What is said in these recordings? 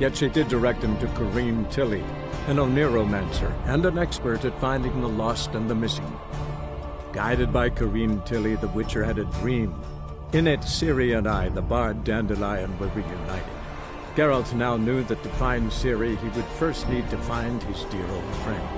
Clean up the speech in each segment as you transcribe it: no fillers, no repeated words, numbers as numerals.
Yet she did direct him to Corrine Tilly, an Oniromancer and an expert at finding the lost and the missing. Guided by Corrine Tilly, the Witcher had a dream. In it, Ciri and I, the bard Dandelion, were reunited. Geralt now knew that to find Ciri, he would first need to find his dear old friend.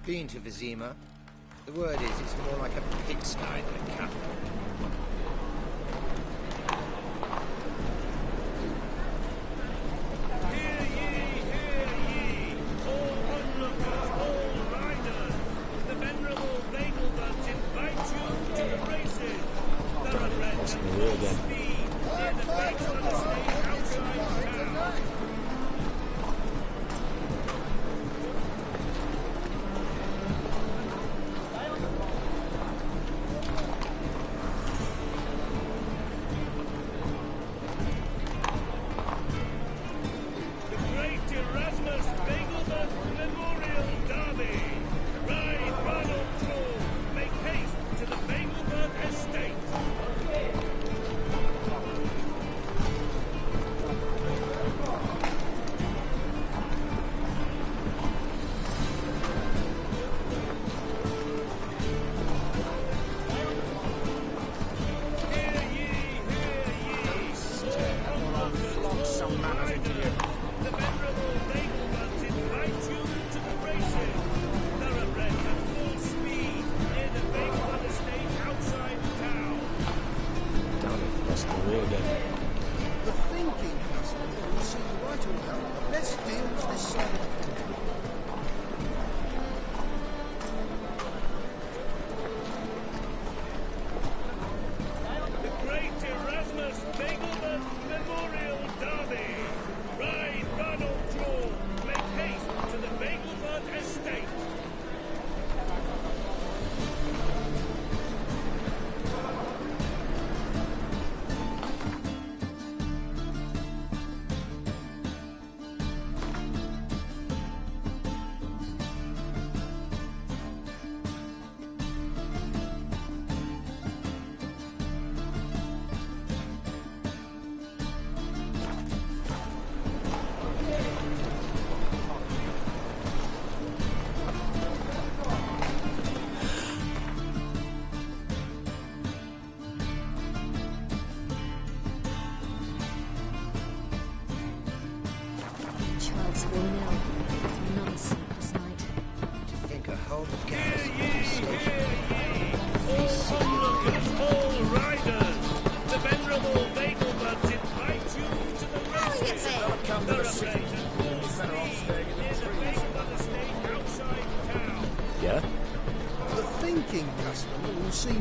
Been to Vizima. The word is, it's more like a pigsty than a capital. Hear ye, all onlookers, all riders. The venerable Nagelbuds invite you to the races. Thoroughbreds at full speed near the banks on the stage outside town.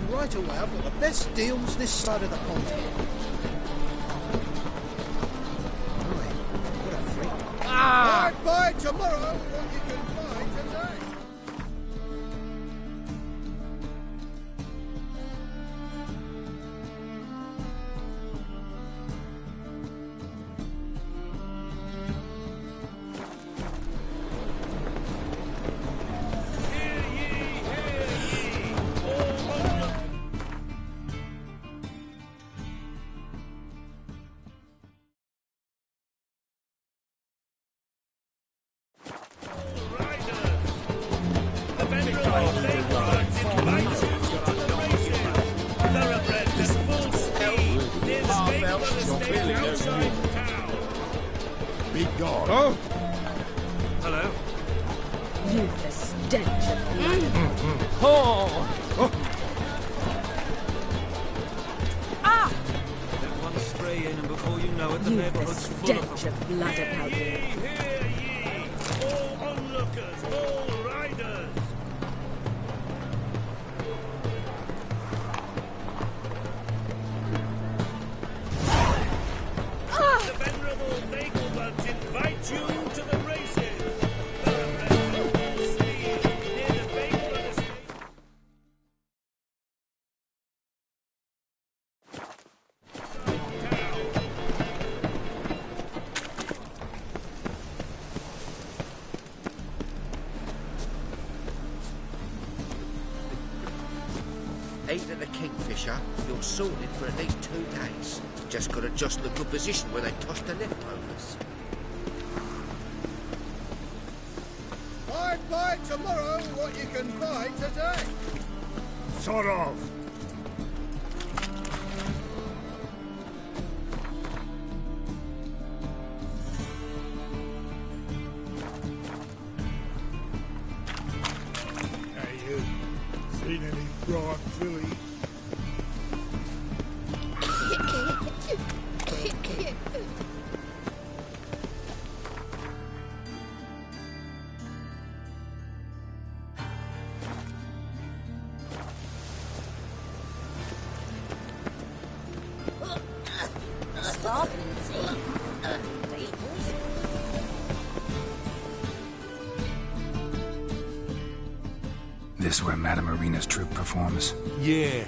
Right away, I've got the best deals this side of the continent. Right, what a freak. Ah! Right, buy tomorrow what you can buy today. Be gone. Oh! Hello? You've the stench of blood. Let one stray in, and before you know it, the You've the neighborhood's full stench of blood about you. Hear ye! All onlookers, all riders! The venerable Nagelbuds invite you to the races! Thoroughbred steed near the Nagelbud estate. Either the Kingfisher, you're sorted for at least 2 days. Just got to jostle a good position where they toss the leftovers. I'd buy tomorrow what you can buy today. Sort of. Hey, you. Seen any fried Philly? This where Madame Marina's troupe performs? Yeah,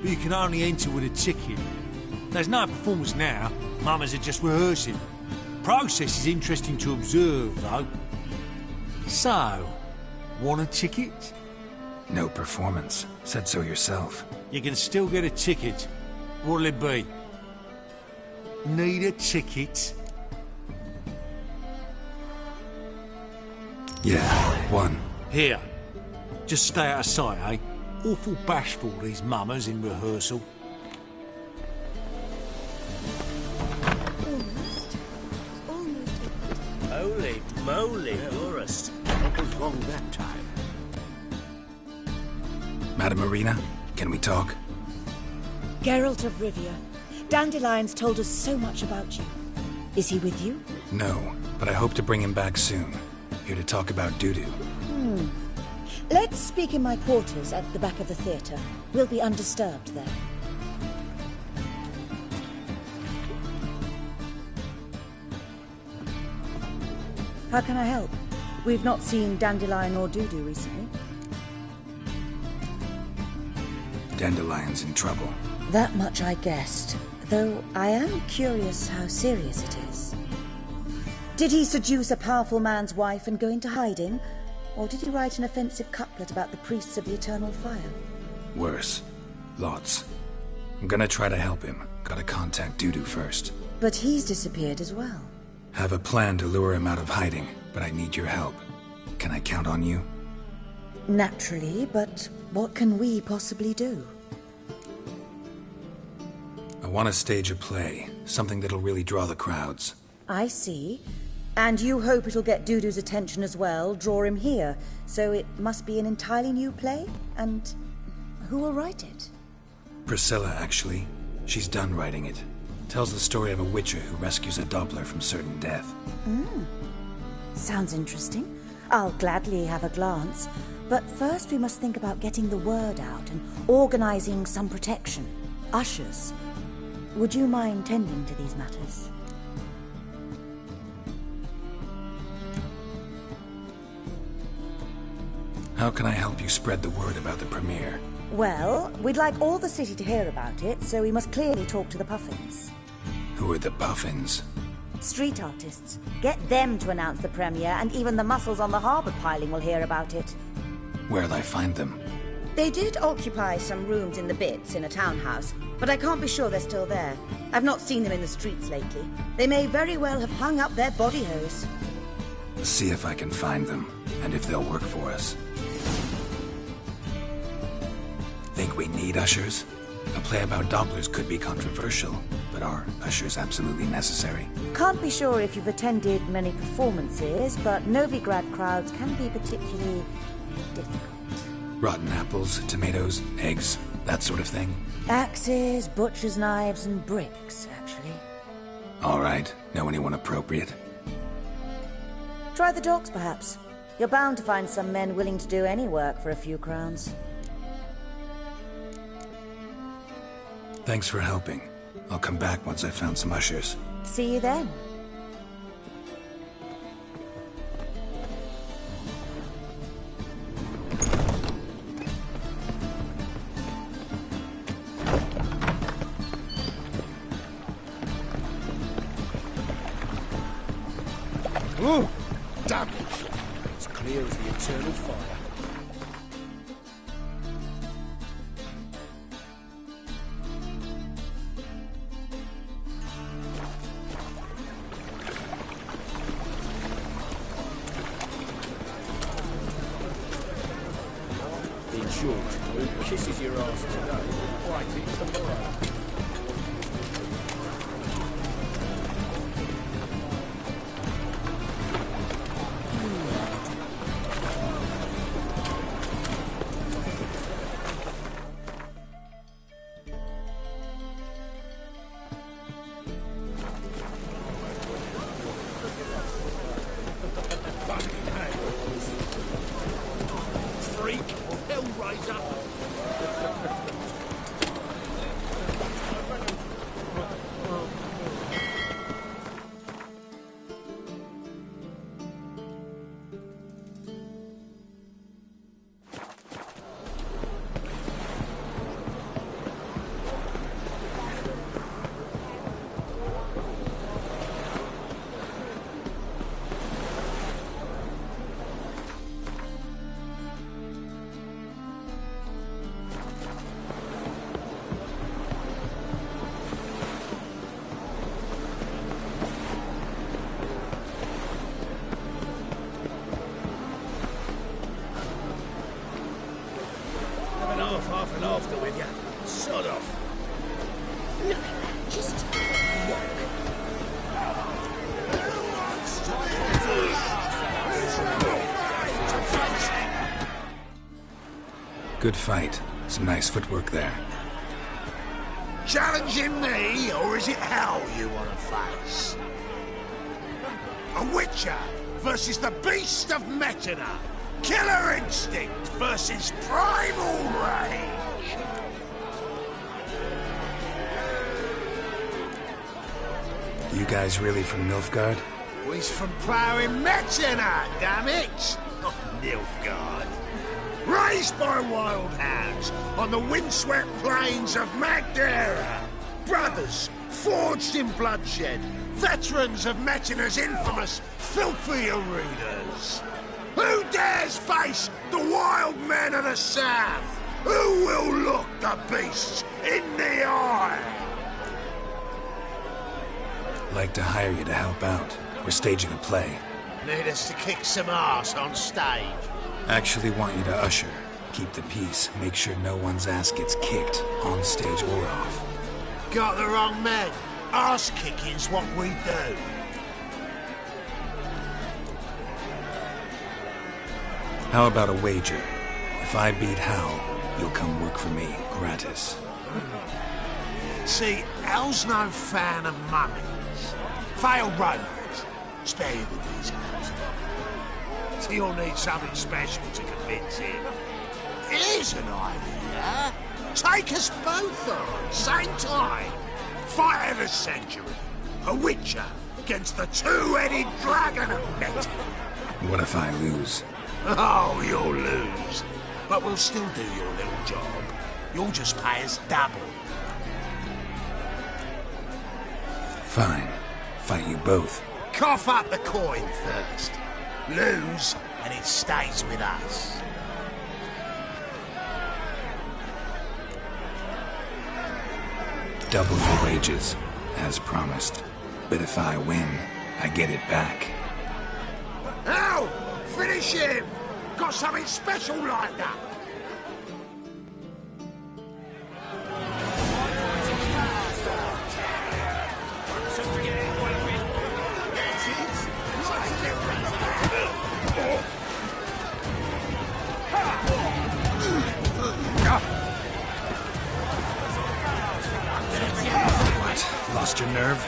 but you can only enter with a ticket. There's no performance now. Mamas are just rehearsing. Process is interesting to observe, though. So, want a ticket? No performance. Said so yourself. You can still get a ticket. What'll it be? Need a ticket? Yeah, one. Here. Just stay out of sight, eh? Awful bashful, these mamas in rehearsal. Holy moly, you're a... What was wrong that time? Madame Marina, can we talk? Geralt of Rivia, Dandelion's told us so much about you. Is he with you? No, but I hope to bring him back soon. Here to talk about Dudu. Let's speak in my quarters at the back of the theatre. We'll be undisturbed there. How can I help? We've not seen Dandelion or Dudu recently. Dandelion's in trouble. That much I guessed, though I am curious how serious it is. Did he seduce a powerful man's wife and go into hiding? Or did he write an offensive couplet about the priests of the eternal fire? Worse. Lots. I'm gonna try to help him. Gotta contact Dudu first. But he's disappeared as well. Have a plan to lure him out of hiding, but I need your help. Can I count on you? Naturally, but what can we possibly do? I want to stage a play. Something that'll really draw the crowds. I see. And you hope it'll get Dudu's attention as well, draw him here. So it must be an entirely new play? And who will write it? Priscilla, actually. She's done writing it. Tells the story of a witcher who rescues a Doppler from certain death. Sounds interesting. I'll gladly have a glance. But first we must think about getting the word out and organizing some protection. Ushers. Would you mind tending to these matters? How can I help you spread the word about the premiere? Well, we'd like all the city to hear about it, so we must clearly talk to the Puffins. Who are the Puffins? Street artists. Get them to announce the premiere, and even the muscles on the harbour piling will hear about it. Where'll I find them? They did occupy some rooms in the Bits in a townhouse, but I can't be sure they're still there. I've not seen them in the streets lately. They may very well have hung up their body hose. See if I can find them, and if they'll work for us. Think we need ushers? A play about Dopplers could be controversial, but are ushers absolutely necessary? Can't be sure if you've attended many performances, but Novigrad crowds can be particularly difficult. Rotten apples, tomatoes, eggs, that sort of thing? Axes, butcher's knives, and bricks, actually. All right. Know anyone appropriate? Try the docks, perhaps. You're bound to find some men willing to do any work for a few crowns. Thanks for helping. I'll come back once I've found some ushers. See you then. Ooh, damage. It's clear as the eternal fire. In short, who kisses your ass today, right it tomorrow. Half and after with you. Sod off. Look, just Good fight. Some nice footwork there. Challenging me, or is it hell you want to face? A Witcher versus the Beast of Metina. Killer instinct versus primal rage. You guys really from Nilfgaard? He's from ploughing Metina, damn it! Not Nilfgaard. Raised by wild hounds on the windswept plains of Magdera. Brothers forged in bloodshed. Veterans of Metina's infamous filthy arenas. Who dares face the wild men of the south? Who will look the beasts in the eye? Like to hire you to help out. We're staging a play. Need us to kick some ass on stage. Actually want you to usher. Keep the peace. Make sure no one's ass gets kicked, on stage or off. Got the wrong men. Ass kicking's what we do. How about a wager? If I beat Hal, you'll come work for me, gratis. See, Hal's no fan of mummies. Failed romance. Spare you the details. He'll need something special to convince him. Here's an idea. Take us both on, same time. Fight of the century. A Witcher against the two-headed dragon of Metina. What if I lose? Oh, you'll lose. But we'll still do your little job. You'll just pay us double. Fine. Fight you both. Cough up the coin first. Lose, and it stays with us. Double your wages, as promised. But if I win, I get it back. Now, finish him! Got something special lined up. Lost your nerve?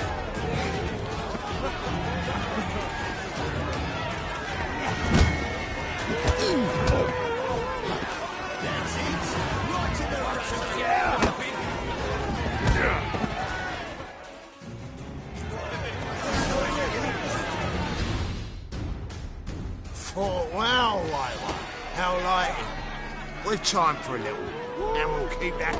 Oh, well, Lila. How like it? We've chimed for a little, and we'll keep that.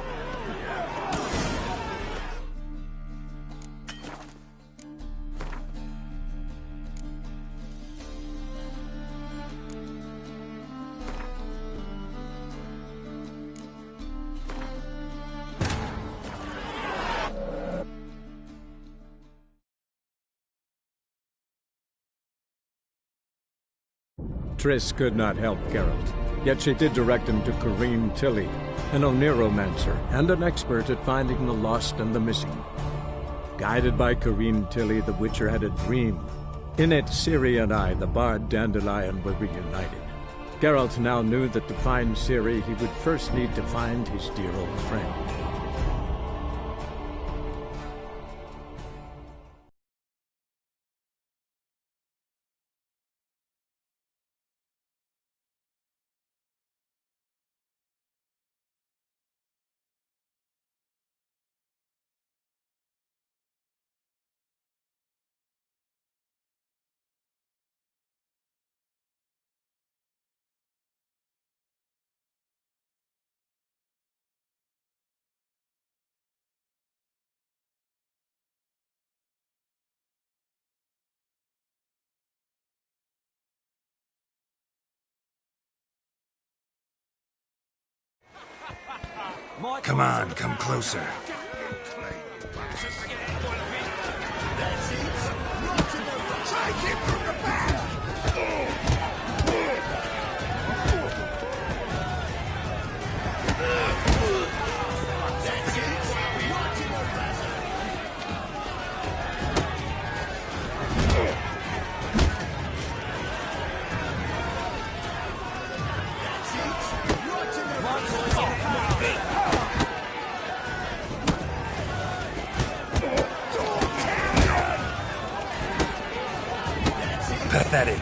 Triss could not help Geralt, yet she did direct him to Corrine Tilly, an Oniromancer and an expert at finding the lost and the missing. Guided by Corrine Tilly, the Witcher had a dream. In it, Ciri and I, the bard Dandelion, were reunited. Geralt now knew that to find Ciri, he would first need to find his dear old friend. Come on, come closer. Take it from the back! Pathetic.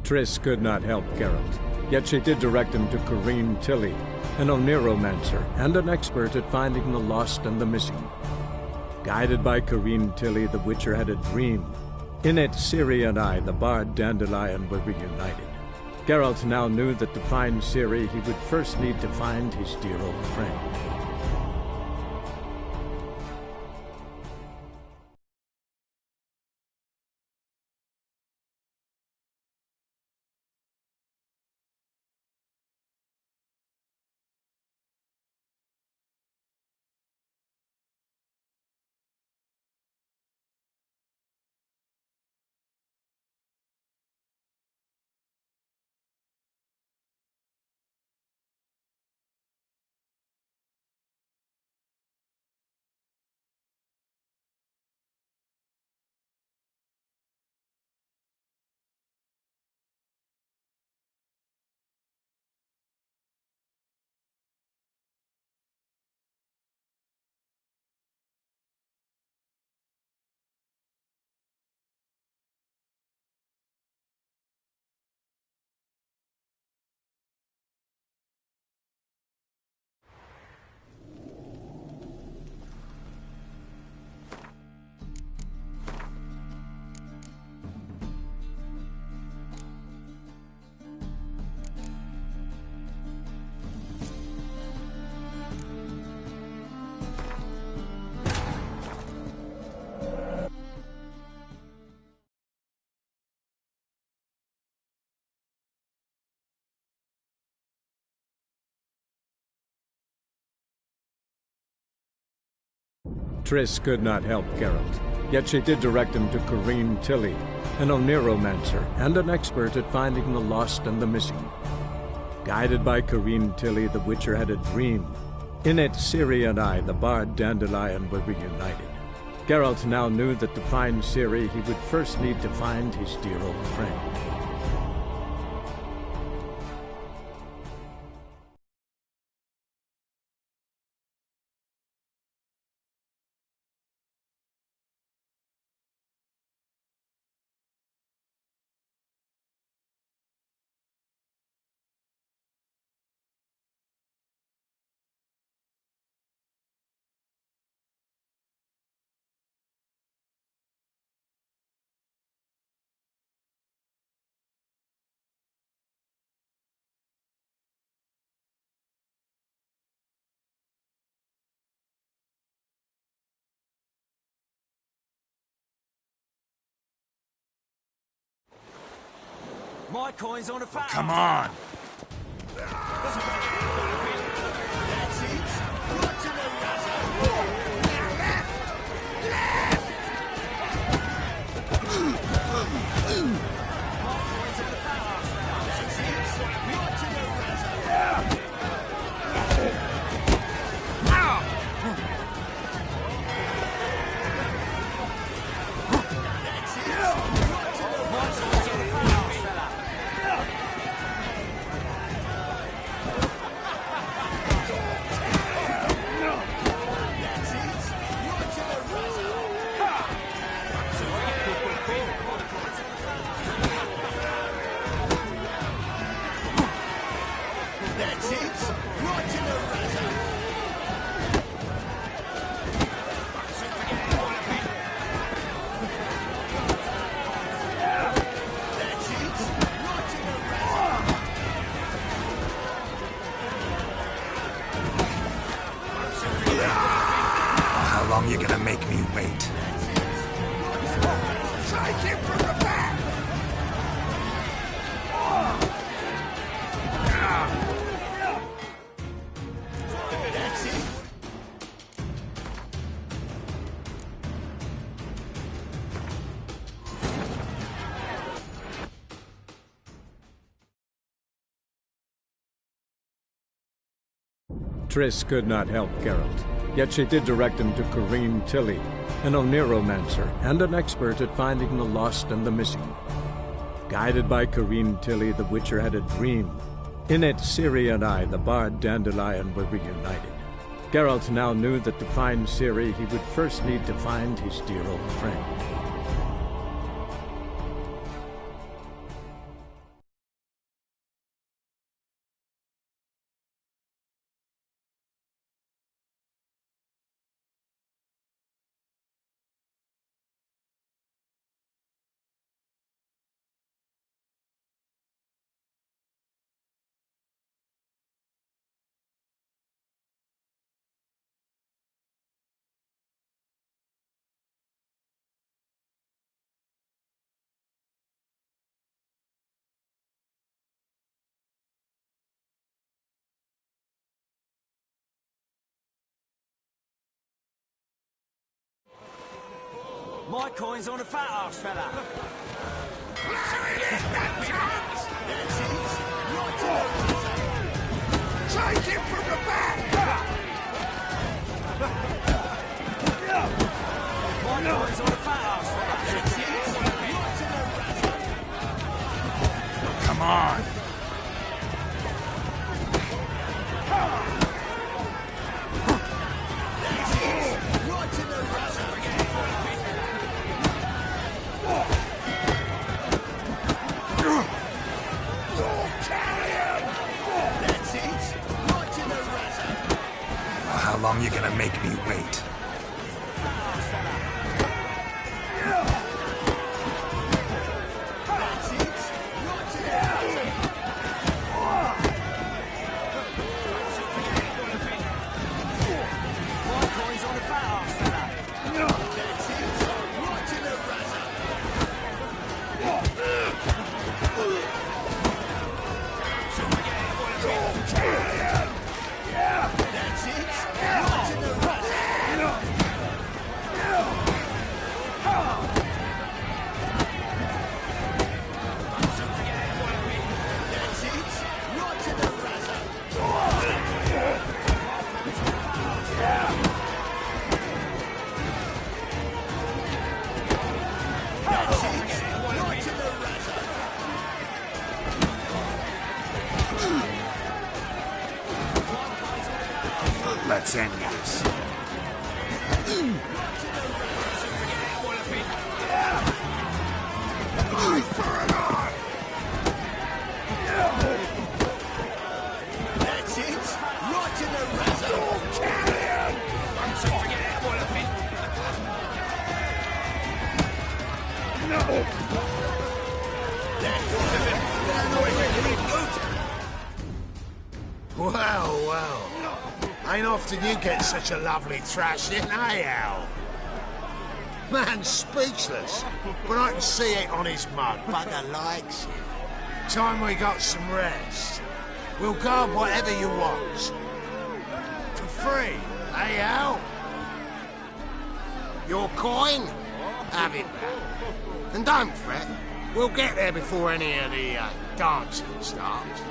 Triss could not help Geralt, yet she did direct him to Corrine Tilly, an Oniromancer and an expert at finding the lost and the missing. Guided by Corrine Tilly, the Witcher had a dream. In it, Ciri and I, the bard Dandelion, were reunited. Geralt now knew that to find Ciri, he would first need to find his dear old friend. Triss could not help Geralt, yet she did direct him to Corrine Tilly, an Oniromancer and an expert at finding the lost and the missing. Guided by Corrine Tilly, the Witcher had a dream. In it, Ciri and I, the bard Dandelion, were reunited. Geralt now knew that to find Ciri, he would first need to find his dear old friend. My coin's on a fat. Come on! How long you gonna make me wait? Take him from the back! That's it. Triss could not help Geralt, yet she did direct him to Corrine Tilly, an Oniromancer and an expert at finding the lost and the missing. Guided by Corrine Tilly, the Witcher had a dream. In it, Ciri and I, the bard Dandelion, were reunited. Geralt now knew that to find Ciri, he would first need to find his dear old friend. My coin's on a fat ass fella. Take him from the back! My coin's on a fat ass fella. Come on! How long you gonna make me wait? Let's end this. Eye for an eye! That's it. Right in the razor. Carrion! Once I forget how I been. No! Well, well. Ain't often you get such a lovely thrashing, eh, Al? Man's speechless, but I can see it on his mug. Bugger likes it. Time we got some rest. We'll guard whatever you want. For free, eh, Al? Your coin? Have it back. And don't fret, we'll get there before any of the dancing starts.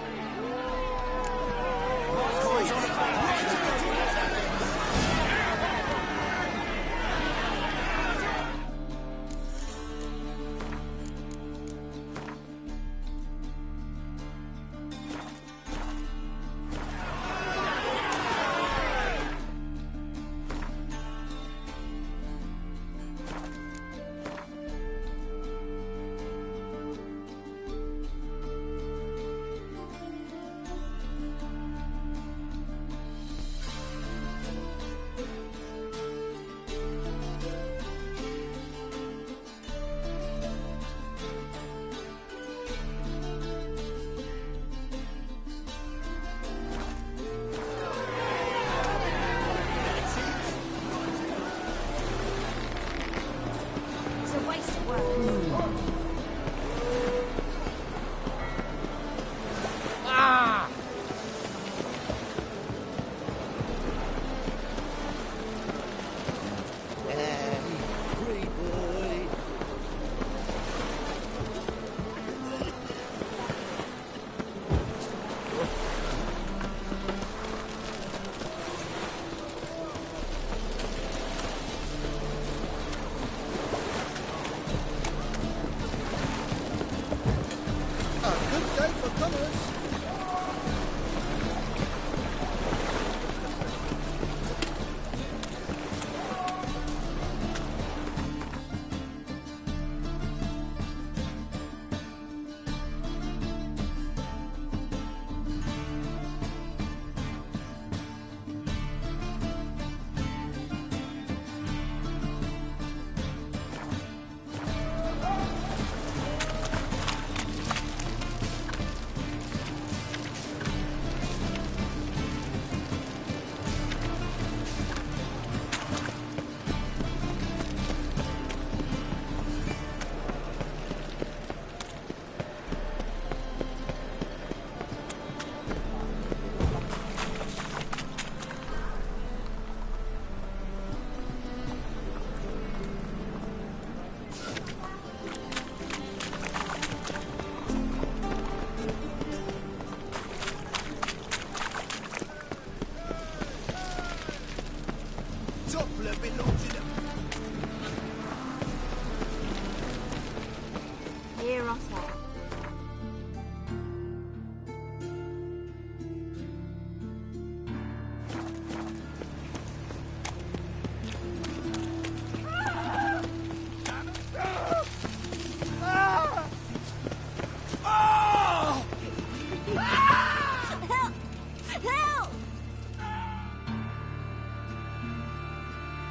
Hear us out.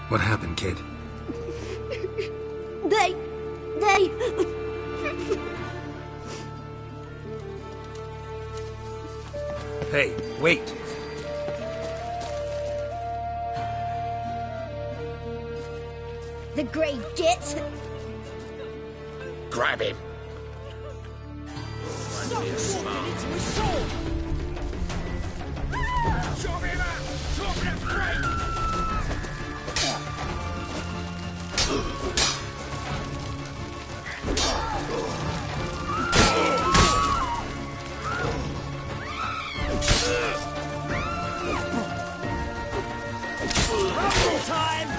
What happened, kid? They... Hey, wait! The grey git. Grab him. Might be a smart. Chop him up! Chop him straight! Time.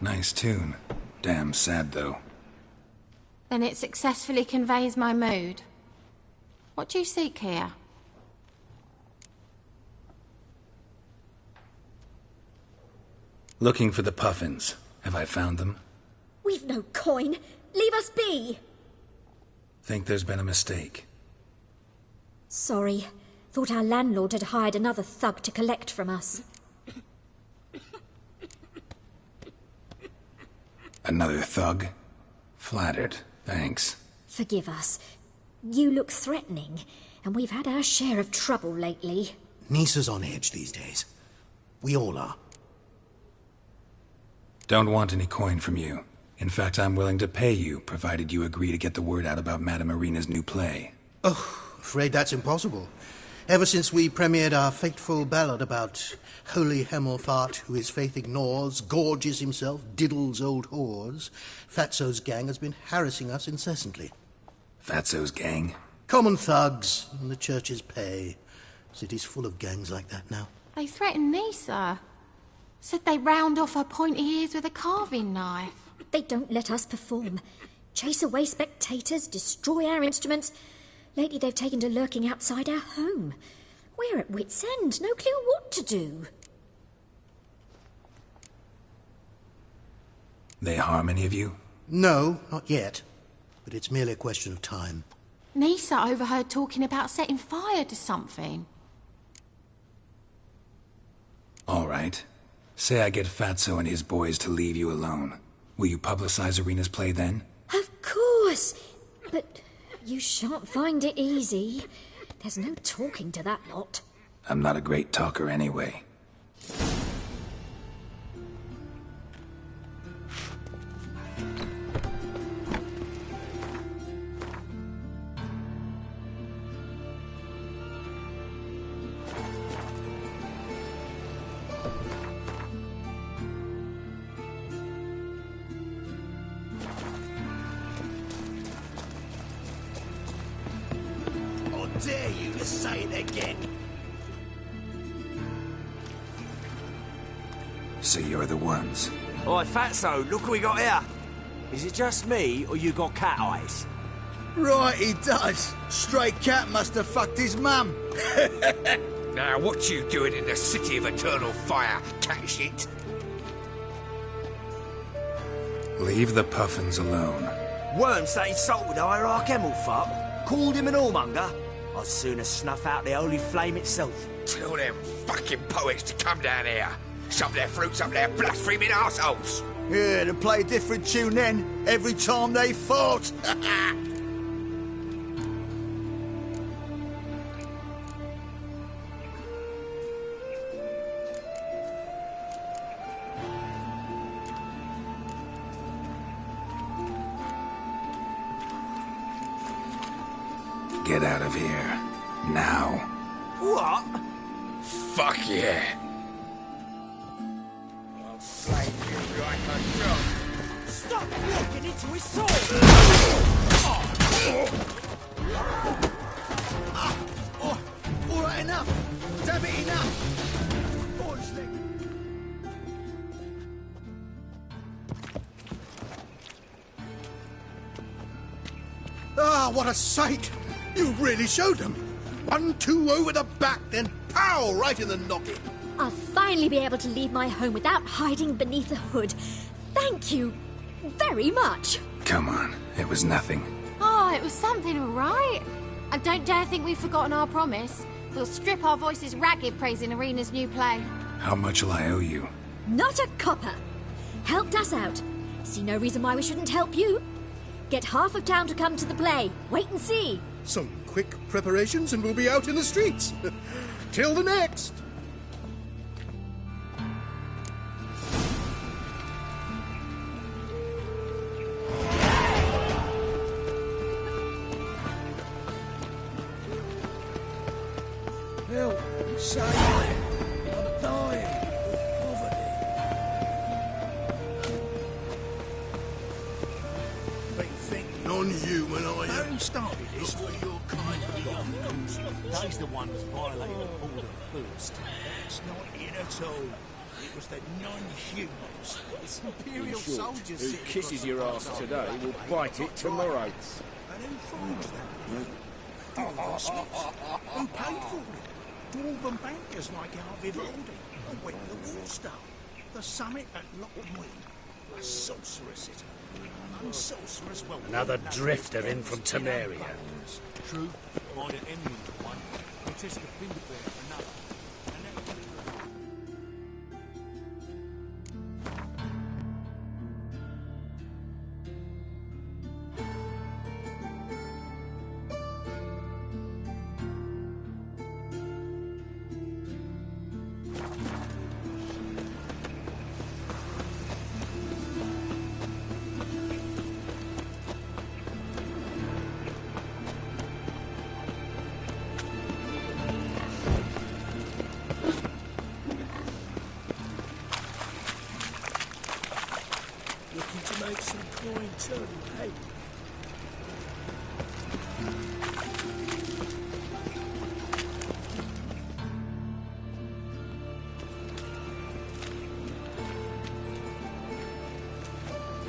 Nice tune. Damn sad, though. Then it successfully conveys my mood. What do you seek here? Looking for the puffins. Have I found them? We've no coin. Leave us be. Think there's been a mistake. Sorry. Thought our landlord had hired another thug to collect from us. Another thug? Flattered. Thanks. Forgive us. You look threatening, and we've had our share of trouble lately. Nisa's on edge these days. We all are. Don't want any coin from you. In fact, I'm willing to pay you, provided you agree to get the word out about Madame Irina's new play. Oh, afraid that's impossible. Ever since we premiered our fateful ballad about holy Hemelfart, who his faith ignores, gorges himself, diddles old whores, Fatso's gang has been harassing us incessantly. Fatso's gang? Common thugs, in the church's pay. City's full of gangs like that now. They threatened Nisa. Said they round off her pointy ears with a carving knife. They don't let us perform. Chase away spectators, destroy our instruments. Lately they've taken to lurking outside our home. We're at wit's end, no clue what to do. They harm any of you? No, not yet. But it's merely a question of time. Nisa overheard talking about setting fire to something. All right. Say I get Fatso and his boys to leave you alone. Will you publicize Irina's play then? Of course! But you shan't find it easy. There's no talking to that lot. I'm not a great talker anyway. Dare you to say it again? So you're the ones. Oi, Fatso, look what we got here. Is it just me, or you got cat eyes? Right, he does. Stray cat must have fucked his mum. Now, what you doing in the city of eternal fire, cat shit? Leave the puffins alone. Worms that insulted Hierarch Hemelfart, called him an whoremonger. I'd sooner snuff out the holy flame itself. Tell them fucking poets to come down here. Shove their fruits up their blaspheming arseholes. Yeah, to play a different tune then, every time they fought. Get out of here. Now. What? Fuck yeah. I'll flame you like a dog. Stop walking into his soul! All right, enough. Damn it, enough. Honestly. Ah, what a sight. You really showed them. 1-2 over the back, then pow, right in the noggin. I'll finally be able to leave my home without hiding beneath a hood. Thank you very much. Come on, it was nothing. Oh, it was something, all right. And don't dare think we've forgotten our promise. We'll strip our voices ragged praising Irina's new play. How much will I owe you? Not a copper. Helped us out. See no reason why we shouldn't help you. Get half of town to come to the play. Wait and see. Some quick preparations and we'll be out in the streets. Till the next. Help, say I'm dying of poverty. Been thinking on you when I hadn't started this for your kind of God. They's the ones violating the border first. It's not it at all. It was the non-humans. It's Imperial soldiers. Who sitting kisses across your the ass road. today will bite it tomorrow. And who forged them? Dwarven smiths. Who paid for it? Dwarven bankers like our Vivaldi. And when the war started, the summit at Lockwood. A sorceress city. Sorceress well. Another drifter in from Temeria. True, or the enemy for one. It's just the fingerprint for another. Looking to make some coin too, hey?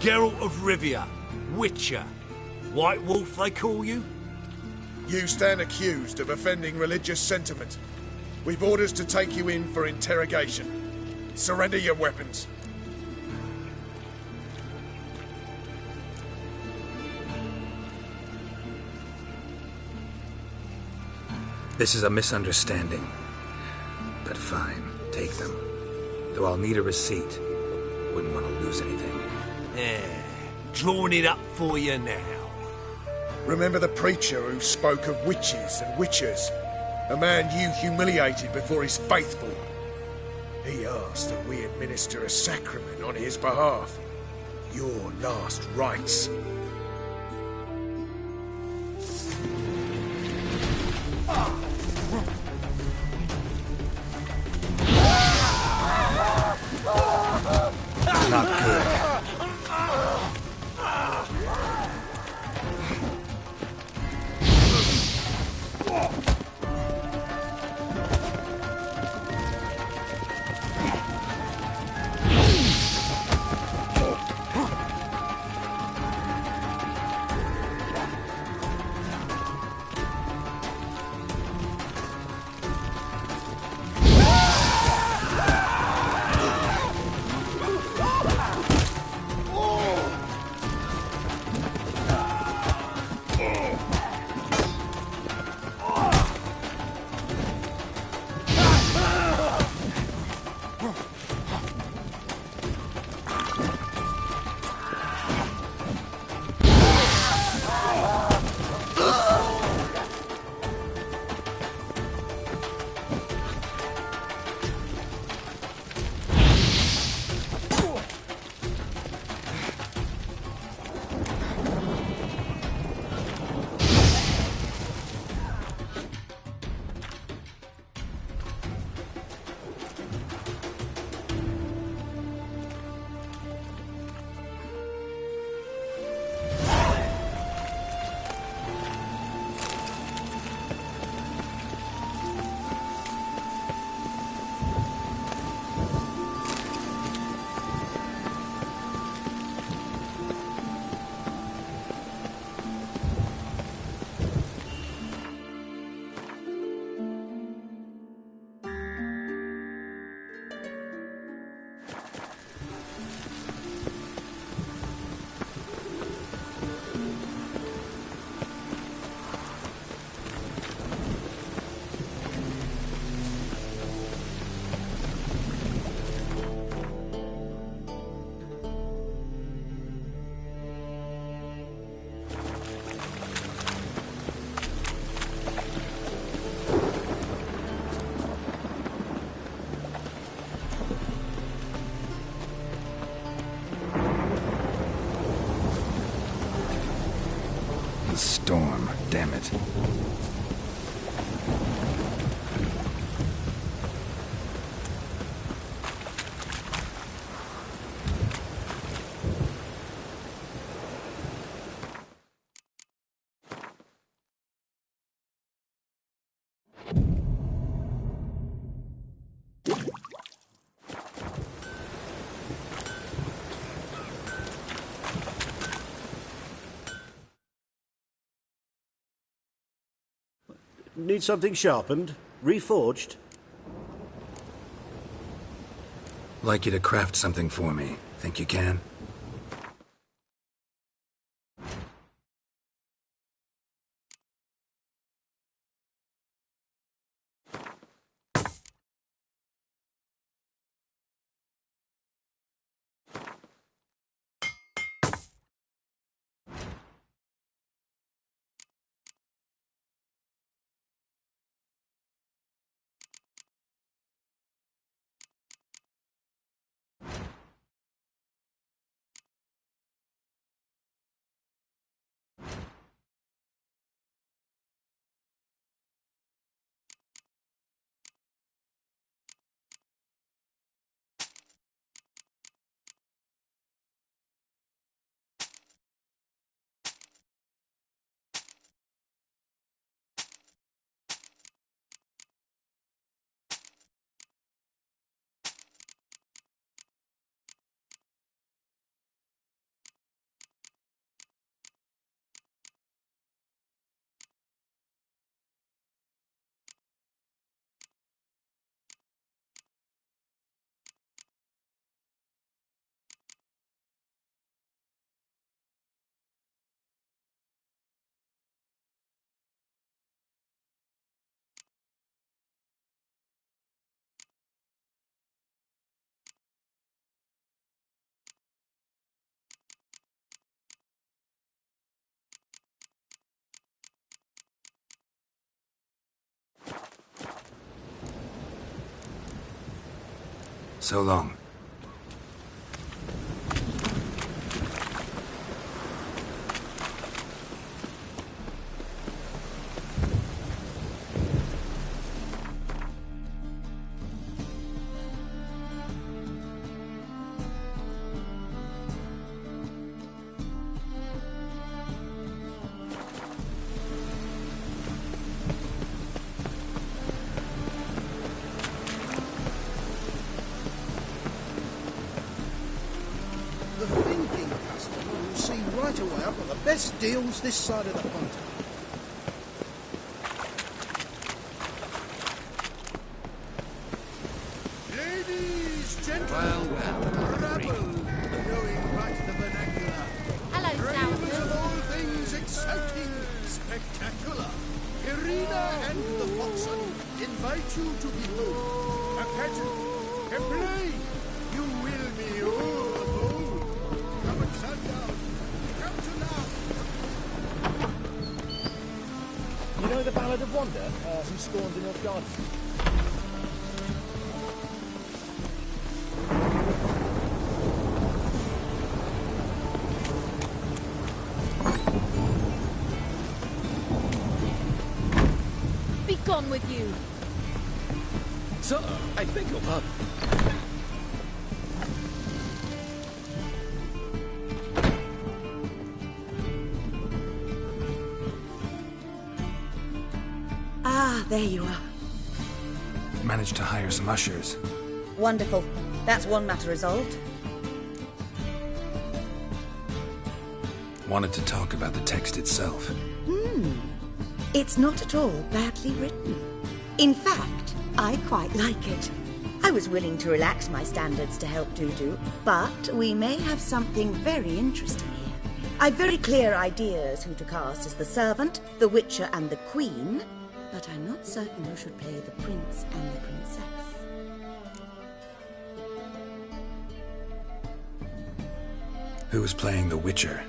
Geralt of Rivia, Witcher. White Wolf, they call you? You stand accused of offending religious sentiment. We've orders to take you in for interrogation. Surrender your weapons. This is a misunderstanding. But fine, take them. Though I'll need a receipt. Wouldn't want to lose anything. Yeah, drawing it up for you now. Remember the preacher who spoke of witches and witchers? A man you humiliated before his faithful. He asked that we administer a sacrament on his behalf. Your last rites. Not good. Storm, damn it. Need something sharpened? Reforged? Like you to craft something for me. Think you can? So long. The thinking customer will see right away I've got the best deals this side of the pond. Ladies, gentlemen, rabble, knowing right the vernacular. Hello, Bravest Sourman. of all things exciting, spectacular. Irina and the Foxen invite you to behold a pageant, a play. You will be all. Come and sit down. Come to laugh. You know the Ballad of Wanda, who spawned in your garden? Be gone with you. Sir, I beg your pardon. Ah, there you are. Managed to hire some ushers. Wonderful. That's one matter resolved. Wanted to talk about the text itself. It's not at all badly written. In fact, I quite like it. I was willing to relax my standards to help Dudu, but we may have something very interesting here. I've very clear ideas who to cast as the servant, the Witcher and the Queen, but I'm not certain who should play the Prince and the Princess. Who was playing the Witcher?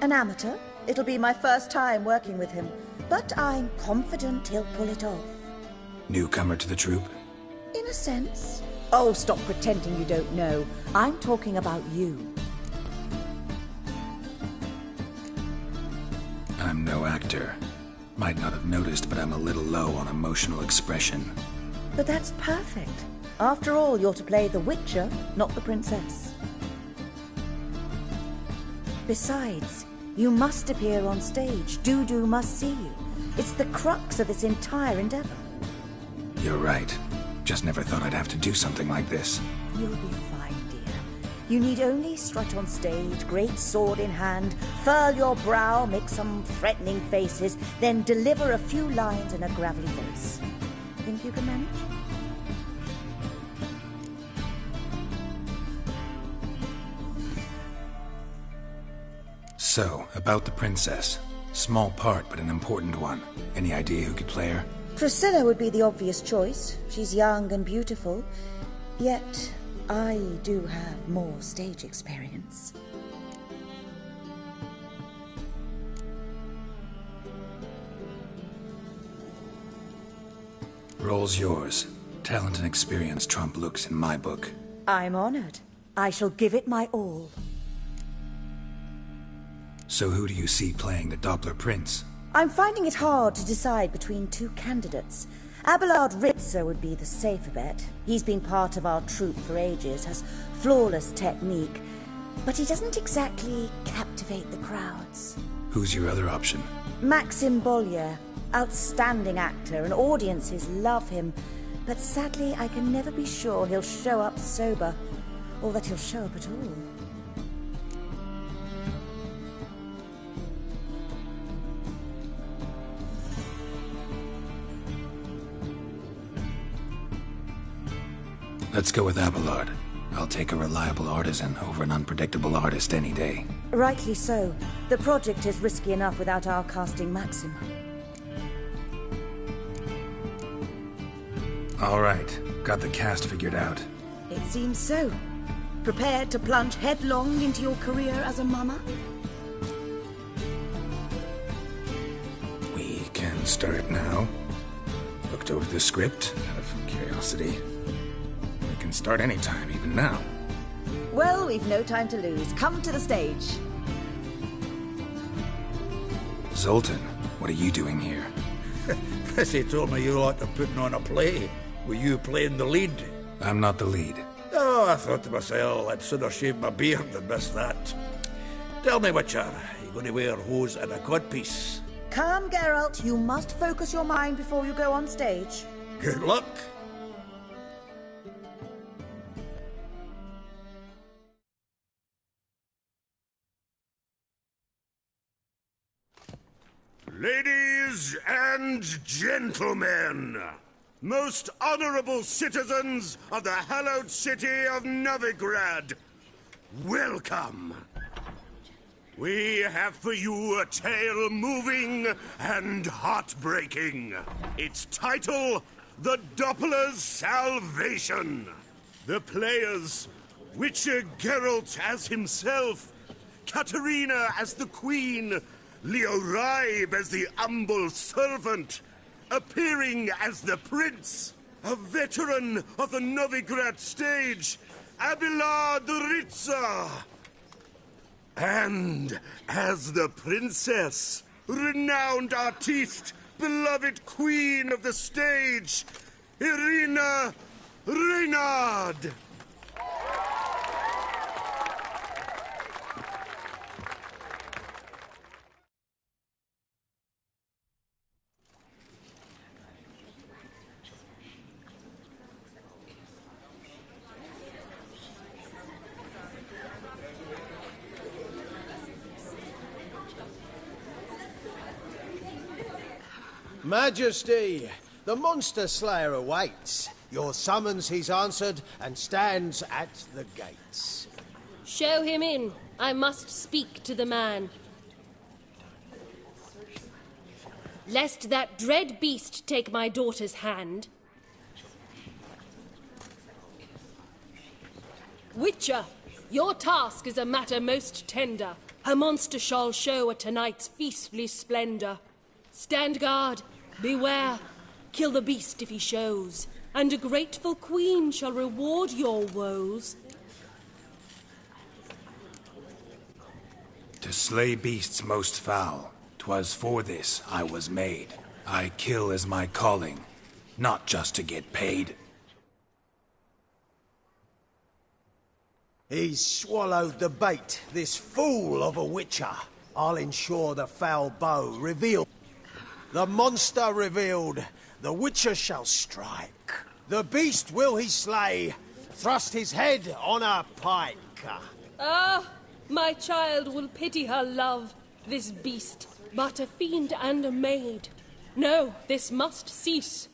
An amateur. It'll be my first time working with him, but I'm confident he'll pull it off. Newcomer to the troupe? In a sense. Oh, stop pretending you don't know. I'm talking about you. I'm no actor. Might not have noticed, but I'm a little low on emotional expression. But that's perfect. After all, you're to play the Witcher, not the Princess. Besides, you must appear on stage. Dudu must see you. It's the crux of this entire endeavor. You're right. Just never thought I'd have to do something like this. You'll be fine, dear. You need only strut on stage, great sword in hand, furl your brow, make some threatening faces, then deliver a few lines in a gravelly voice. Think you can manage? So, about the princess. Small part, but an important one. Any idea who could play her? Priscilla would be the obvious choice. She's young and beautiful. Yet, I do have more stage experience. Role's yours. Talent and experience trump looks in my book. I'm honored. I shall give it my all. So who do you see playing the Doppler Prince? I'm finding it hard to decide between two candidates. Abelard Ritzer would be the safer bet. He's been part of our troupe for ages, has flawless technique, but he doesn't exactly captivate the crowds. Who's your other option? Maxim Bollier, outstanding actor, and audiences love him, but sadly I can never be sure he'll show up sober, or that he'll show up at all. Let's go with Abelard. I'll take a reliable artisan over an unpredictable artist any day. Rightly so. The project is risky enough without our casting Maxim. All right. Got the cast figured out. It seems so. Prepared to plunge headlong into your career as a mama? We can start now. Looked over the script out of curiosity. We can start anytime, even now. Well, we've no time to lose. Come to the stage. Zoltan, what are you doing here? Prissy told me you like to putting on a play. Were you playing the lead? I'm not the lead. Oh, I thought to myself, I'd sooner shave my beard than miss that. Tell me, Witcher, you going to wear hose and a codpiece? Calm, Geralt. You must focus your mind before you go on stage. Good luck. Ladies and gentlemen, most honorable citizens of the hallowed city of Novigrad, welcome. We have for you a tale moving and heartbreaking. Its title, The Doppler's Salvation. The players, Witcher Geralt as himself, Katerina as the Queen, Leo Raib as the humble servant, appearing as the prince, a veteran of the Novigrad stage, Abelard Ritzer. And as the princess, renowned artiste, beloved queen of the stage, Irina Reynard. Majesty, the monster slayer awaits. Your summons he's answered and stands at the gates. Show him in. I must speak to the man. Lest that dread beast take my daughter's hand. Witcher, your task is a matter most tender. A monster shall show at tonight's feastly splendor. Stand guard, beware, kill the beast if he shows, and a grateful queen shall reward your woes. To slay beasts most foul, 'twas for this I was made. I kill as my calling, not just to get paid. He's swallowed the bait, this fool of a witcher. I'll ensure the foul bow revealed. The monster revealed, the witcher shall strike. The beast will he slay, thrust his head on a pike. Witcher. Ah, my child will pity her love, this beast, but a fiend and a maid. No, this must cease.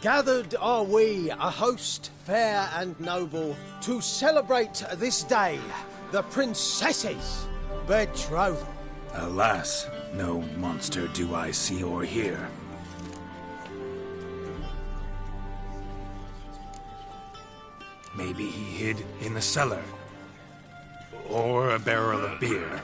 Gathered are we, a host fair and noble, to celebrate this day, the princess's betrothal. Alas, no monster do I see or hear. Maybe he hid in the cellar. Or a barrel of beer.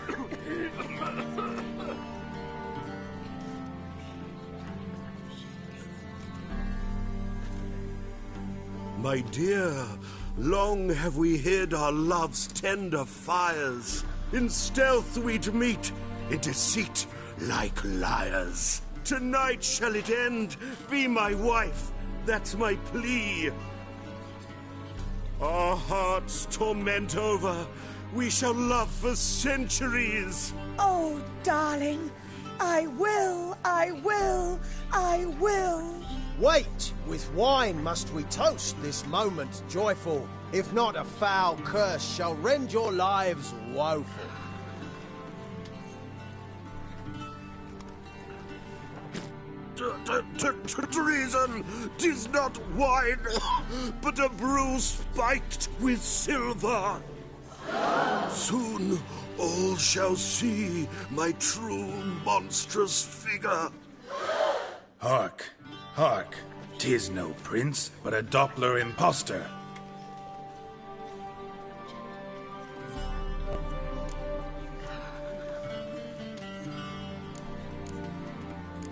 My dear, long have we hid our love's tender fires. In stealth we'd meet, in deceit like liars. Tonight shall it end, be my wife, that's my plea. Our hearts torment over, we shall love for centuries. Oh, darling, I will, I will, I will. Wait, with wine must we toast this moment joyful. If not, a foul curse shall rend your lives woeful. Treason! 'Tis not wine, but a brew spiked with silver. Soon all shall see my true monstrous figure. Hark, hark. 'Tis no prince, but a Doppler impostor.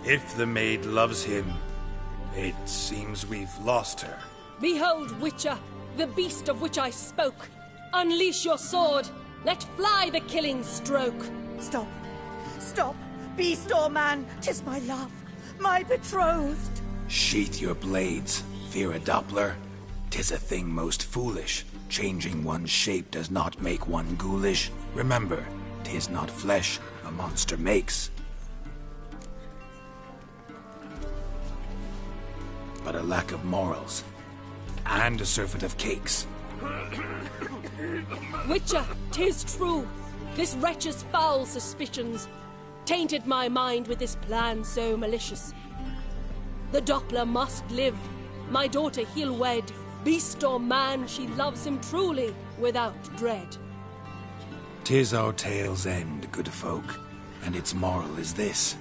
If the maid loves him, it seems we've lost her. Behold, Witcher, the beast of which I spoke. Unleash your sword. Let fly the killing stroke. Stop. Stop. Beast or man, 'tis my love, my betrothed. Sheath your blades, fear a Doppler. 'Tis a thing most foolish. Changing one's shape does not make one ghoulish. Remember, 'tis not flesh a monster makes, but a lack of morals, and a surfeit of cakes. Witcher, 'tis true. This wretch's foul suspicions tainted my mind with this plan so malicious. The Doppler must live. My daughter he'll wed. Beast or man, she loves him truly, without dread. 'Tis our tale's end, good folk, and its moral is this.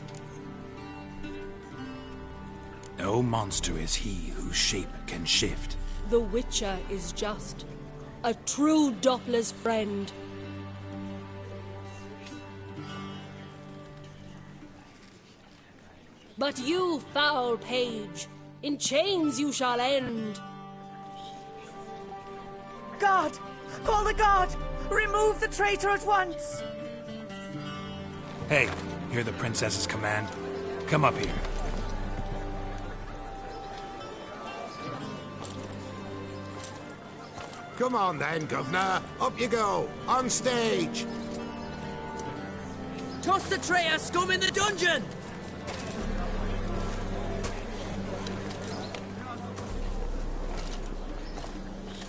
No monster is he whose shape can shift. The Witcher is just a true Doppler's friend. But you, foul page, in chains you shall end. Guard! Call the guard! Remove the traitor at once! Hey, hear the princess's command? Come up here. Come on then, governor. Up you go. On stage. Toss the traitor scum in the dungeon!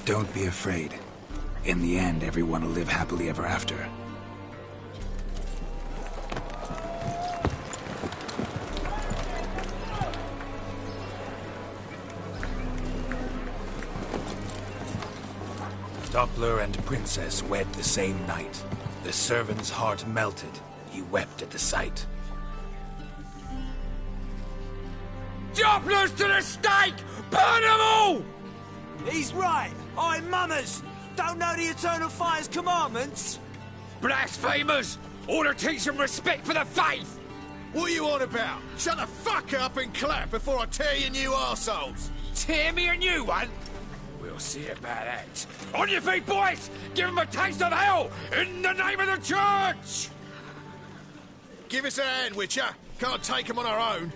Don't be afraid. In the end, everyone will live happily ever after. Doppler and princess wed the same night. The servant's heart melted. He wept at the sight. Dopplers to the stake! Burn them all! He's right. I'm mummers. Don't know the Eternal Fire's commandments? Blasphemers! Order teach some respect for the faith! What are you on about? Shut the fuck up and clap before I tear you new arseholes! Tear me a new one? We'll see about that. On your feet, boys! Give them a taste of hell in the name of the church! Give us a hand, Witcher. Can't take them on our own.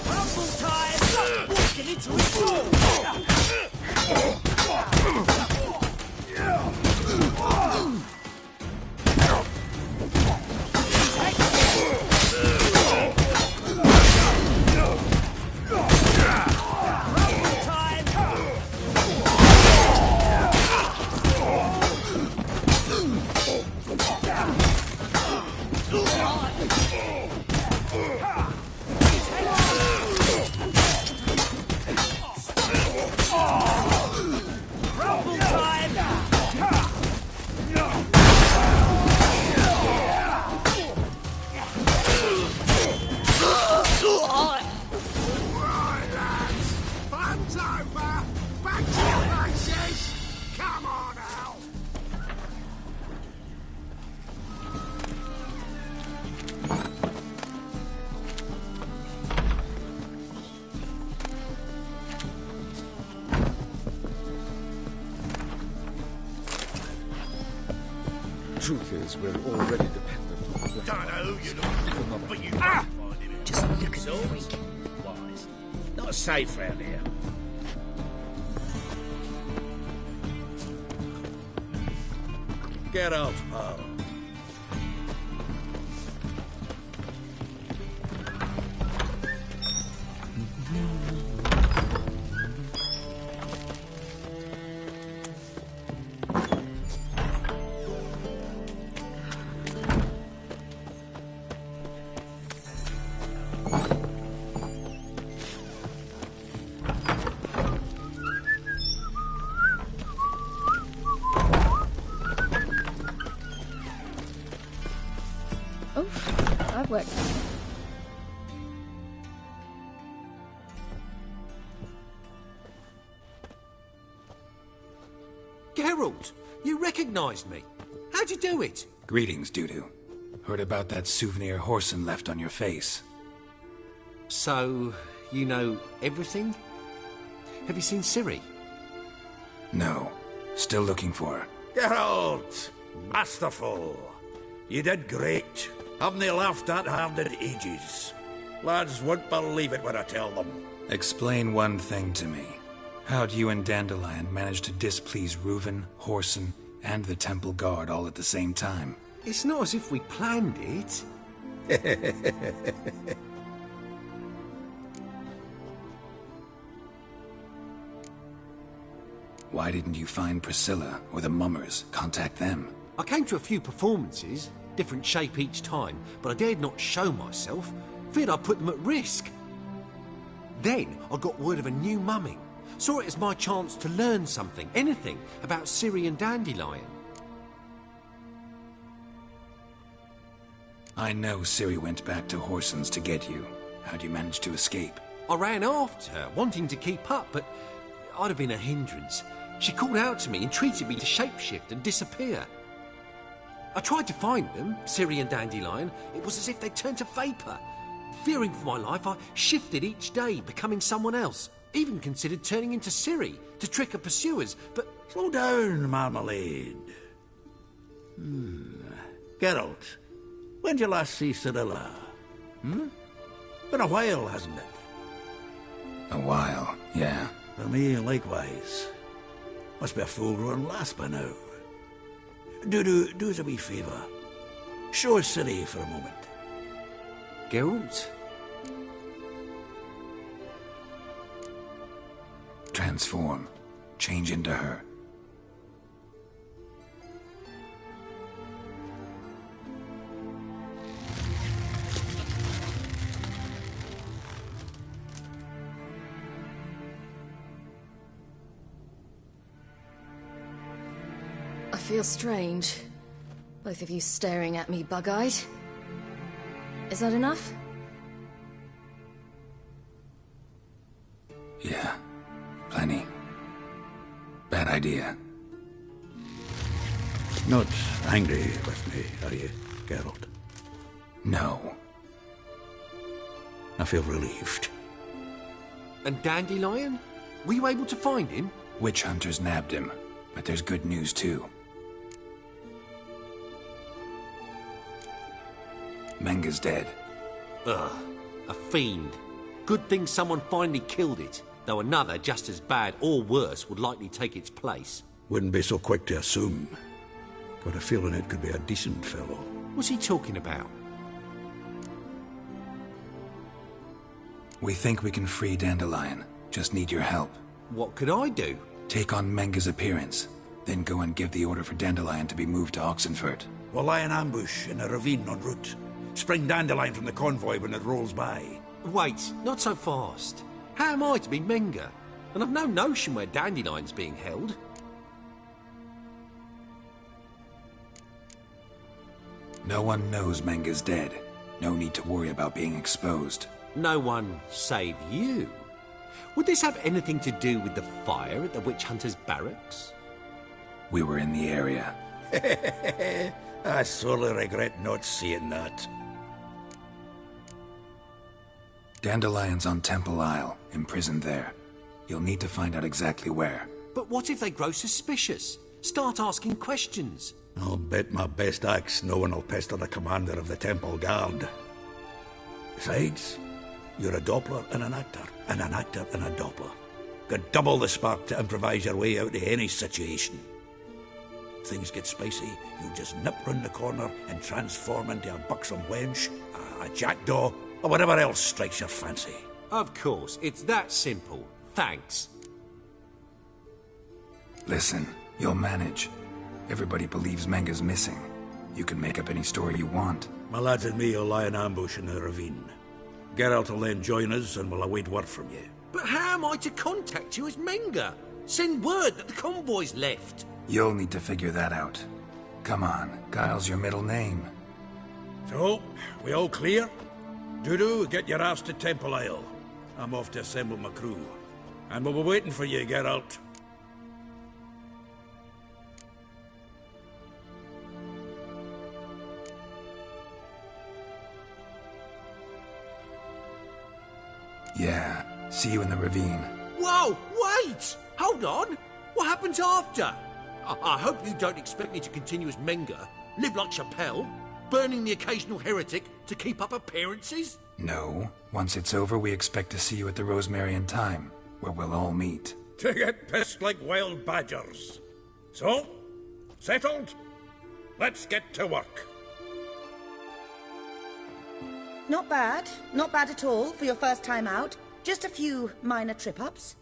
Rumble time! Walking into his soul! Rumble time! Right, lads. Fun's over. Back to your places. Come on now. Truth is, we're already dependent on the Don't know who you're looking for, but you can't find him. Just look at the freak. Wise. Not safe round here. Get out, pal. Oh, I've worked on it. Geralt, you recognised me. How'd you do it? Greetings, Dudu. Heard about that souvenir Horson left on your face. So, you know everything? Have you seen Ciri? No. Still looking for her. Geralt! Masterful! You did great. Haven't they laughed that hard in ages? Lads won't believe it when I tell them. Explain one thing to me. How'd you and Dandelion manage to displease Reuven, Horson, and the Temple Guard all at the same time? It's not as if we planned it. Why didn't you find Priscilla or the Mummers? Contact them. I came to a few performances, different shape each time, but I dared not show myself. Feared I'd put them at risk. Then I got word of a new mumming. Saw it as my chance to learn something, anything, about Ciri and Dandelion. I know Ciri went back to Horson's to get you. How'd you manage to escape? I ran after her, wanting to keep up, but I'd have been a hindrance. She called out to me, entreated me to shapeshift and disappear. I tried to find them, Ciri and Dandelion. It was as if they turned to vapour. Fearing for my life, I shifted each day, becoming someone else. Even considered turning into Ciri to trick her pursuers, but... Slow down, Marmalade. Geralt, when did you last see Cyrilla? Been a while, hasn't it? A while, yeah. For me, likewise. Must be a full-grown lass by now. Do us a wee favour. Show us Ciri for a moment. Geralt? Transform. Change into her. I feel strange. Both of you staring at me bug-eyed. Is that enough? Yeah. Plenty. Bad idea. Not angry with me, are you, Geralt? No. I feel relieved. And Dandelion? Were you able to find him? Witch hunters nabbed him, but there's good news too. Menga's dead. Ugh, a fiend. Good thing someone finally killed it, though another just as bad or worse would likely take its place. Wouldn't be so quick to assume. Got a feeling it could be a decent fellow. What's he talking about? We think we can free Dandelion. Just need your help. What could I do? Take on Menga's appearance. Then go and give the order for Dandelion to be moved to Oxenfurt. We'll lie in ambush in a ravine en route. Spring Dandelion from the convoy when it rolls by. Wait, not so fast. How am I to be Menga? And I've no notion where Dandelion's being held. No one knows Menga's dead. No need to worry about being exposed. No one save you? Would this have anything to do with the fire at the witch hunter's barracks? We were in the area. I sorely regret not seeing that. Dandelion's on Temple Isle, imprisoned there. You'll need to find out exactly where. But what if they grow suspicious? Start asking questions? I'll bet my best axe no one will pester the commander of the Temple Guard. Besides, you're a Doppler and an actor and a Doppler. Got double the spark to improvise your way out of any situation. Things get spicy, you just nip round the corner and transform into a buxom wench, a jackdaw, or whatever else strikes your fancy. Of course, it's that simple. Thanks. Listen, you'll manage. Everybody believes Menga's missing. You can make up any story you want. My lads and me will lie in ambush in the ravine. Geralt will then join us and we'll await word from you. But how am I to contact you as Menga? Send word that the convoy's left. You'll need to figure that out. Come on, Guile's your middle name. So, we all clear? Dudu, get your ass to Temple Isle. I'm off to assemble my crew. And we'll be waiting for you, Geralt. Yeah, see you in the ravine. Whoa, wait! Hold on! What happens after? I hope you don't expect me to continue as Menga, live like Chappelle, burning the occasional heretic to keep up appearances? No. Once it's over, we expect to see you at the Rosemary and Thyme, where we'll all meet. To get pissed like wild badgers. So, settled? Let's get to work. Not bad. Not bad at all for your first time out. Just a few minor trip-ups.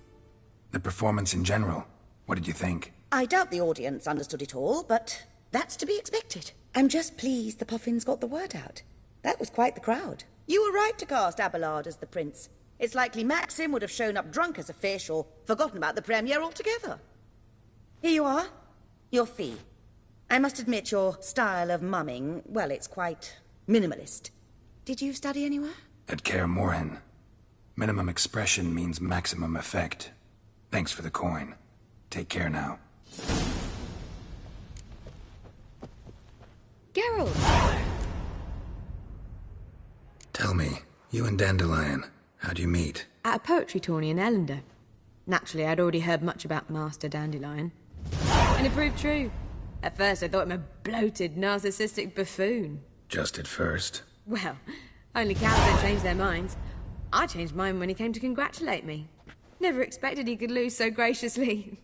The performance in general, what did you think? I doubt the audience understood it all, but that's to be expected. I'm just pleased the Puffins got the word out. That was quite the crowd. You were right to cast Abelard as the prince. It's likely Maxim would have shown up drunk as a fish or forgotten about the premiere altogether. Here you are. Your fee. I must admit your style of mumming, well, it's quite minimalist. Did you study anywhere? At Kaer Morhen. Minimum expression means maximum effect. Thanks for the coin. Take care now. Geralt! Tell me, you and Dandelion, how'd you meet? At a poetry tourney in Ellender. Naturally, I'd already heard much about Master Dandelion. And it proved true. At first, I thought him a bloated, narcissistic buffoon. Just at first. Well, only cows don't change their minds. I changed mine when he came to congratulate me. Never expected he could lose so graciously.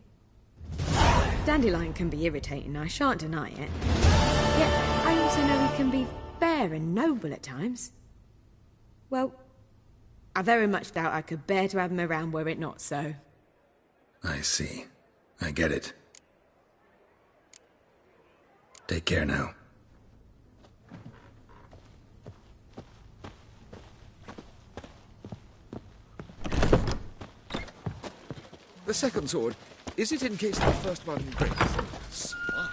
Dandelion can be irritating, I shan't deny it. Yet, I also know he can be fair and noble at times. Well, I very much doubt I could bear to have him around were it not so. I see. I get it. Take care now. The second sword, is it in case the first one breaks? Smart.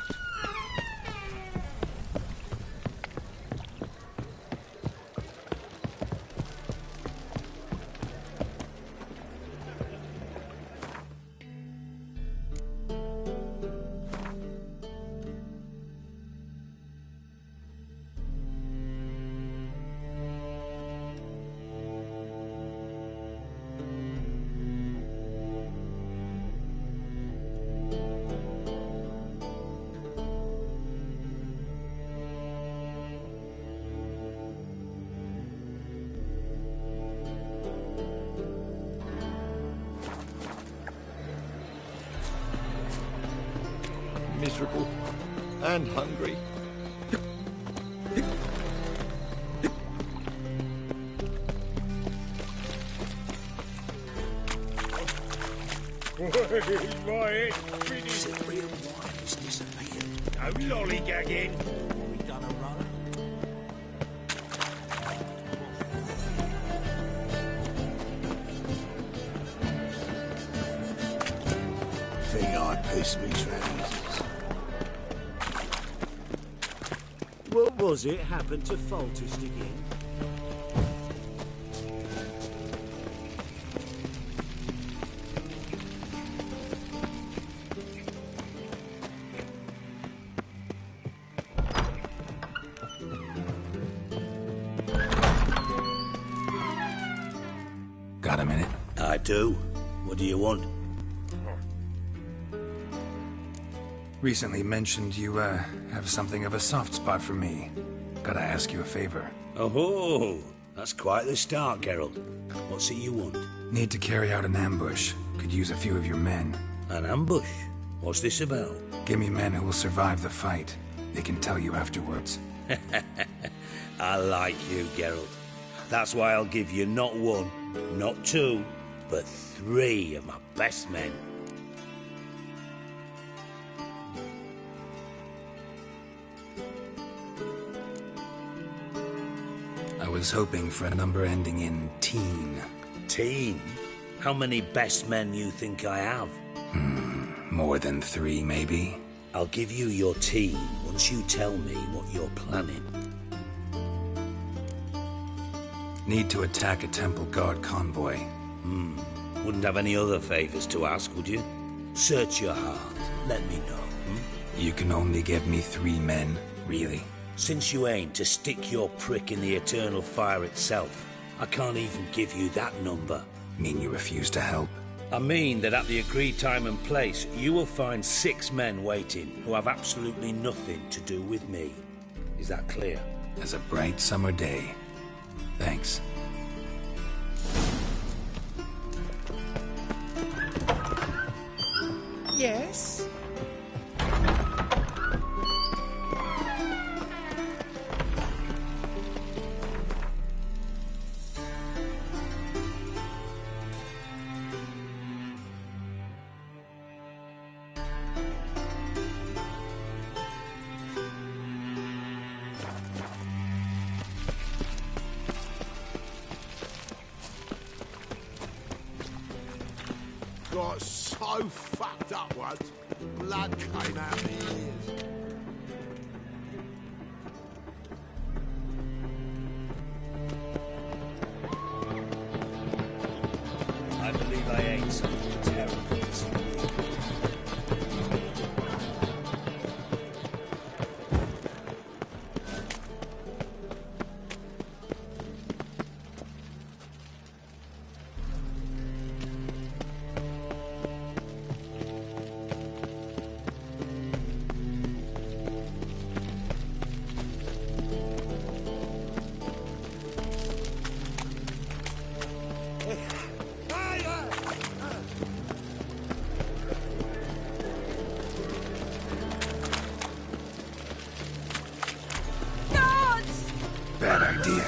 Miserable and hungry. My head's finished. Is it real wine? No lollygagging. We done a runner? Think I pissed me trousers. What was it happened to Foltest again? Got a minute? I do. What do you want? Recently mentioned you, have something of a soft spot for me. Gotta ask you a favor. Oh, that's quite the start, Geralt. What's it you want? Need to carry out an ambush. Could use a few of your men. An ambush? What's this about? Give me men who will survive the fight. They can tell you afterwards. I like you, Geralt. That's why I'll give you not one, not two, but 3 of my best men. I was hoping for a number ending in teen. Teen? How many best men you think I have? More than 3, maybe? I'll give you your teen once you tell me what you're planning. Need to attack a Temple Guard convoy. Wouldn't have any other favors to ask, would you? Search your heart. Let me know. You can only give me 3 men, really? Since you aim to stick your prick in the eternal fire itself, I can't even give you that number. Mean you refuse to help? I mean that at the agreed time and place, you will find 6 men waiting who have absolutely nothing to do with me. Is that clear? As a bright summer day. Thanks. Yes? Got so fucked up once, blood came out of my ears. I believe I ate something terrible this evening. Bad idea.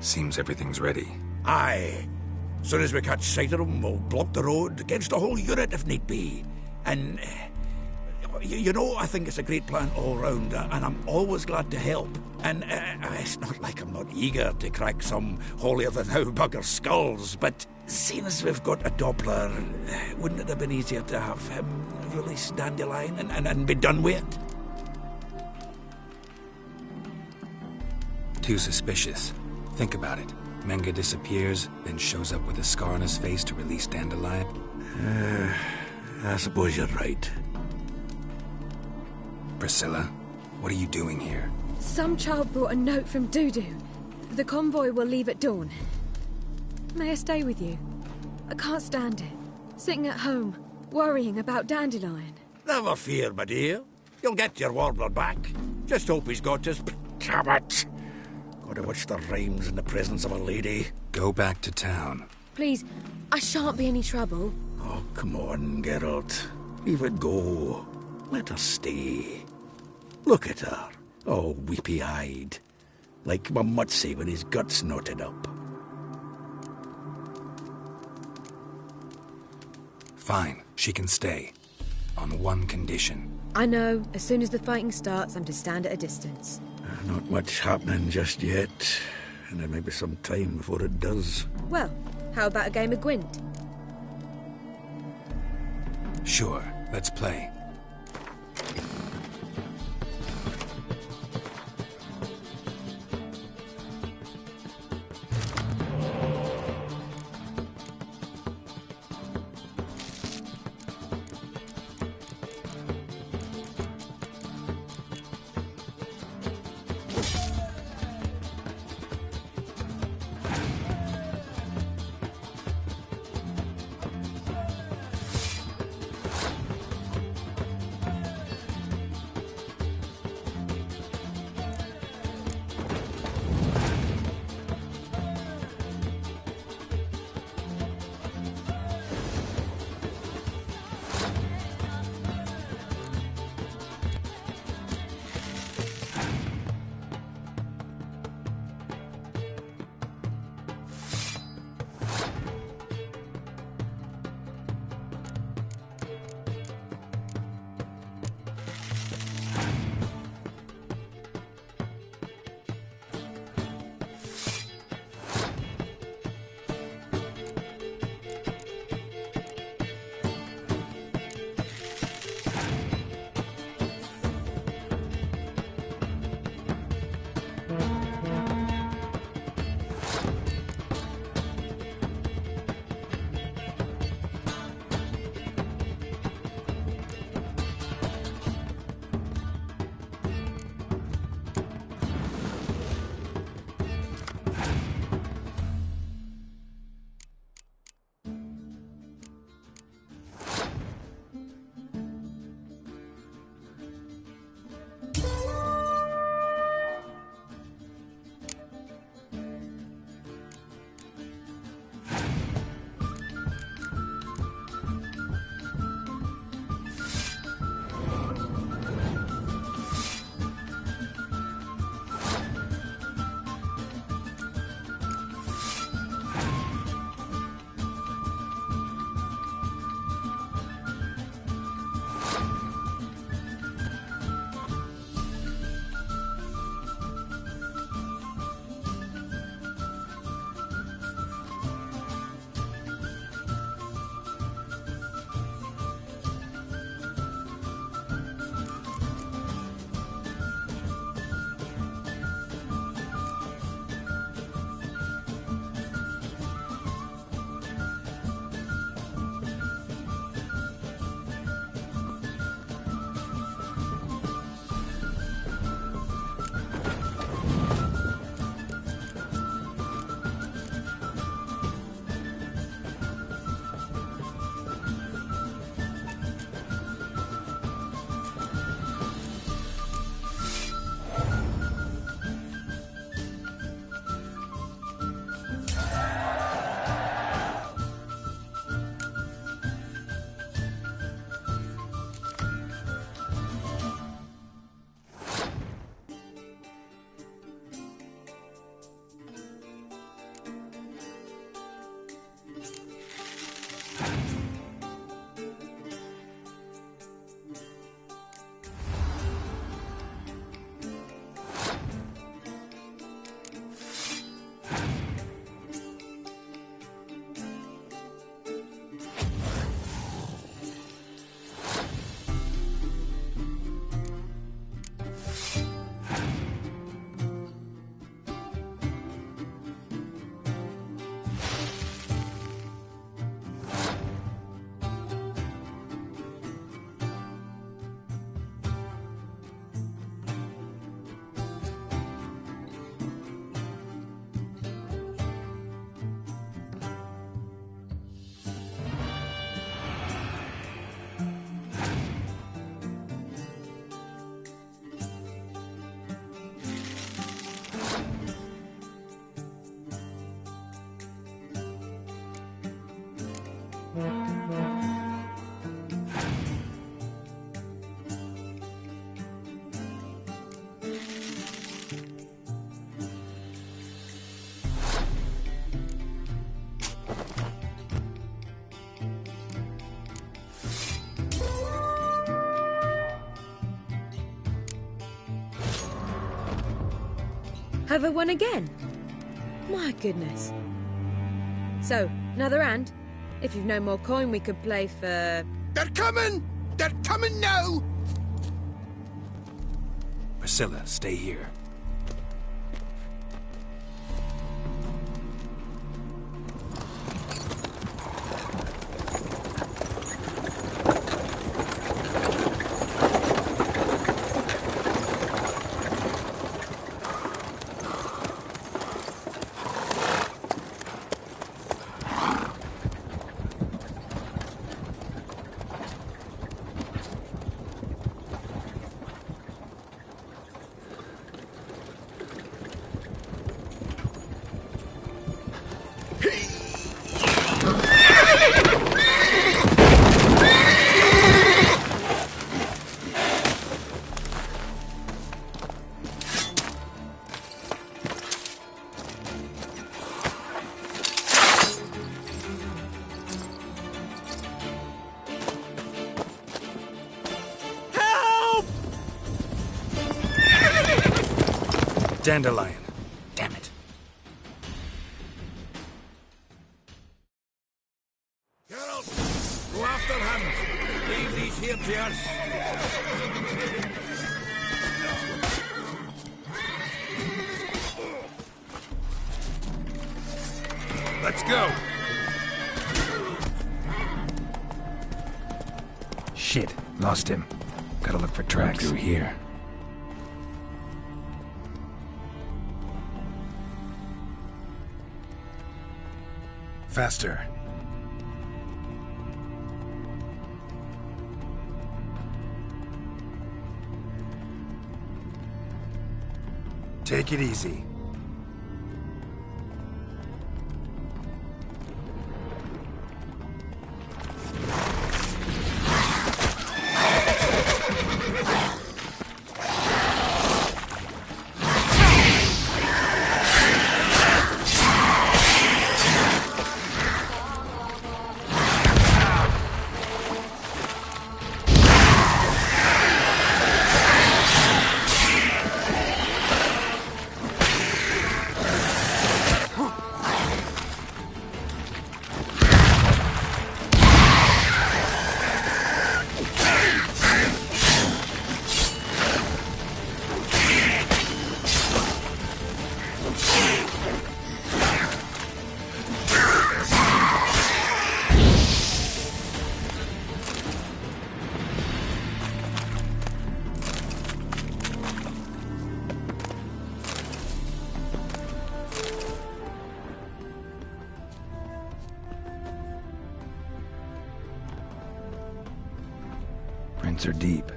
Seems everything's ready. Aye. Soon as we catch sight of them, we'll block the road against the whole unit if need be. And, you know, I think it's a great plan all round, and I'm always glad to help. And it's not like I'm not eager to crack some holier-than-thou bugger skulls, but seeing as we've got a Doppler, wouldn't it have been easier to have him release Dandelion and be done with it? Too suspicious. Think about it. Menga disappears, then shows up with a scar on his face to release Dandelion. I suppose you're right. Priscilla, what are you doing here? Some child brought a note from Dudu. The convoy will leave at dawn. May I stay with you? I can't stand it. Sitting at home, worrying about Dandelion. Never fear, my dear. You'll get your warbler back. Just hope he's got his... Damn it! Gotta watch the rhymes in the presence of a lady. Go back to town. Please, I shan't be any trouble. Oh, come on, Geralt. Leave it go. Let her stay. Look at her. Oh, weepy-eyed. Like my Mutsy when his gut's knotted up. Fine, she can stay. On one condition. I know, as soon as the fighting starts, I'm to stand at a distance. Not much happening just yet. And there may be some time before it does. Well, how about a game of Gwent? Sure, let's play. Have I won again? My goodness. So, another hand? If you've no more coin, we could play for... They're coming! They're coming now! Priscilla, stay here. Dandelion. Damn it. Geralt, go after him. Leave these here to us. Let's go. Shit, lost him. Gotta look for tracks. Through here. Faster. Take it easy. Prints are deep.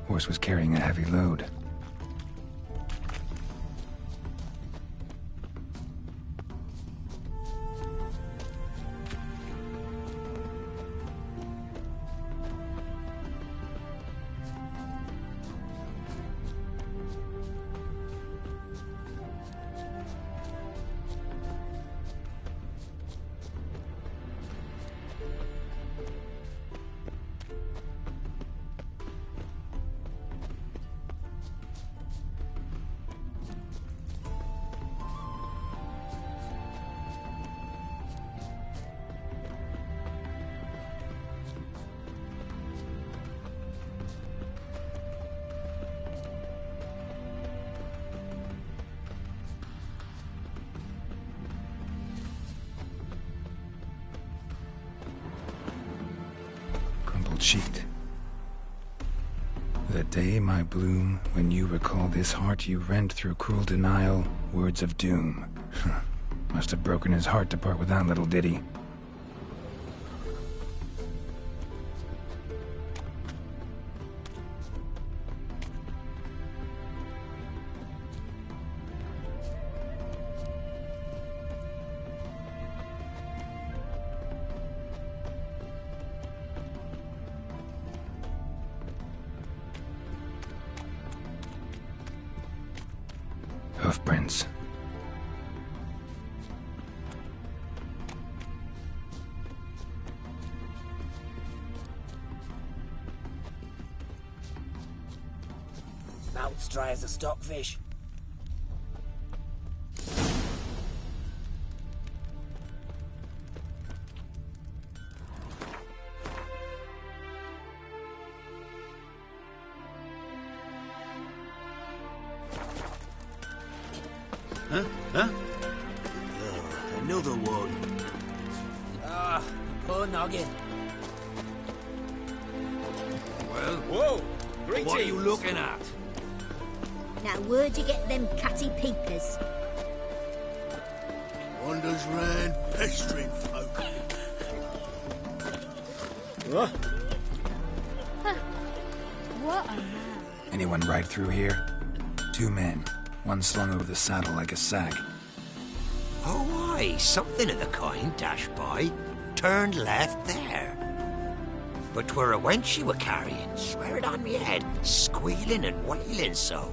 Horse was carrying a heavy load. Sheet. The day, my bloom, when you recall this heart you rent through cruel denial, words of doom. Must have broken his heart to part with that little ditty. Hoofprints. Mouth's dry as a stockfish. Huh? Huh? Oh, another one. Ah, poor noggin. Well, whoa! Greetings. What are you looking at? Now, where'd you get them catty peepers? Wanders round pestering folk. What? What a man. Anyone ride through here? 2 men, one slung over the saddle like a sack. Oh, aye, something of the kind dashed by. Turned left there. But 'twere a wench you were carrying, swear it on me head, squealing and wailing so.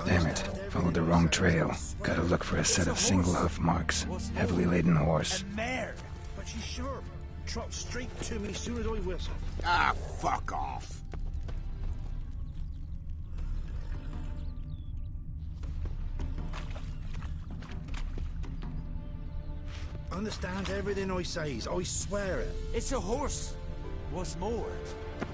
Damn it. Followed the wrong trail. Gotta look for a set of single hoof marks. Heavily laden horse. Mare, but she's sharp. Trot straight to me soon as I whistle. Ah, fuck off. Understands everything I says, I swear it. It's a horse. What's more,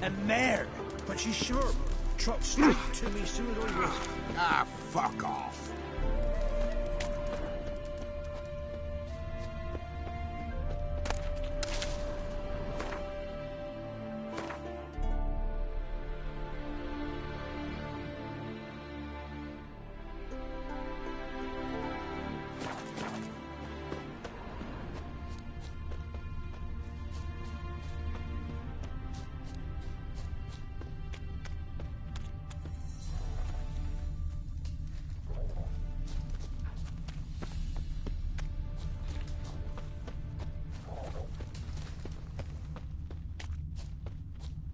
a mare. But she's sharp. Trot straight to me soon as I whistle. Ah, fuck off.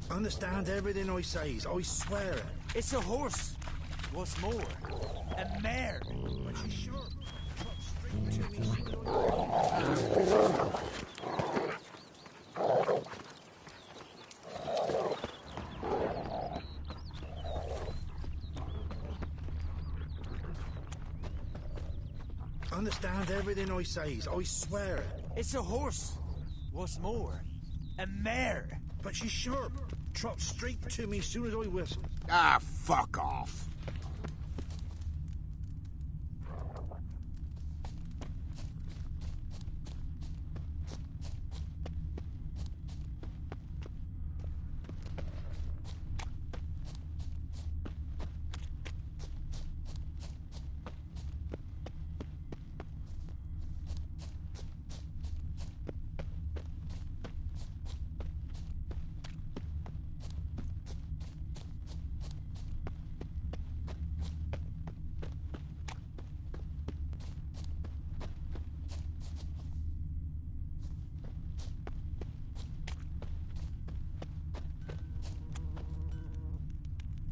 Understands everything I says, I swear it. It's a horse. What's more, a mare. But she's sharp. Trot straight to me soon as I whistle. Understands everything I says, I swear it. It's a horse. What's more, a mare. But she's sharp. Trot straight to me soon as I whistle. Ah, fuck off.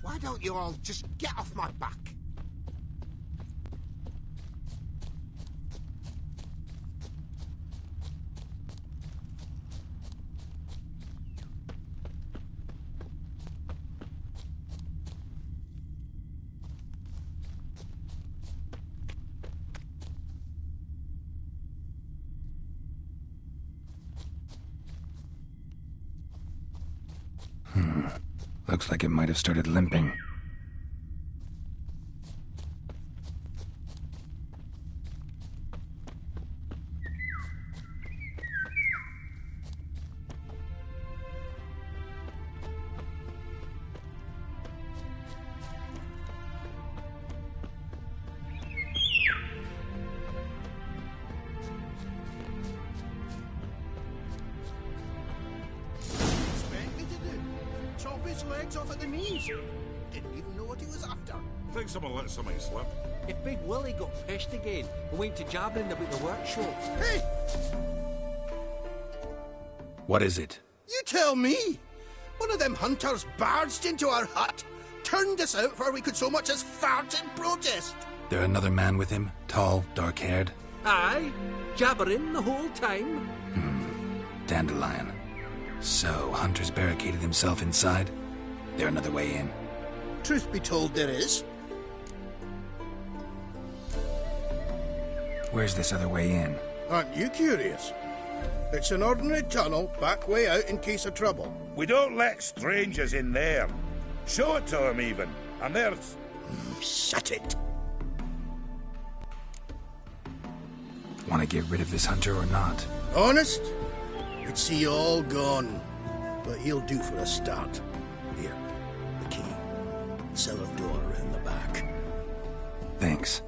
Why don't you all just get off my back? Looks like it might have started limping. Expect me to do? Chop his legs off at the knees. Didn't even know what he was after. think someone let something slip. If Big Willie got pissed again and went to jabbering about the workshop. Hey! What is it? You tell me! One of them hunters barged into our hut, turned us out before we could so much as fart in protest. There another man with him? Tall, dark-haired? Aye, jabbering the whole time. Dandelion. So, Hunter's barricaded himself inside? There another way in? Truth be told, there is. Where's this other way in? Aren't you curious? It's an ordinary tunnel, back way out in case of trouble. We don't let strangers in there. Show it to them, even. And there's... Shut it. Want to get rid of this hunter or not? Honest? We'd see you all gone. But he'll do for a start. Here, the key. Cellar door around the back. Thanks.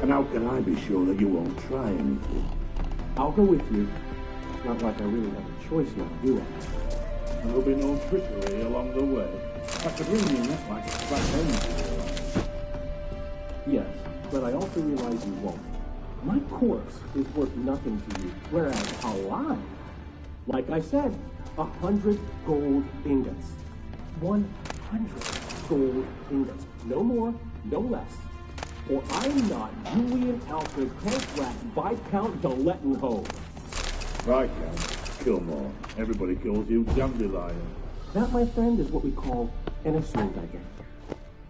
And how can I be sure that you won't try anything? I'll go with you. It's not like I really have a choice now, do I? There'll be no trickery along the way. After bringing you in like a flat end to your life. Yes, but I also realize you won't. My corpse is worth nothing to you, whereas alive, like I said, 100 gold ingots. 100 gold ingots. No more, no less. Or I'm not Julian Alfred Crankrat Viscount Delettenhove. Viscount, kill more. Everybody calls you Dandelion. That, my friend, is what we call an assumed identity.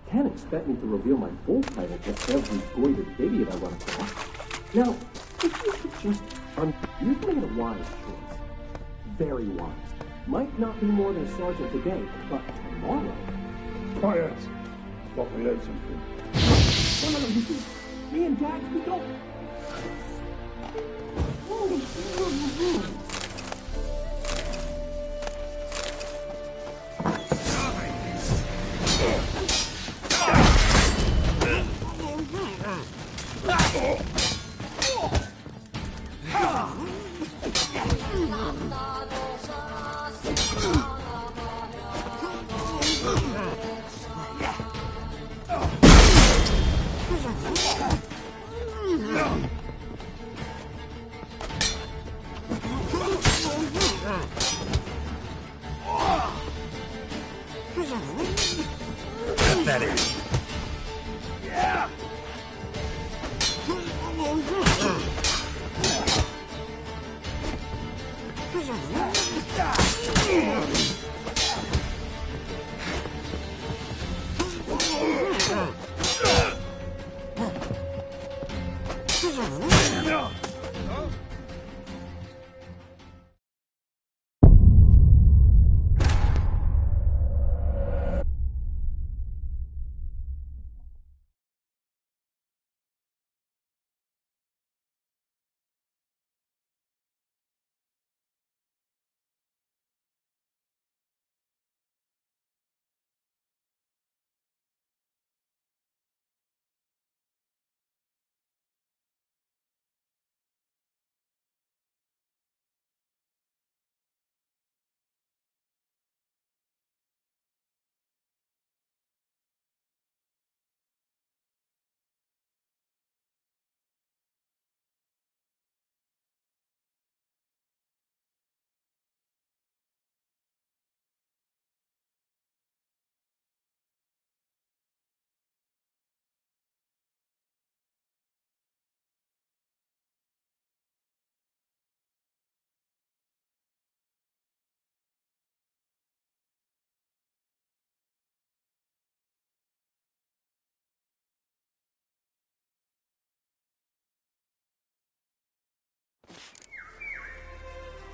Can't expect me to reveal my full title to every goited idiot I run across. Now, if you could just... you've made a wise choice. Very wise. Might not be more than a sergeant today, but tomorrow... Quiet! Thought we heard something. No, you see, me and Dax, we don't...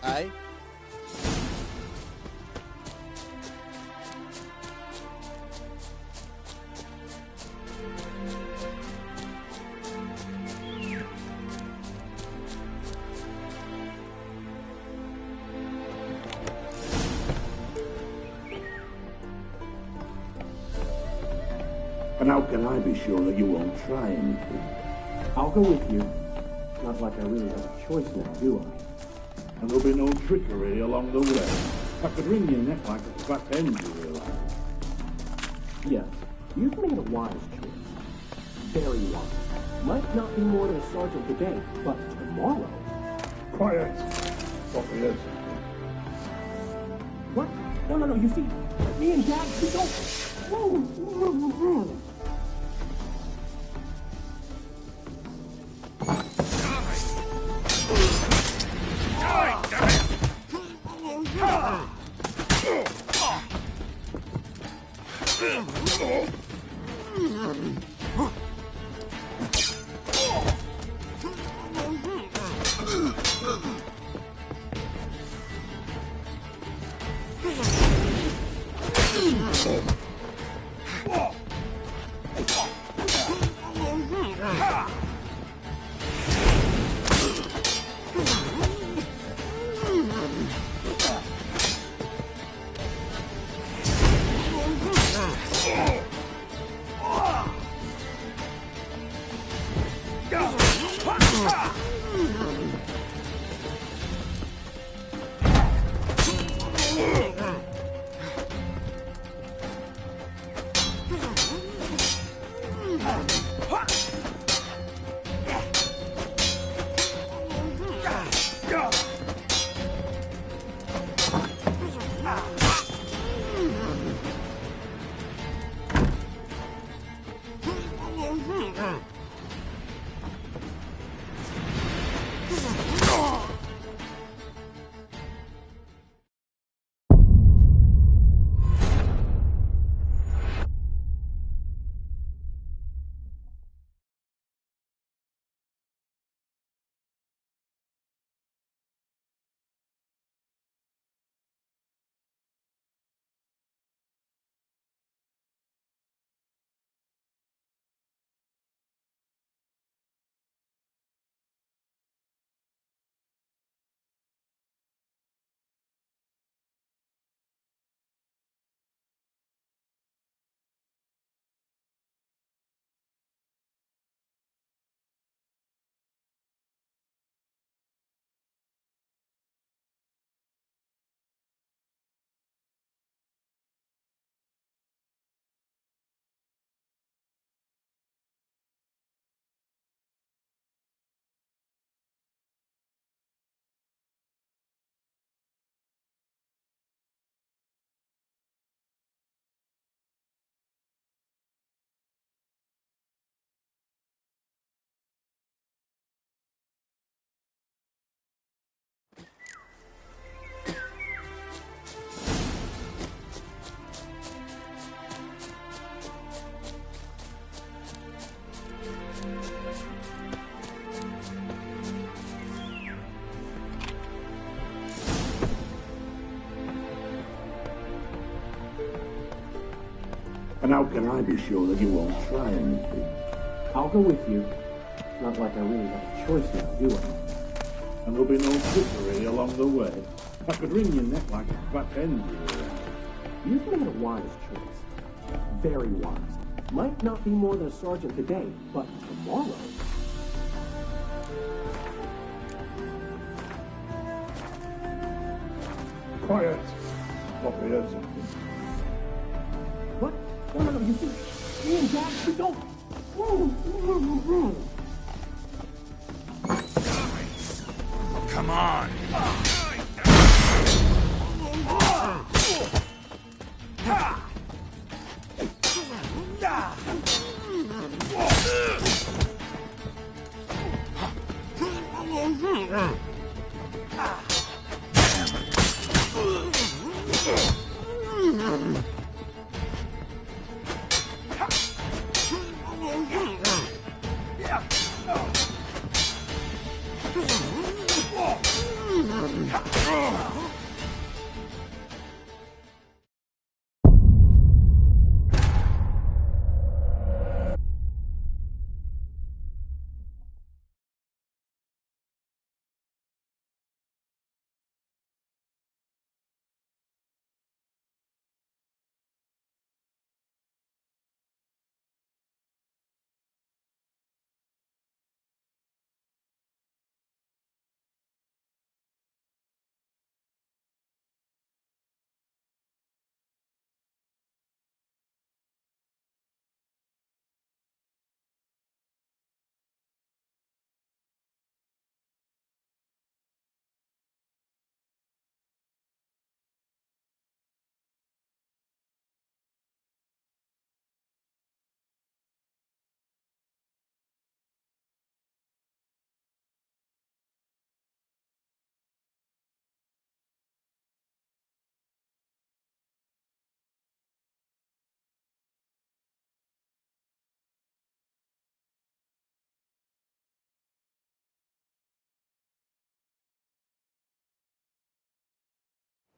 Eh? And how can I be sure that you won't try anything? I'll go with you. Not like I really have a choice now, do I? And there'll be no trickery along the way. I could wring your neck like a fat hen, you realize? Yes, you've made a wise choice. Very wise. Might not be more than a sergeant today, but tomorrow... Quiet! Stop here. What? No, you see, me and Dad, we don't... And how can I be sure that you won't try anything? I'll go with you. Not like I really have a choice now, do I? And there'll be no trickery along the way. I could wring your neck like a fat hen, you realize? You've made a wise choice. Very wise. Might not be more than a sergeant today, but tomorrow... Quiet! Stop here, something. What? No, you see, me and Dad, we don't... Come on!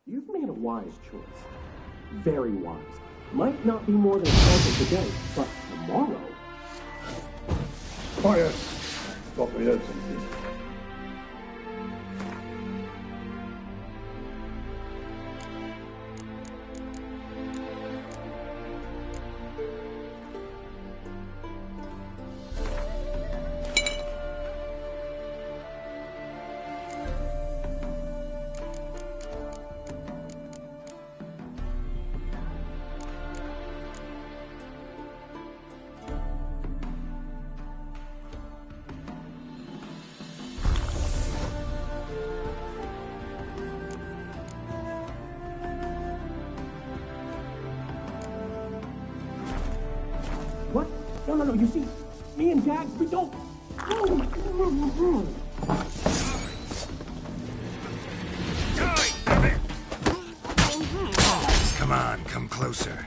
You've made a wise choice. Very wise. Might not be more than a start of today, but tomorrow... Quiet! Thought we heard something. What? No, you see, me and Jax, we don't... Come on, come closer.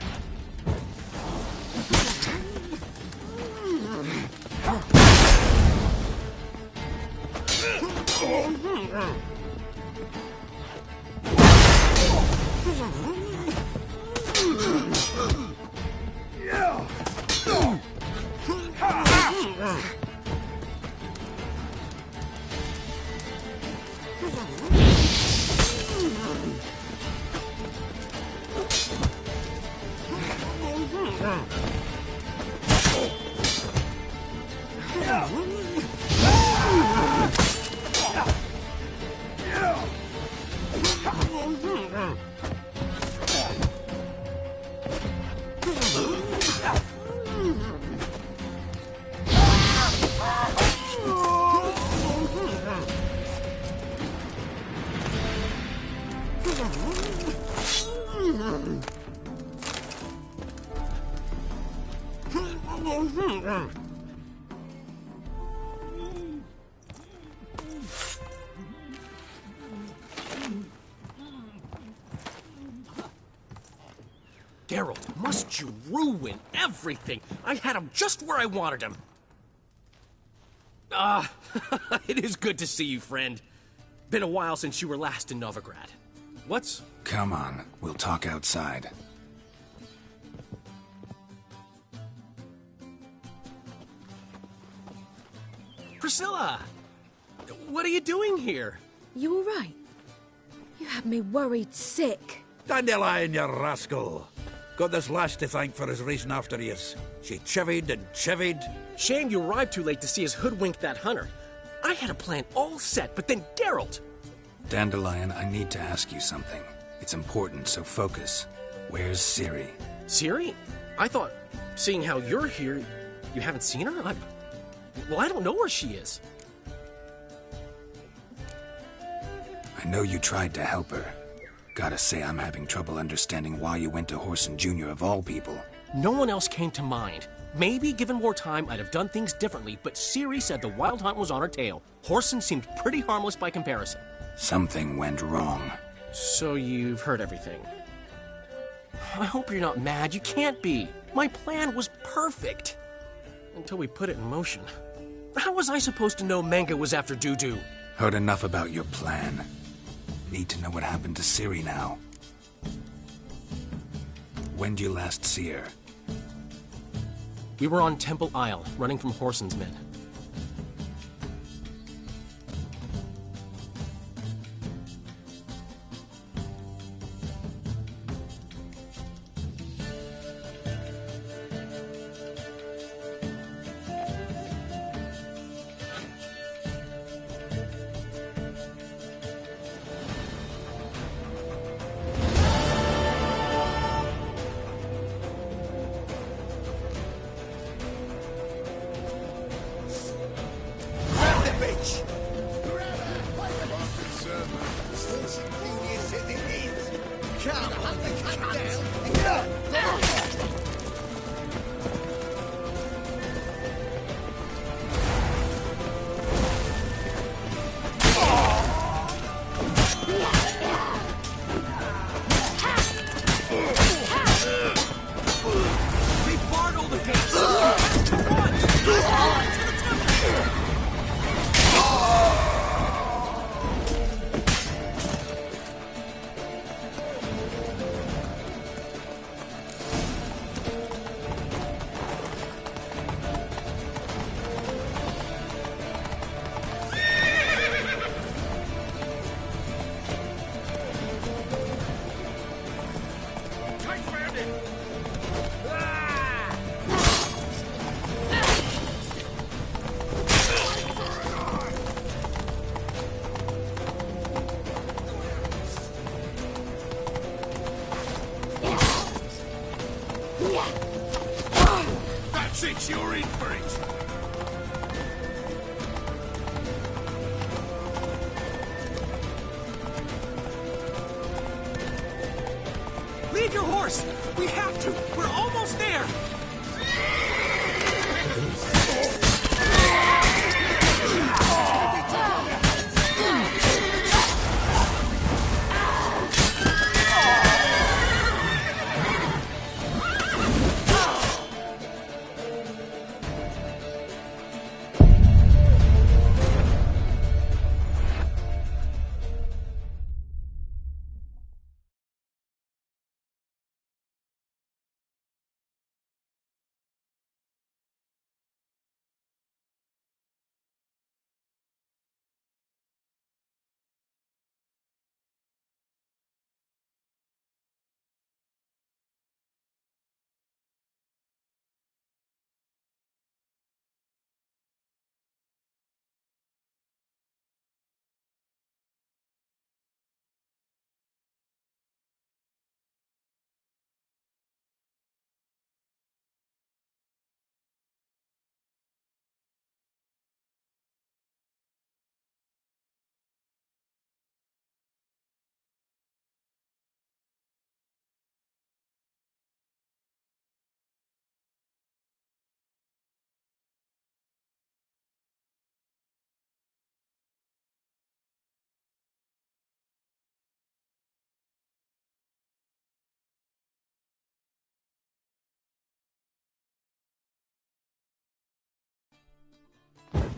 Geralt, must you ruin everything? I had him just where I wanted him. It is good to see you, friend. Been a while since you were last in Novigrad. What's... Come on, we'll talk outside. Priscilla! What are you doing here? You all right? You had me worried sick. Dandelion, you rascal! Got this lass to thank for his racing after yous. She chivied and chivied. Shame you arrived too late to see us hoodwink that hunter. I had a plan all set, but then Geralt... Dandelion, I need to ask you something. It's important, so focus. Where's Ciri? Ciri? I thought, seeing how you're here, you haven't seen her? Well, I don't know where she is. I know you tried to help her. Gotta say, I'm having trouble understanding why you went to Whoreson Jr. of all people. No one else came to mind. Maybe, given more time, I'd have done things differently, but Ciri said the Wild Hunt was on her tail. Whoreson seemed pretty harmless by comparison. Something went wrong. So you've heard everything. I hope you're not mad. You can't be. My plan was perfect. Until we put it in motion. How was I supposed to know Manga was after Dudu? Heard enough about your plan. Need to know what happened to Ciri now. When did you last see her? We were on Temple Isle, running from Whoreson's men. That's it, you're in for it. Leave your horse! We have to! We're almost there!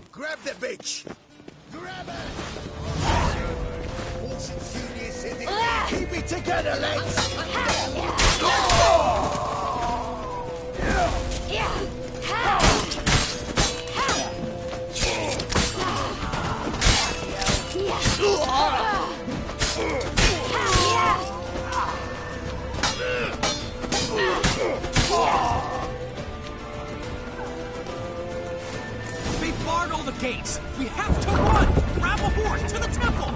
Grab the bitch! Grab her! Horse enthusiast in it. Keep it together, lads! They barred all the gates! We have to run! Grab a horse to the temple!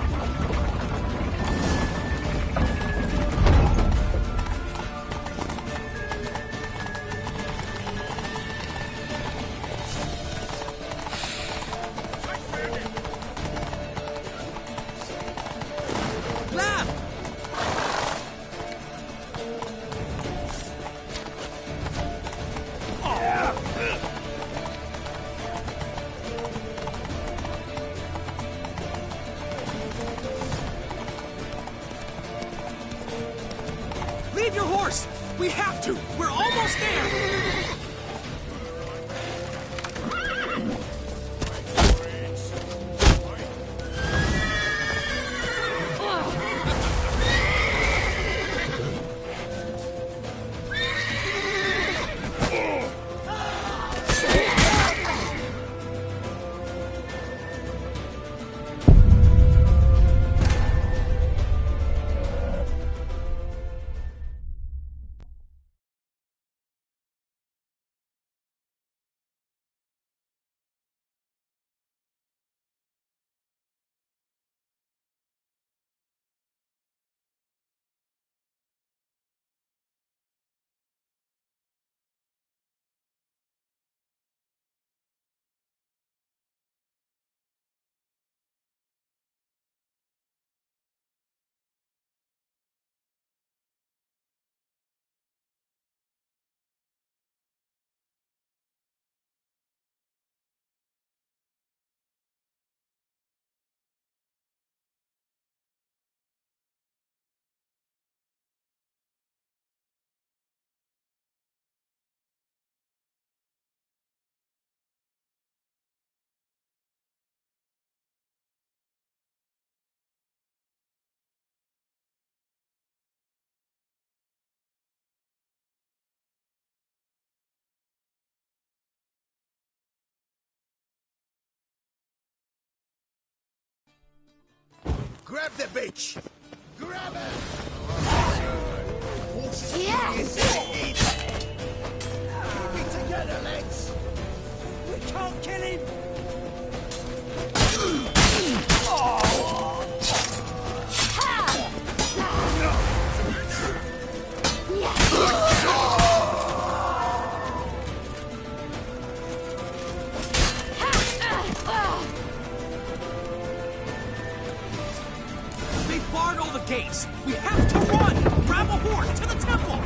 Leave your horse! We have to! We're almost there! Grab the bitch! Grab her! Yeah. Keep it together, lads! We can't kill him! They barred all the gates! We have to run! Grab a horse to the temple!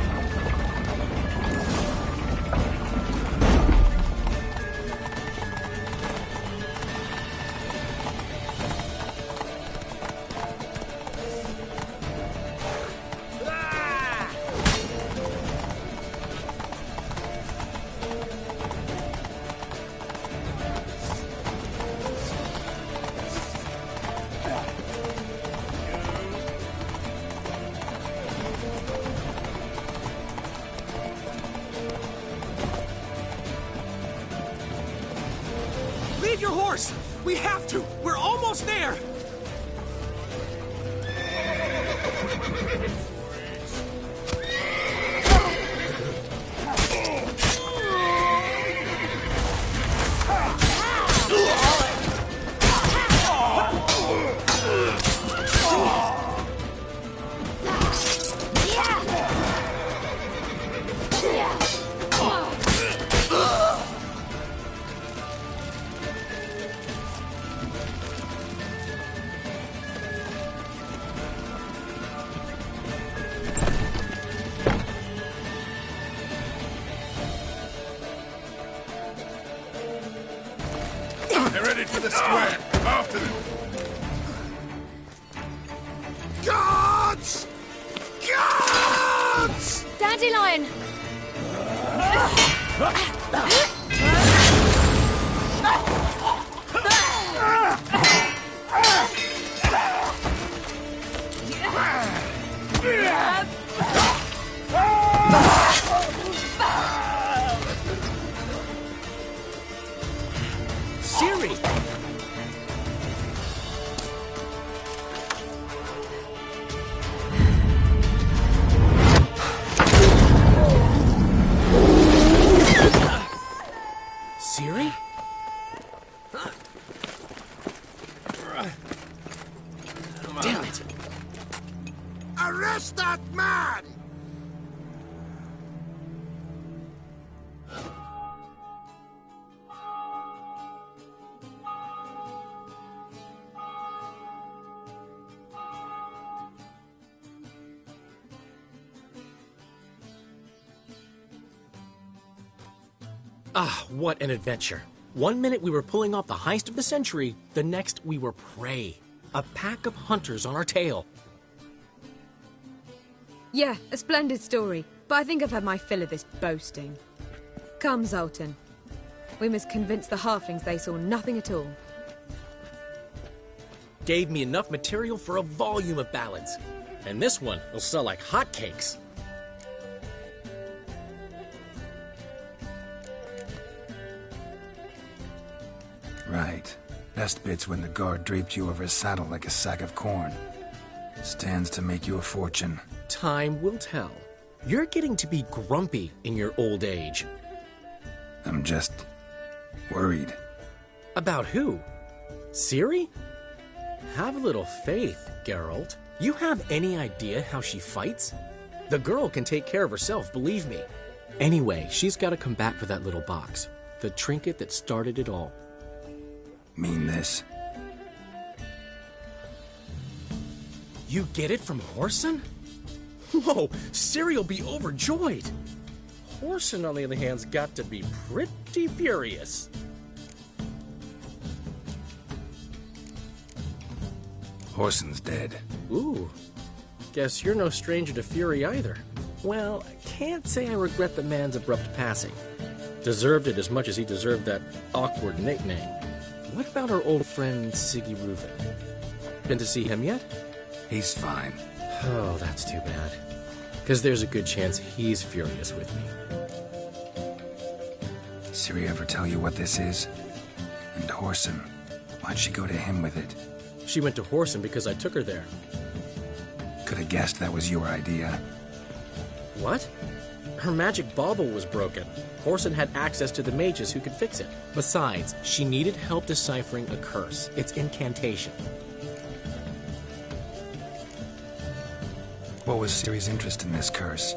Leave your horse! We have to! We're almost there! They're headed for the square. After them. Guards! Guards! Dandelion! Siri! Siri? Damn it! Arrest that man! Ah, what an adventure. 1 minute we were pulling off the heist of the century, the next we were prey. A pack of hunters on our tail. Yeah, a splendid story, but I think I've had my fill of this boasting. Come, Zoltan. We must convince the halflings they saw nothing at all. Gave me enough material for a volume of ballads. And this one will sell like hotcakes. Right. Best bit's when the guard draped you over his saddle like a sack of corn. Stands to make you a fortune. Time will tell. You're getting to be grumpy in your old age. I'm just worried. About who? Ciri? Have a little faith, Geralt. You have any idea how she fights? The girl can take care of herself, believe me. Anyway, she's got to come back for that little box. The trinket that started it all. Mean this? You get it from Whoreson? Whoa, Ciri will be overjoyed. Whoreson, on the other hand's got to be pretty furious. Whoreson's dead. Ooh, guess you're no stranger to fury either. Well, I can't say I regret the man's abrupt passing. Deserved it as much as he deserved that awkward nickname. What about our old friend Siggy Reuven? Been to see him yet? He's fine. Oh, that's too bad. Because there's a good chance he's furious with me. Ciri ever tell you what this is? And Whoreson, why'd she go to him with it? She went to Horson because I took her there. Could have guessed that was your idea. What? Her magic bauble was broken. Horson had access to the mages who could fix it. Besides, she needed help deciphering a curse. It's incantation. What was Ciri's interest in this curse?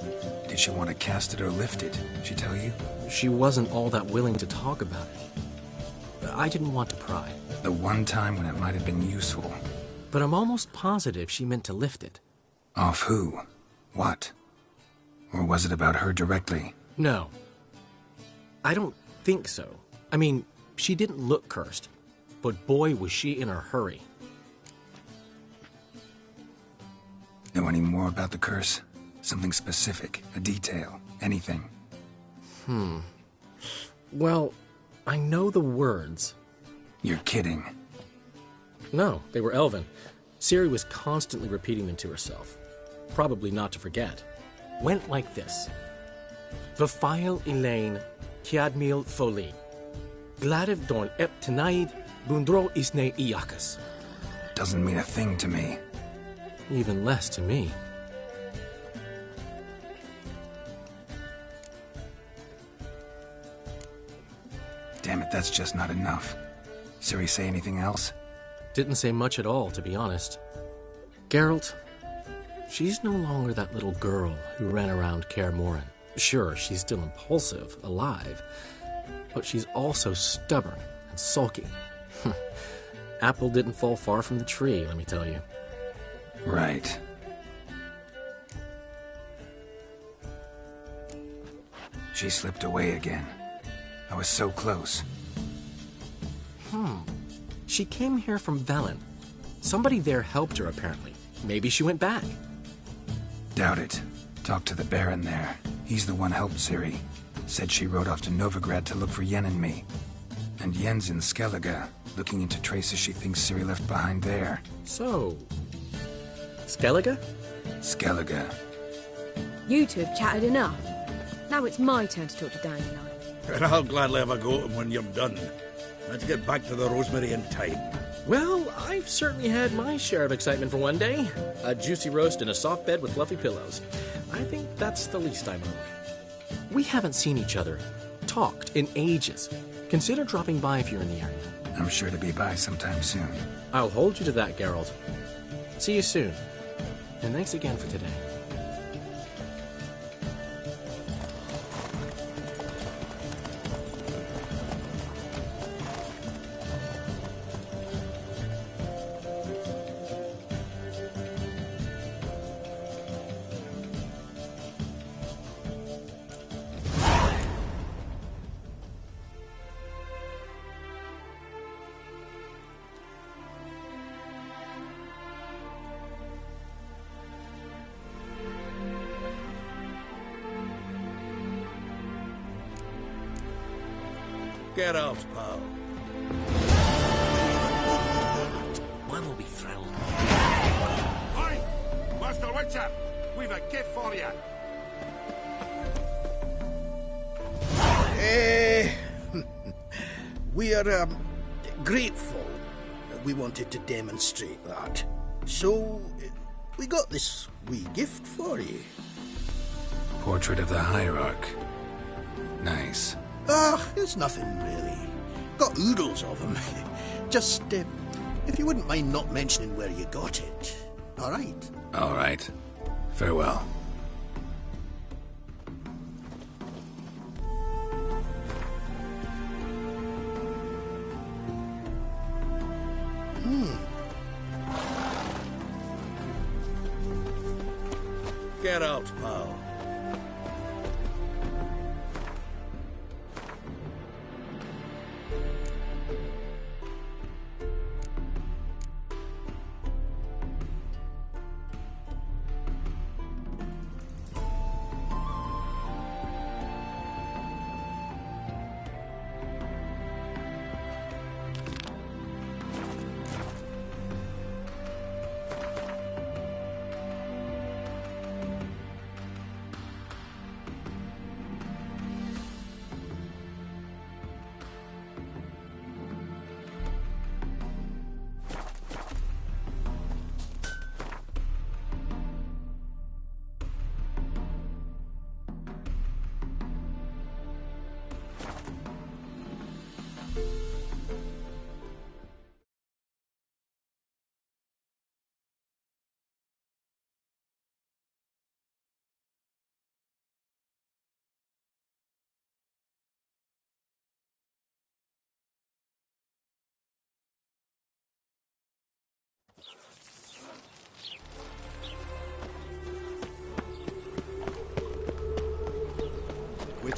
Did she want to cast it or lift it? Did she tell you? She wasn't all that willing to talk about it. I didn't want to pry. The one time when it might have been useful. But I'm almost positive she meant to lift it. Off who? What? Or was it about her directly? No. I don't think so. I mean, she didn't look cursed. But boy, was she in a hurry. Know any more about the curse? Something specific, a detail, anything? Well, I know the words. You're kidding. No, they were Elven. Ciri was constantly repeating them to herself. Probably not to forget. Went like this. Vafail Elaine, Kiadmil Foli. Gladiv Dorn Ep Tanaid, Bundro Isne Iakas. Doesn't mean a thing to me. Even less to me. Damn it, that's just not enough. Ciri say anything else? Didn't say much at all, to be honest. Geralt, she's no longer that little girl who ran around Kaer Morhen. Sure, she's still impulsive, alive, but she's also stubborn and sulky. Apple didn't fall far from the tree, let me tell you. Right. She slipped away again. I was so close. She came here from Velen. Somebody there helped her, apparently. Maybe she went back. Doubt it. Talked to the Baron there. He's the one helped Ciri. Said she rode off to Novigrad to look for Yen and me. And Yen's in Skellige, looking into traces she thinks Ciri left behind there. So... Skellige? Skellige. You two have chatted enough. Now it's my turn to talk to Dandelion. And I'll gladly have a go at him when you're done. Let's get back to the Rosemary in time. Well, I've certainly had my share of excitement for one day. A juicy roast in a soft bed with fluffy pillows. I think that's the least I'm owed. We haven't seen each other, talked in ages. Consider dropping by if you're in the area. I'm sure to be by sometime soon. I'll hold you to that, Geralt. See you soon. And thanks again for today. Get out, pal. One will be thrilled. Hi, Master Witcher. We've a gift for you. We are grateful. We wanted to demonstrate that. So, we got this wee gift for you. Portrait of the Hierarch. Nice. It's nothing really. Got oodles of them. Just, if you wouldn't mind not mentioning where you got it. All right? All right. Farewell. Get out, pal.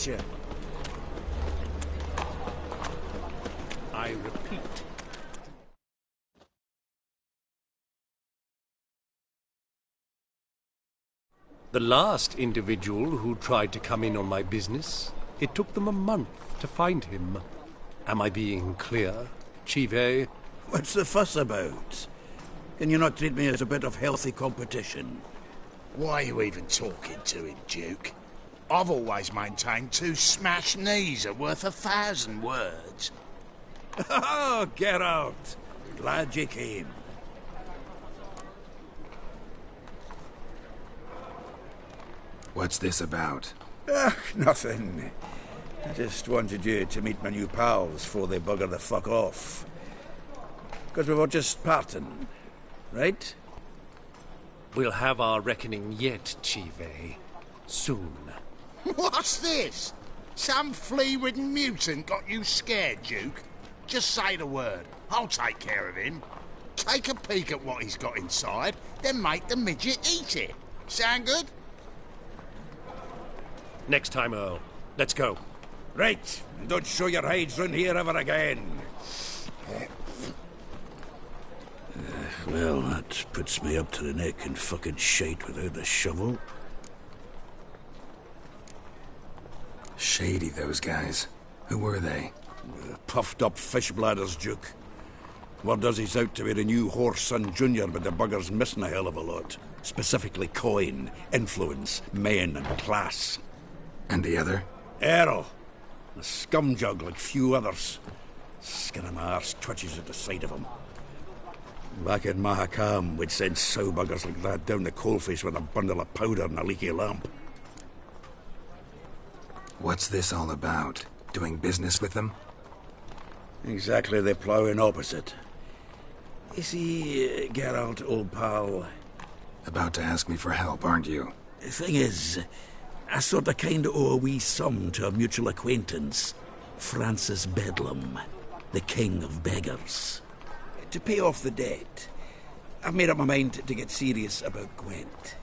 Gotcha. I repeat. The last individual who tried to come in on my business, it took them a month to find him. Am I being clear, Chive? What's the fuss about? Can you not treat me as a bit of healthy competition? Why are you even talking to him, Duke? I've always maintained 2 smashed knees are worth 1,000 words. Oh, get out! Glad you came. What's this about? Nothing. I just wanted you to meet my new pals before they bugger the fuck off. Because we were just parting, right? We'll have our reckoning yet, Chive. Soon. What's this? Some flea-ridden mutant got you scared, Duke? Just say the word. I'll take care of him. Take a peek at what he's got inside, then make the midget eat it. Sound good? Next time, Earl. Let's go. Right. And don't show your hides round here ever again. Well, that puts me up to the neck in fucking shite without the shovel. Shady, those guys. Who were they? Puffed up fish bladders, Duke. Word does he's out to be the new Horse Son Jr., but the bugger's missing a hell of a lot. Specifically coin, influence, men, and class. And the other? Errol. A scumjug like few others. Skin of my arse twitches at the sight of him. Back in Mahakam, we'd send sow buggers like that down the coalface with a bundle of powder and a leaky lamp. What's this all about? Doing business with them? Exactly the ploughing opposite. You see, Geralt, old pal... About to ask me for help, aren't you? The thing is, I sort of kind of owe a wee sum to a mutual acquaintance. Francis Bedlam, the king of beggars. To pay off the debt, I've made up my mind to get serious about Gwent.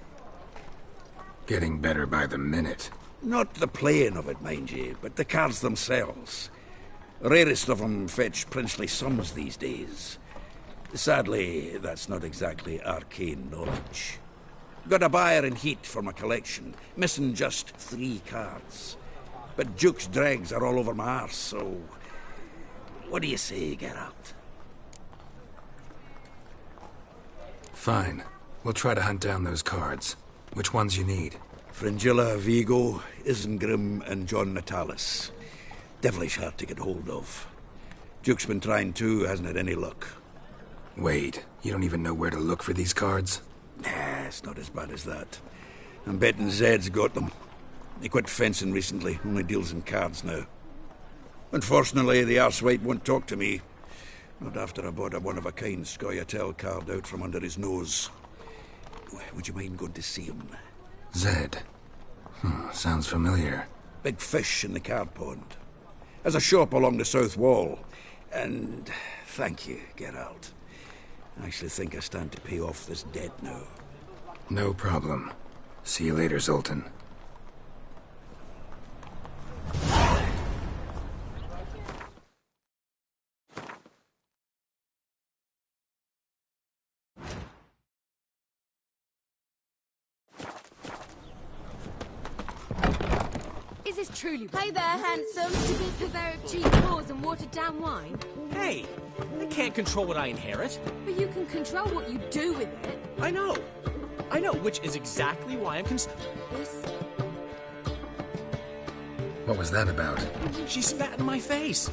Getting better by the minute. Not the playing of it, mind you, but the cards themselves. Rarest of them fetch princely sums these days. Sadly, that's not exactly arcane knowledge. Got a buyer in heat for my collection, missing just 3 cards. But Duke's dregs are all over my arse, so... What do you say, Geralt? Fine. We'll try to hunt down those cards. Which ones you need? Fringilla, Vigo, Isengrim, and John Natalis. Devilish hard to get hold of. Duke's been trying too, hasn't had any luck. Wait, you don't even know where to look for these cards? Nah, it's not as bad as that. I'm betting Zed's got them. He quit fencing recently, only deals in cards now. Unfortunately, the arsewipe won't talk to me. Not after I bought a one-of-a-kind Scoia'tael card out from under his nose. Would you mind going to see him? Zed. Sounds familiar. Big fish in the card pond. Has a shop along the south wall. And thank you, Geralt. I actually think I stand to pay off this debt now. No problem. See you later, Zoltan. Is this truly... Hey there, handsome. To be purveyor of cheap whores and watered-down wine? Hey, I can't control what I inherit. But you can control what you do with it. I know, which is exactly why I'm This... What was that about? She spat in my face.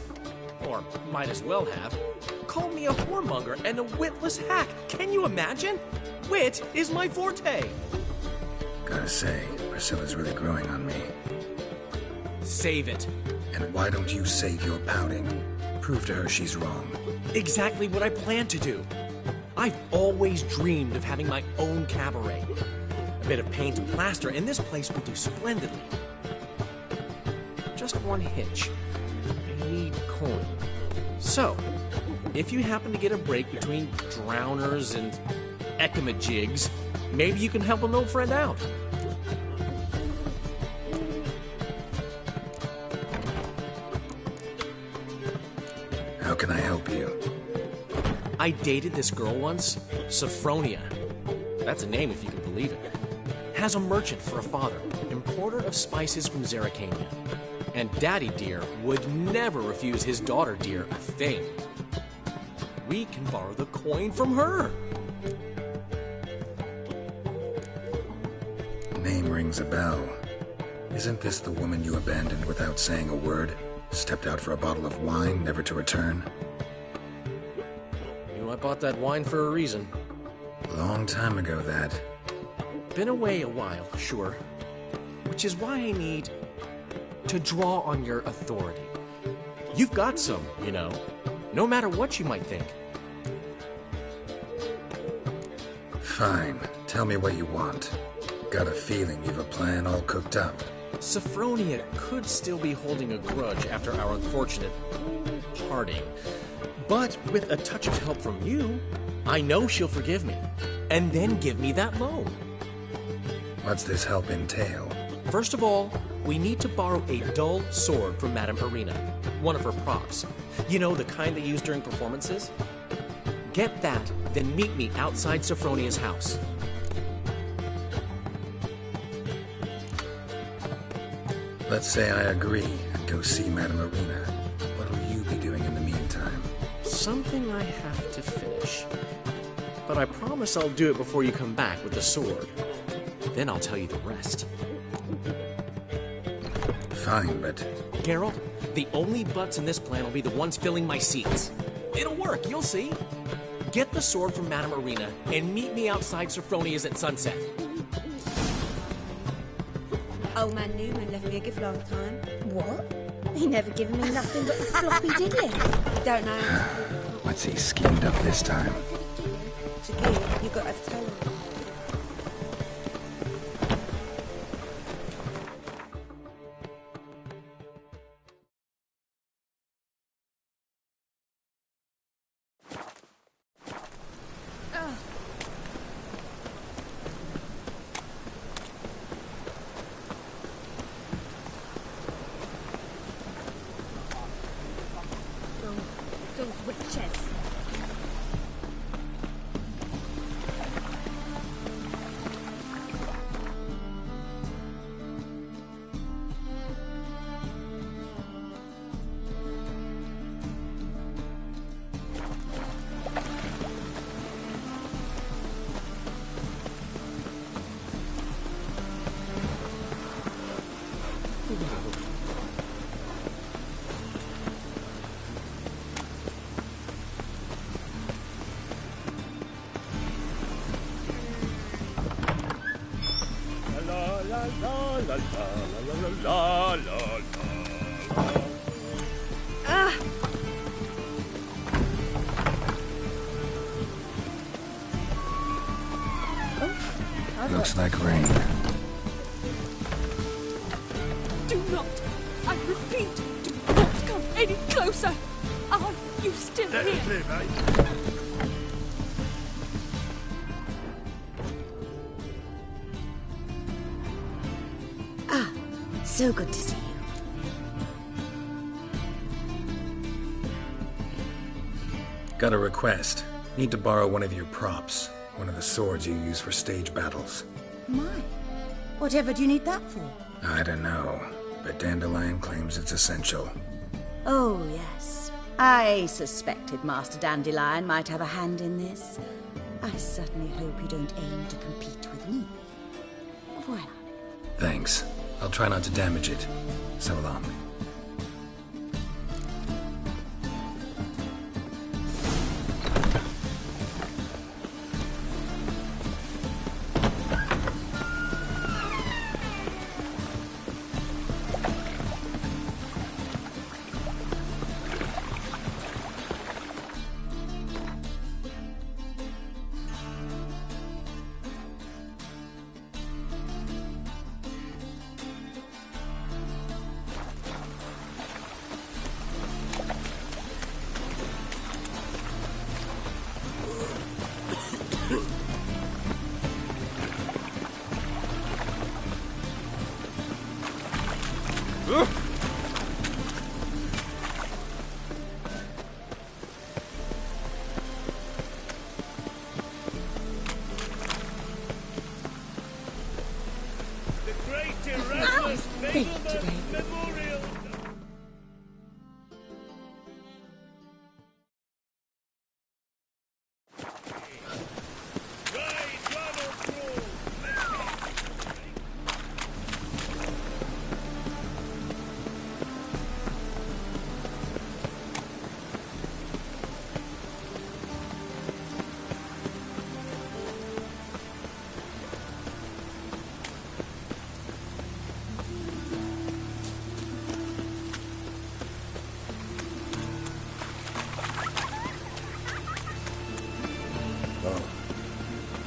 Or might as well have. Called me a whoremonger and a witless hack. Can you imagine? Wit is my forte. Gotta say, Priscilla's really growing on me. Save it. And why don't you save your pouting? Prove to her she's wrong. Exactly what I plan to do. I've always dreamed of having my own cabaret. A bit of paint and plaster, and this place will do splendidly. Just one hitch. I need coin. So, if you happen to get a break between drowners and ecamajigs, maybe you can help an old friend out. I dated this girl once, Sophronia. That's a name if you can believe it. Has a merchant for a father, importer of spices from Zerrikania. And Daddy Dear would never refuse his daughter Dear a thing. We can borrow the coin from her. Name rings a bell. Isn't this the woman you abandoned without saying a word? Stepped out for a bottle of wine, never to return? You know, I bought that wine for a reason. Long time ago, that. Been away a while, sure. Which is why I need to draw on your authority. You've got some, you know, no matter what you might think. Fine. Tell me what you want. Got a feeling you've a plan all cooked up. Sophronia could still be holding a grudge after our unfortunate parting. But with a touch of help from you, I know she'll forgive me. And then give me that loan. What's this help entail? First of all, we need to borrow a dull sword from Madame Irina, one of her props. You know, the kind they use during performances? Get that, then meet me outside Sophronia's house. Let's say I agree and go see Madame Irina. What'll you be doing in the meantime? Something I have to finish. But I promise I'll do it before you come back with the sword. Then I'll tell you the rest. Fine, but... Geralt, the only butts in this plan will be the ones filling my seats. It'll work, you'll see. Get the sword from Madame Irina and meet me outside Sophronia's at sunset. Old man Newman left me a gift last time. What? He never given me nothing but the floppy diddly. Don't know. What's he schemed up this time? To give, you got to tell him. Looks like rain. Do not, I repeat, do not come any closer. Are you still Let here? it clear, mate. Ah, so good to see you. Got a request. Need to borrow one of your props. One of the swords you use for stage battles. My, whatever do you need that for? I don't know, but Dandelion claims it's essential. Oh, yes. I suspected Master Dandelion might have a hand in this. I certainly hope you don't aim to compete with me. Voila. Thanks. I'll try not to damage it. So long. fate today.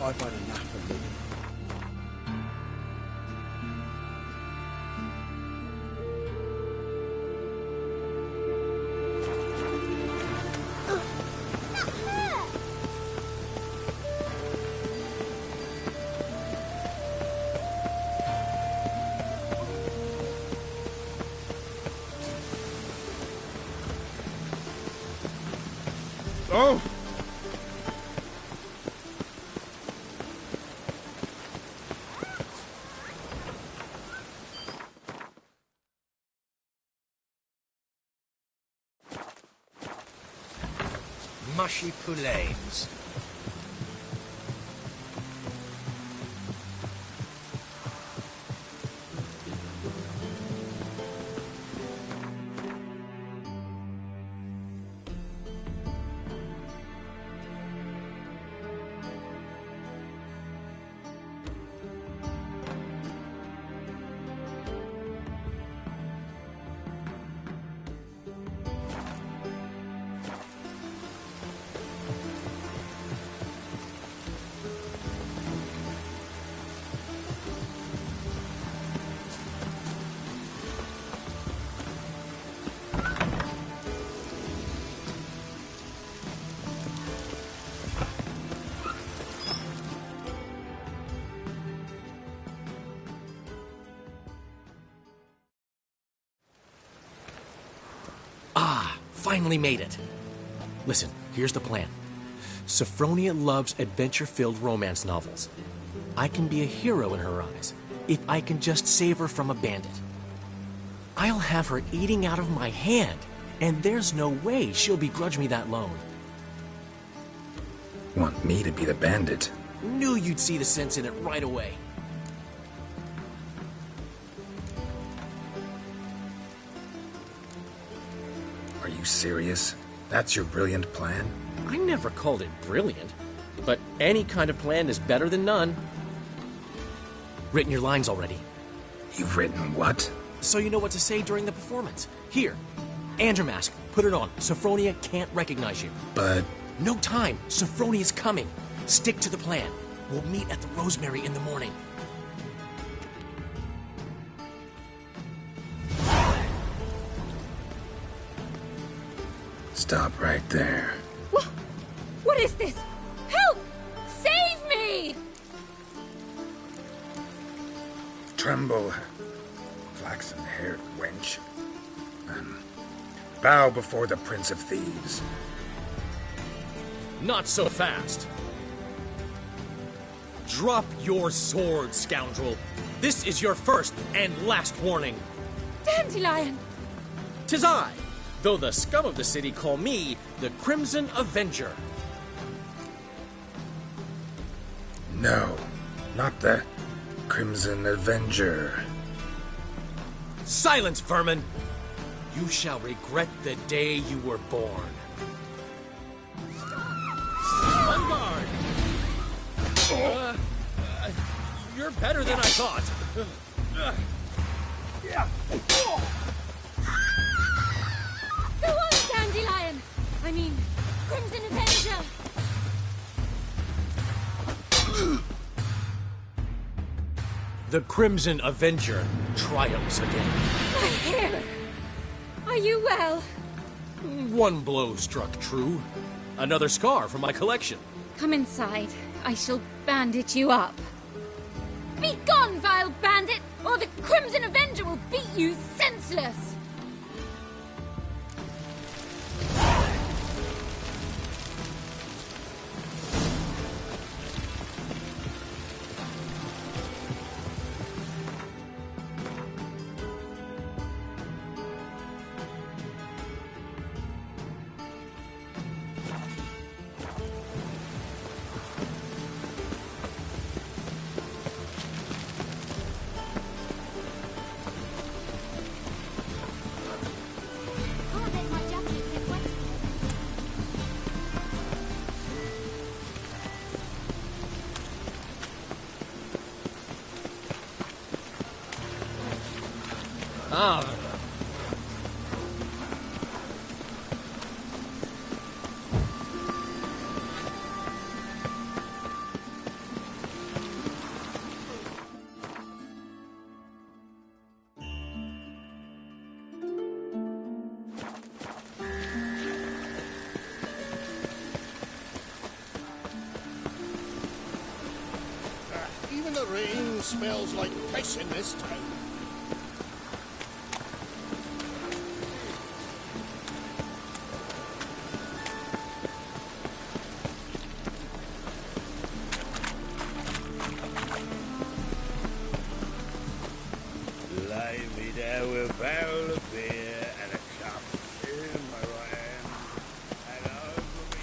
I've had enough of living. Oh! Mushy poulains. Finally made it. Listen, here's the plan. Sophronia loves adventure-filled romance novels. I can be a hero in her eyes if I can just save her from a bandit. I'll have her eating out of my hand, and there's no way she'll begrudge me that loan. Want me to be the bandit? Knew you'd see the sense in it right away. Are you serious? That's your brilliant plan? I never called it brilliant, but any kind of plan is better than none. Written your lines already. You've written what? So you know what to say during the performance. Here, Andrew Mask, put it on. Sophronia can't recognize you. But... No time. Sophronia's coming. Stick to the plan. We'll meet at the Rosemary in the morning. Stop right there. What is this? Help! Save me! Tremble, flaxen-haired wench. Bow before the Prince of Thieves. Not so fast. Drop your sword, scoundrel. This is your first and last warning. Dandelion! 'Tis I, though the scum of the city call me the Crimson Avenger. No, not the Crimson Avenger. Silence, vermin! You shall regret the day you were born. On guard! You're better than I thought. Go on, Dandelion! I mean, Crimson Avenger! The Crimson Avenger triumphs again. My hair! Are you well? One blow struck true. Another scar from my collection. Come inside. I shall bandage you up. Be gone, vile bandit, or the Crimson Avenger will beat you senseless! Marvelous. Even the rain smells like piss in this town. Lay me down with a barrel of beer and a cup in my right hand, and over me.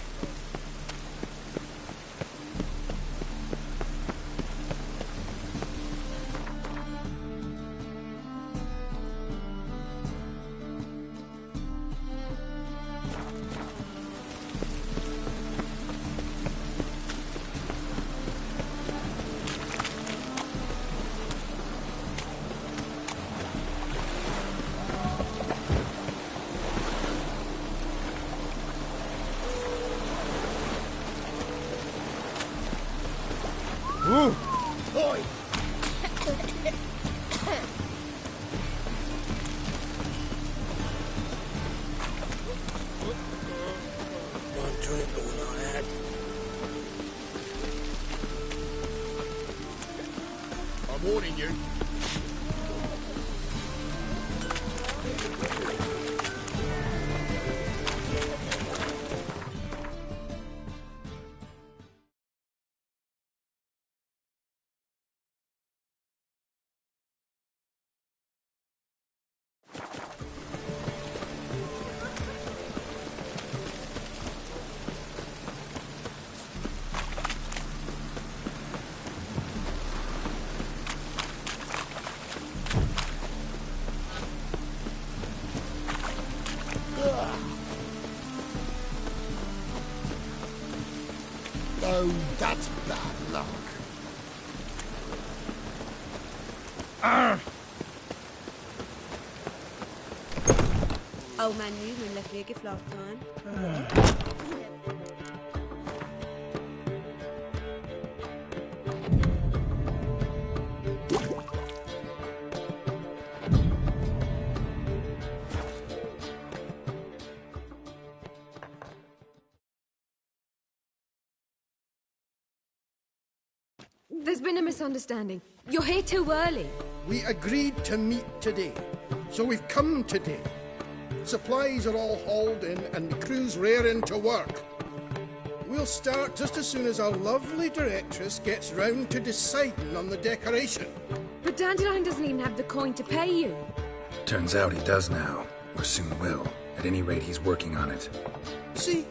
Boy! One drink all I had. I'm warning you. Oh, that's bad luck. Old man Newman left me a gift last time. There's been a misunderstanding. You're here too early. We agreed to meet today, so we've come today. Supplies are all hauled in and the crew's raring to work. We'll start just as soon as our lovely directress gets round to deciding on the decoration. But Dandelion doesn't even have the coin to pay you. Turns out he does now, or soon will. At any rate, he's working on it. See,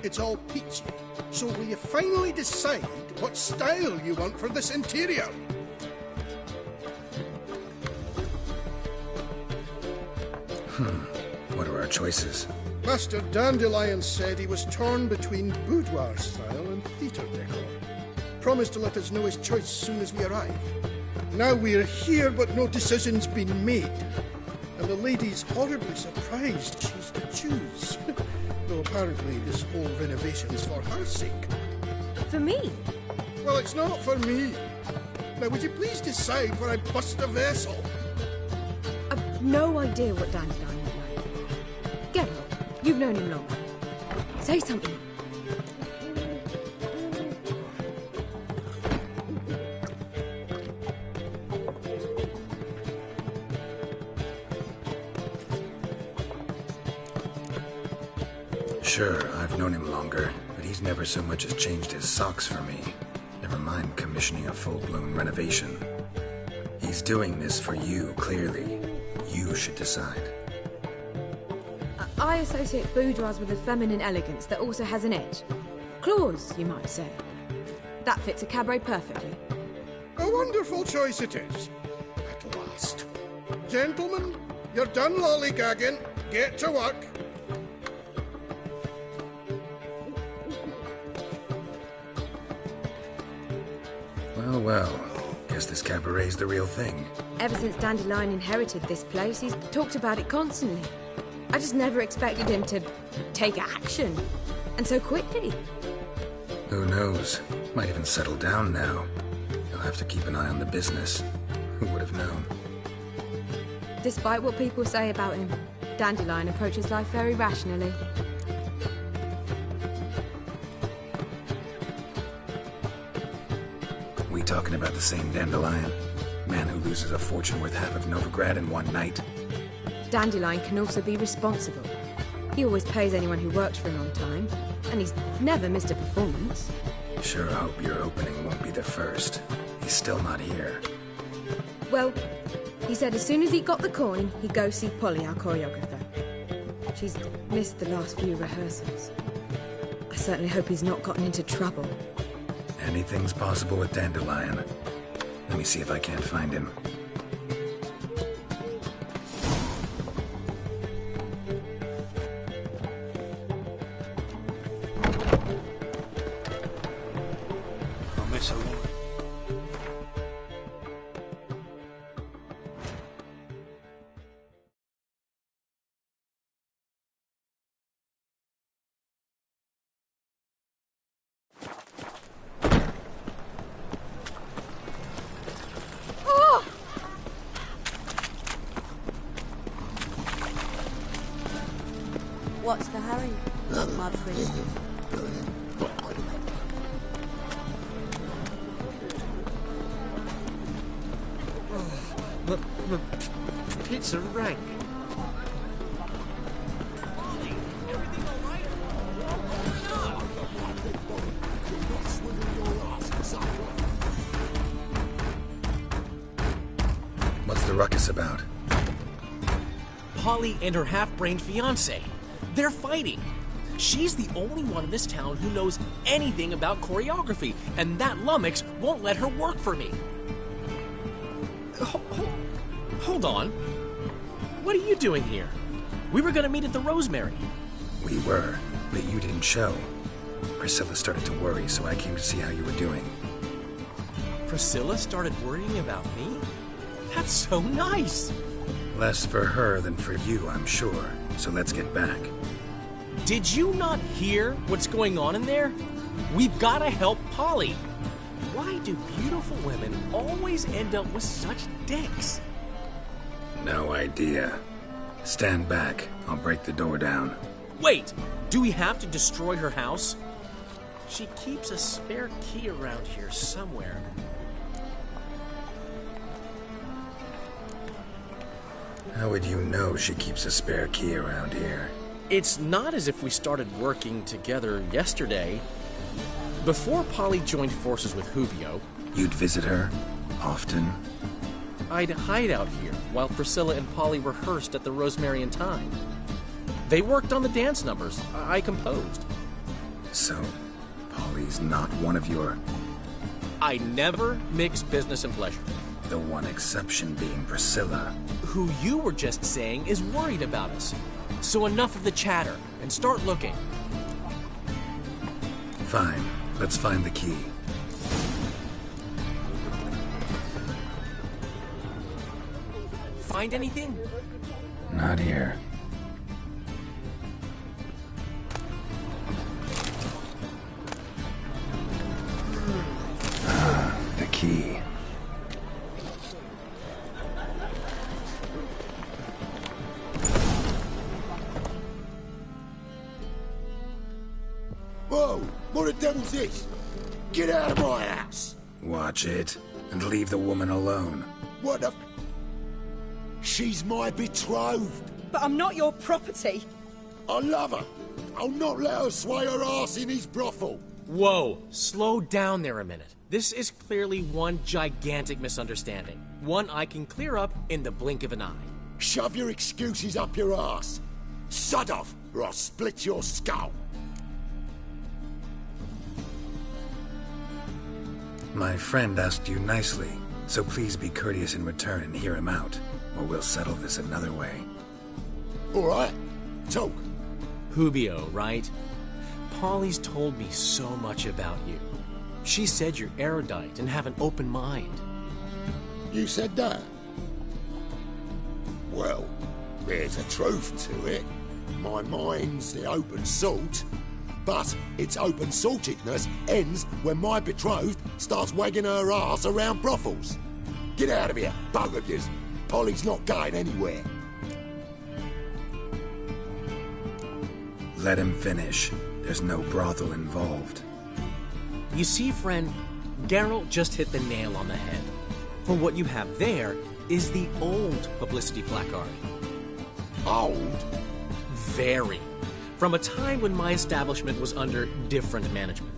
it's all peachy. So will you finally decide what style you want for this interior? What are our choices? Master Dandelion said he was torn between boudoir style and theatre decor. Promised to let us know his choice as soon as we arrive. Now we're here, but no decision's been made. And the lady's horribly surprised she's to choose. Though apparently this whole renovation is for her sake. For me? Well, it's not for me. Now, would you please decide where I bust a vessel? I've no idea what Dandelion is like. Geralt, you've known him longer. Say something. Sure, I've known him longer, but he's never so much as changed his socks for me. Never mind commissioning a full-blown renovation. He's doing this for you, clearly. You should decide. I associate boudoirs with a feminine elegance that also has an edge. Claws, you might say. That fits a cabaret perfectly. A wonderful choice it is. At last. Gentlemen, you're done lollygagging. Get to work. Well, Guess this cabaret's the real thing. Ever since Dandelion inherited this place, he's talked about it constantly. I just never expected him to take action. And so quickly. Who knows? Might even settle down now. You'll have to keep an eye on the business. Who would have known? Despite what people say about him, Dandelion approaches life very rationally. We talking about the same Dandelion? Man who loses a fortune worth half of Novigrad in one night? Dandelion can also be responsible. He always pays anyone who works for him on time, and he's never missed a performance. Sure hope your opening won't be the first. He's still not here. Well, he said as soon as he got the coin, he'd go see Polly, our choreographer. She's missed the last few rehearsals. I certainly hope he's not gotten into trouble. Anything's possible with Dandelion. Let me see if I can't find him. I'll miss a woman. What's the hurry, my pretty? My pizza rank. What's the ruckus about? Polly and her half-brained fiancé. They're fighting. She's the only one in this town who knows anything about choreography, and that lummox won't let her work for me. Hold on. What are you doing here? We were gonna meet at the Rosemary. We were, but you didn't show. Priscilla started to worry, so I came to see how you were doing. Priscilla started worrying about me? That's so nice! Less for her than for you, I'm sure. So let's get back. Did you not hear what's going on in there? We've got to help Polly. Why do beautiful women always end up with such dicks? No idea. Stand back. I'll break the door down. Wait! Do we have to destroy her house? She keeps a spare key around here somewhere. How would you know she keeps a spare key around here? It's not as if we started working together yesterday. Before Polly joined forces with Hubio... You'd visit her? Often? I'd hide out here while Priscilla and Polly rehearsed at the Rosemary and Thyme. They worked on the dance numbers. I composed. So, Polly's not one of your... I never mix business and pleasure. The one exception being Priscilla. Who you were just saying is worried about us. So enough of the chatter, and start looking. Fine. Let's find the key. Find anything? Not here. The key. Whoa! What the devil's this? Get out of my house! Watch it, and leave the woman alone. What the... She's my betrothed. But I'm not your property. I love her. I'll not let her sway her ass in his brothel. Whoa, slow down there a minute. This is clearly one gigantic misunderstanding. One I can clear up in the blink of an eye. Shove your excuses up your ass. Sod off, or I'll split your skull. My friend asked you nicely, so please be courteous in return and hear him out, or we'll settle this another way. All right, talk. Hubio, right? Polly's told me so much about you. She said you're erudite and have an open mind. You said that? Well, there's a truth to it. My mind's the open salt, but its open saltedness ends when my betrothed starts wagging her ass around brothels. Get out of here, both of yous. Polly's not going anywhere. Let him finish. There's no brothel involved. You see, friend, Geralt just hit the nail on the head. For what you have there is the old publicity placard. Old? Very. From a time when my establishment was under different management.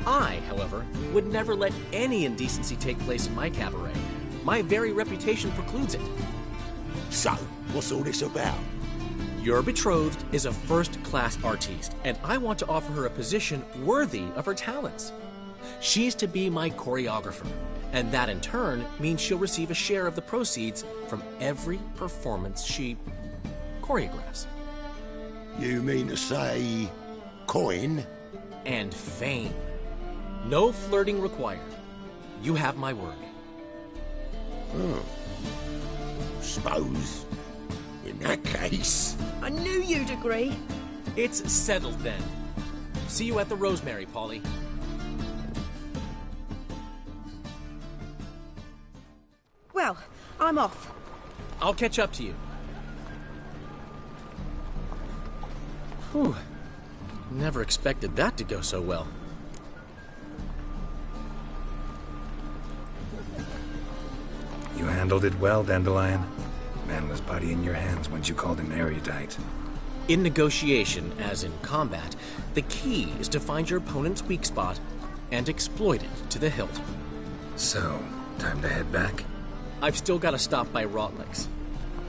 I, however, would never let any indecency take place in my cabaret. My very reputation precludes it. So, what's all this about? Your betrothed is a first-class artiste, and I want to offer her a position worthy of her talents. She's to be my choreographer, and that in turn means she'll receive a share of the proceeds from every performance she choreographs. You mean to say coin? And fame. No flirting required. You have my word. Suppose, in that case... I knew you'd agree. It's settled then. See you at the Rosemary, Polly. Well, I'm off. I'll catch up to you. Whew. Never expected that to go so well. You handled it well, Dandelion. Man was body in your hands once you called him erudite. In negotiation, as in combat, the key is to find your opponent's weak spot and exploit it to the hilt. So, time to head back? I've still got to stop by Rotlick's.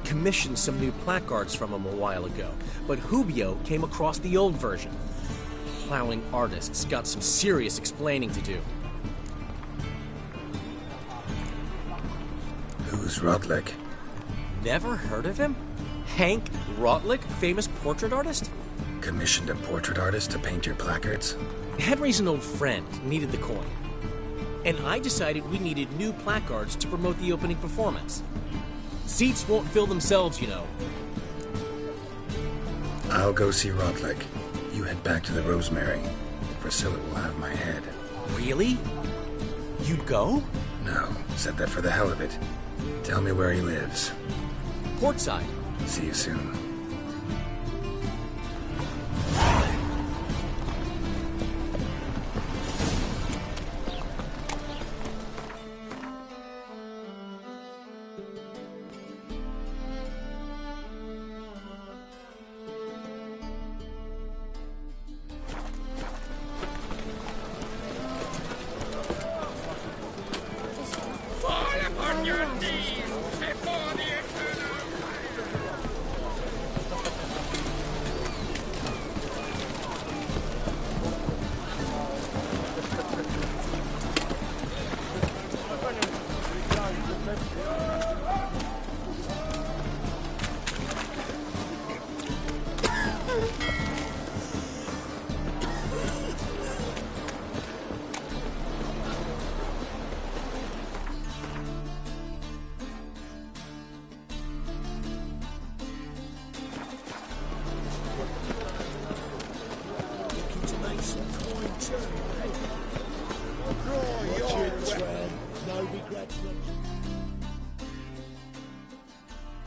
Commissioned some new placards from him a while ago, but Hubio came across the old version. Plowing artists got some serious explaining to do. Who's Rotlick? Never heard of him? Hank Rotlick, famous portrait artist? Commissioned a portrait artist to paint your placards? Henry's an old friend, needed the coin. And I decided we needed new placards to promote the opening performance. Seats won't fill themselves, you know. I'll go see Rotlick. You head back to the Rosemary. Priscilla will have my head. Really? You'd go? No, said that for the hell of it. Tell me where he lives. Portside. See you soon.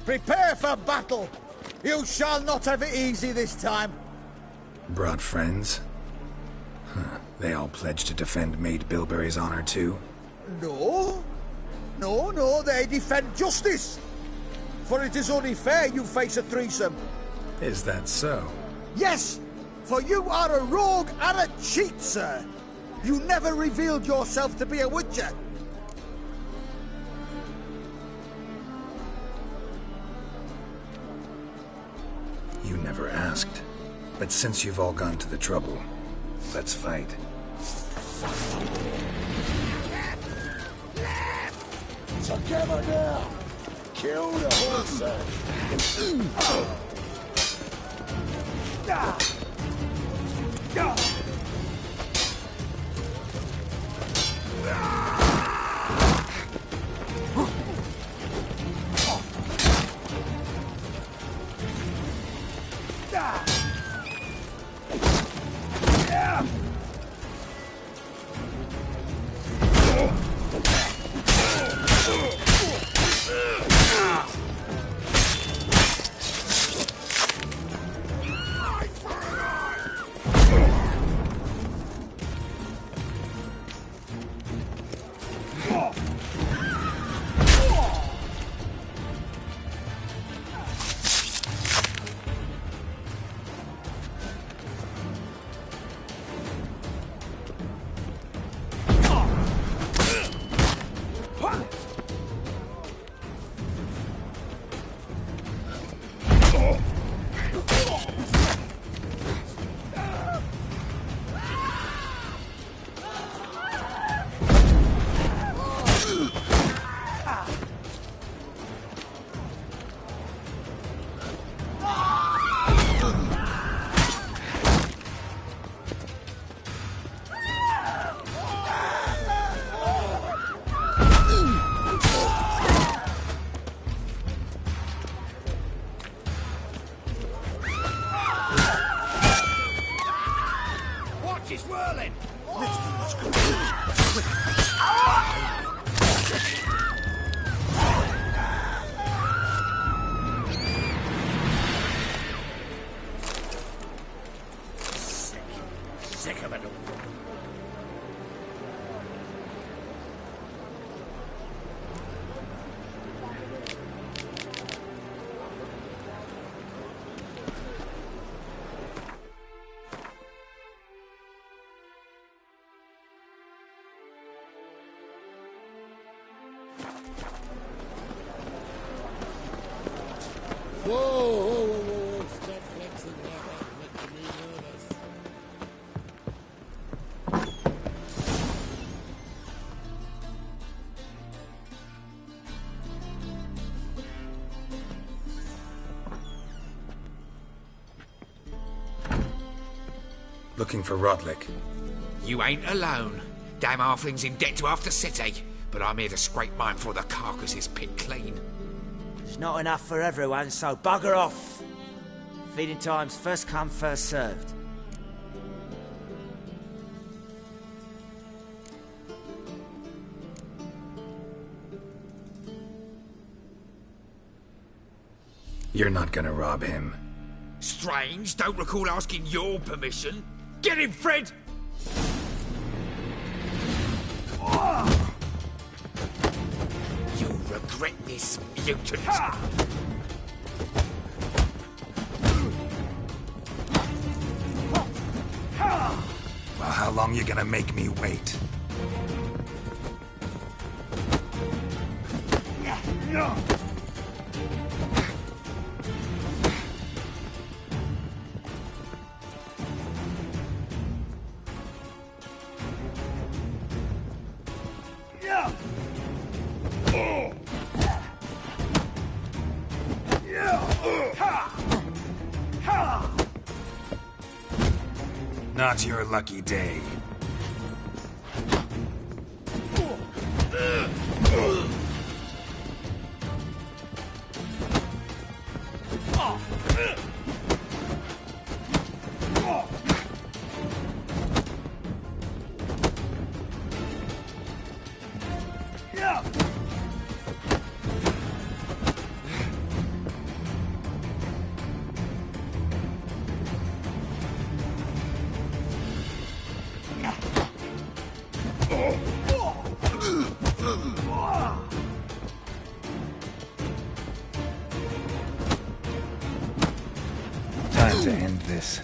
Prepare for battle! You shall not have it easy this time. Brought friends? Huh. They all pledged to defend Maid Bilberry's honor too? No. No, they defend justice. For it is only fair you face a threesome. Is that so? Yes, for you are a rogue and a cheat, sir. You never revealed yourself to be a witcher. You never asked. But since you've all gone to the trouble, let's fight. Together now! Kill the horse! Whoa. Stop flexing like that, making me nervous. Looking for Rodlick. You ain't alone. Damn halfling's in debt to half the city, but I'm here to scrape mine before the carcass is picked clean. It's not enough for everyone, so bugger off. Feeding time's first come, first served. You're not gonna rob him. Strange, don't recall asking your permission. Get him, Fred! You'll regret this, mutant. Well, how long you gonna make me wait? Not your lucky day. Time to end this.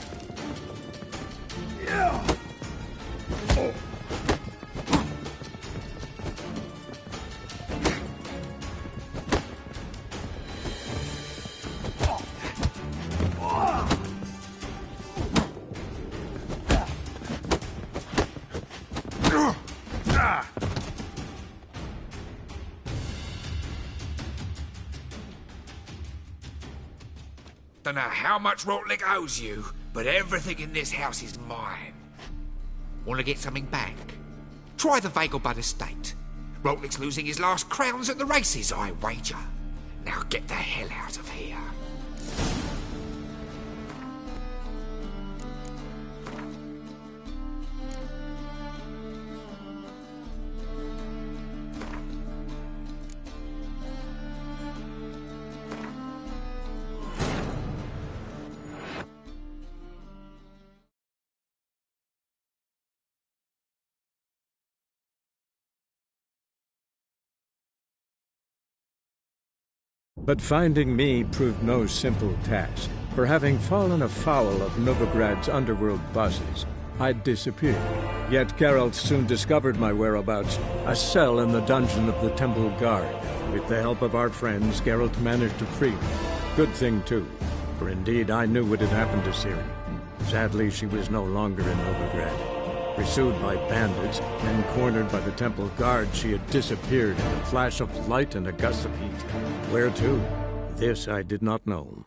Don't know how much Rotlick owes you, but everything in this house is mine. Want to get something back? Try the Vagelbud estate. Rotlick's losing his last crowns at the races, I wager. Now get the hell out of here. But finding me proved no simple task, for having fallen afoul of Novigrad's underworld bosses, I'd disappeared. Yet Geralt soon discovered my whereabouts, a cell in the dungeon of the Temple Guard. With the help of our friends, Geralt managed to free me. Good thing, too, for indeed I knew what had happened to Ciri. Sadly, she was no longer in Novigrad. Pursued by bandits, then cornered by the Temple Guard, she had disappeared in a flash of light and a gust of heat. Where to? This I did not know.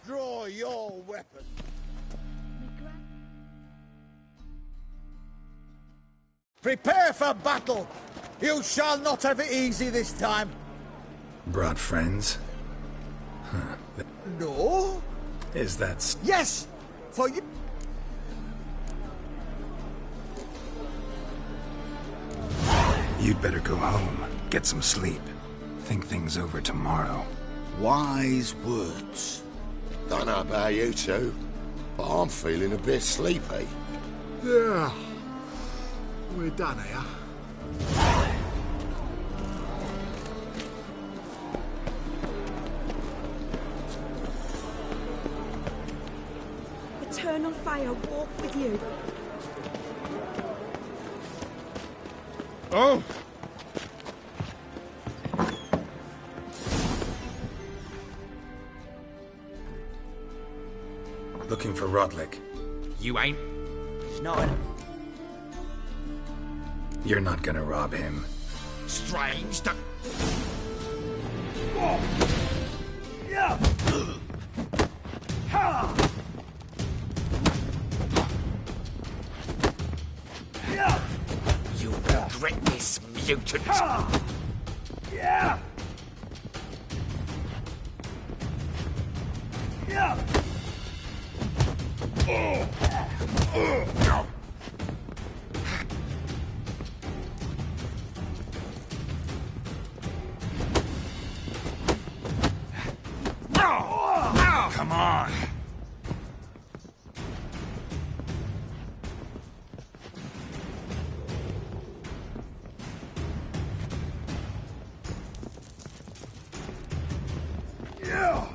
Draw your weapon. Prepare for battle. You shall not have it easy this time. Brought friends? No. Is that... Yes! for you. You'd better go home, get some sleep. Think things over tomorrow. Wise words. Don't know about you two, but I'm feeling a bit sleepy. Yeah. We're done here. Eternal fire walk with you. Oh! Looking for Rodlick. You ain't? He's not. You're not gonna rob him. Strange, don't... Yeah. Ha. Yeah. You'll regret this, mutant. Ha. Yeah. Yeah. Come on. Yeah.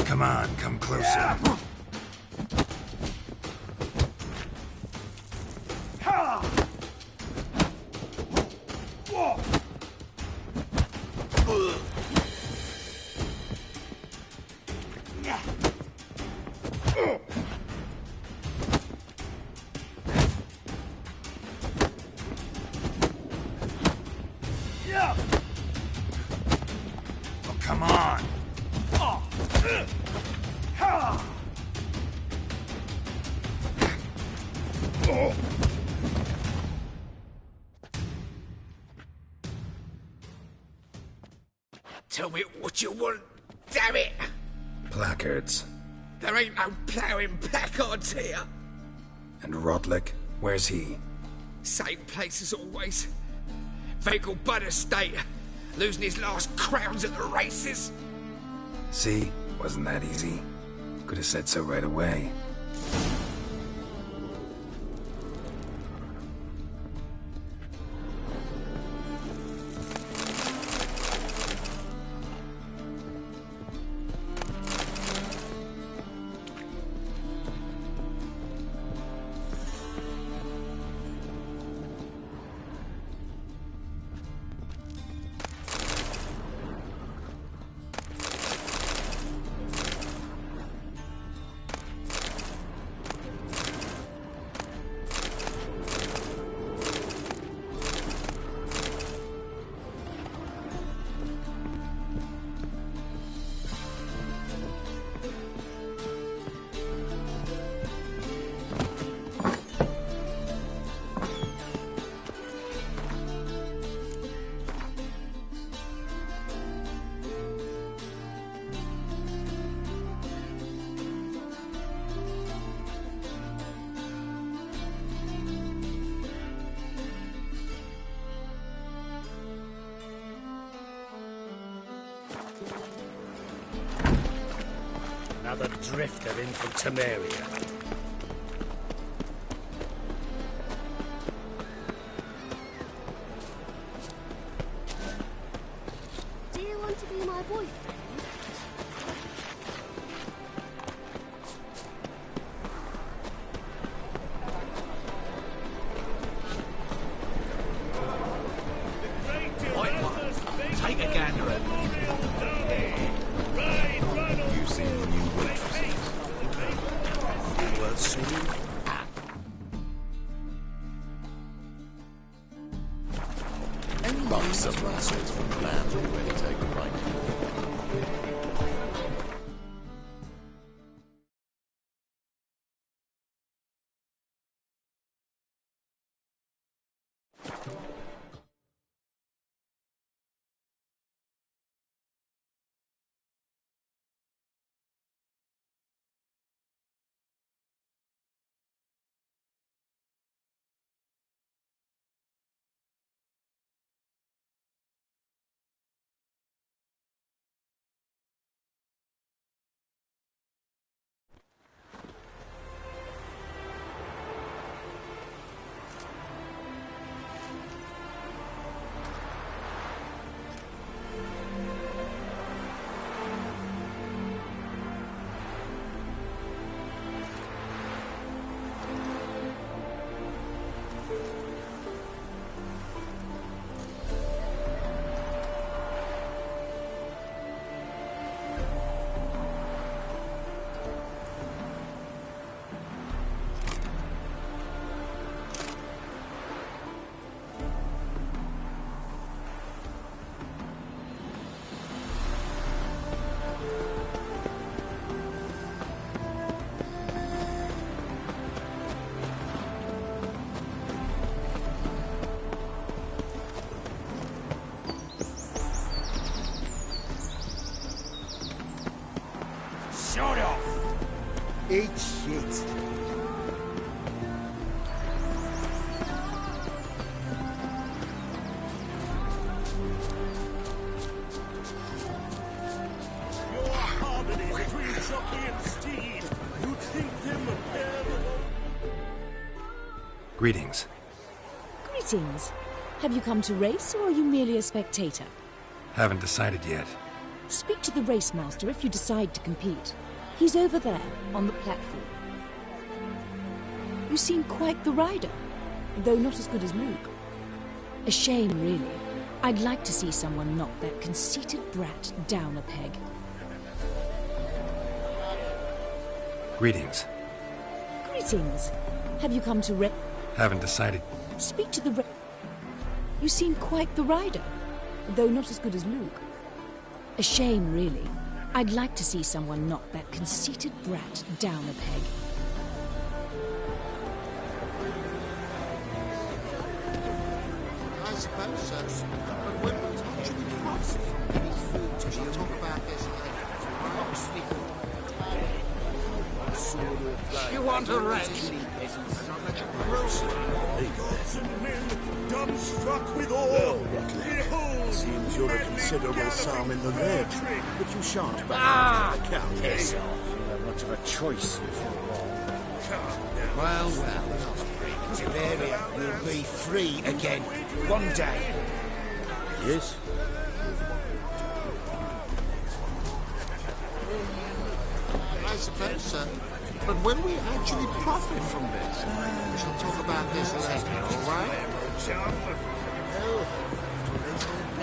Come on, come closer. Oh, come on. Tell me what you want, damn it! Placards. There ain't no ploughing placards here. And Rodlick, where's he? Same place as always. Vagal Bud Estate, losing his last crowns at the races. See? Wasn't that easy? Could have said so right away. Another drifter in from Temeria. Do you want to be my boyfriend? sod off! Eat shit. Your harmony between jockey and steed. You think them a pair of... Greetings. Greetings. Have you come to race, or are you merely a spectator? Haven't decided yet. Speak to the race master if you decide to compete. He's over there, on the platform. You seem quite the rider, though not as good as Luke. A shame, really. I'd like to see someone knock that conceited brat down a peg. Greetings. Greetings. Have you come to race? Haven't decided. Speak to the You seem quite the rider, though not as good as Luke. A shame, really. I'd like to see someone knock that conceited brat down a peg. I suppose so. But when we actually cross these foods, we shall talk about this later. You want a race? Gods and men, dumbstruck with awe. Behold! Seems you're a considerable sum in the red, but you shan't Ah, back out of piss account. off. You have much of a choice before long. Well. Tiberia will be free again one day. Yes? I suppose so. But when we actually profit from this, we shall talk about this later, all right?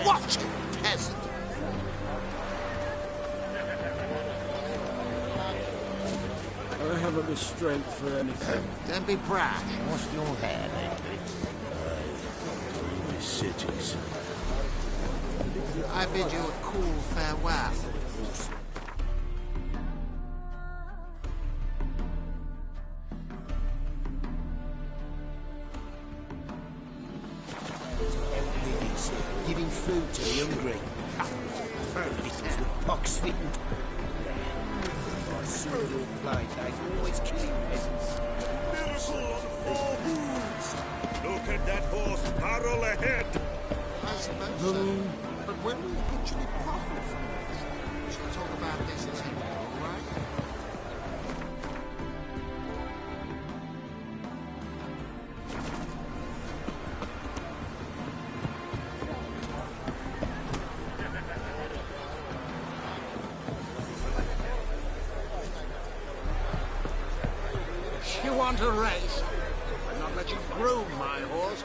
Watch it, peasant! I haven't the strength for anything. Don't be brash. What's your hair lately? The cities. I bid you a cool farewell. Giving food to the hungry. Victims with pox-smitten. Serial blind eyes always killing peasants. Miracle on 4 hooves! Look at that horse barrel ahead! I suppose so. But when we actually profit from this, we shall talk about this later, all right? You want a race? I'll not let you groom my horse.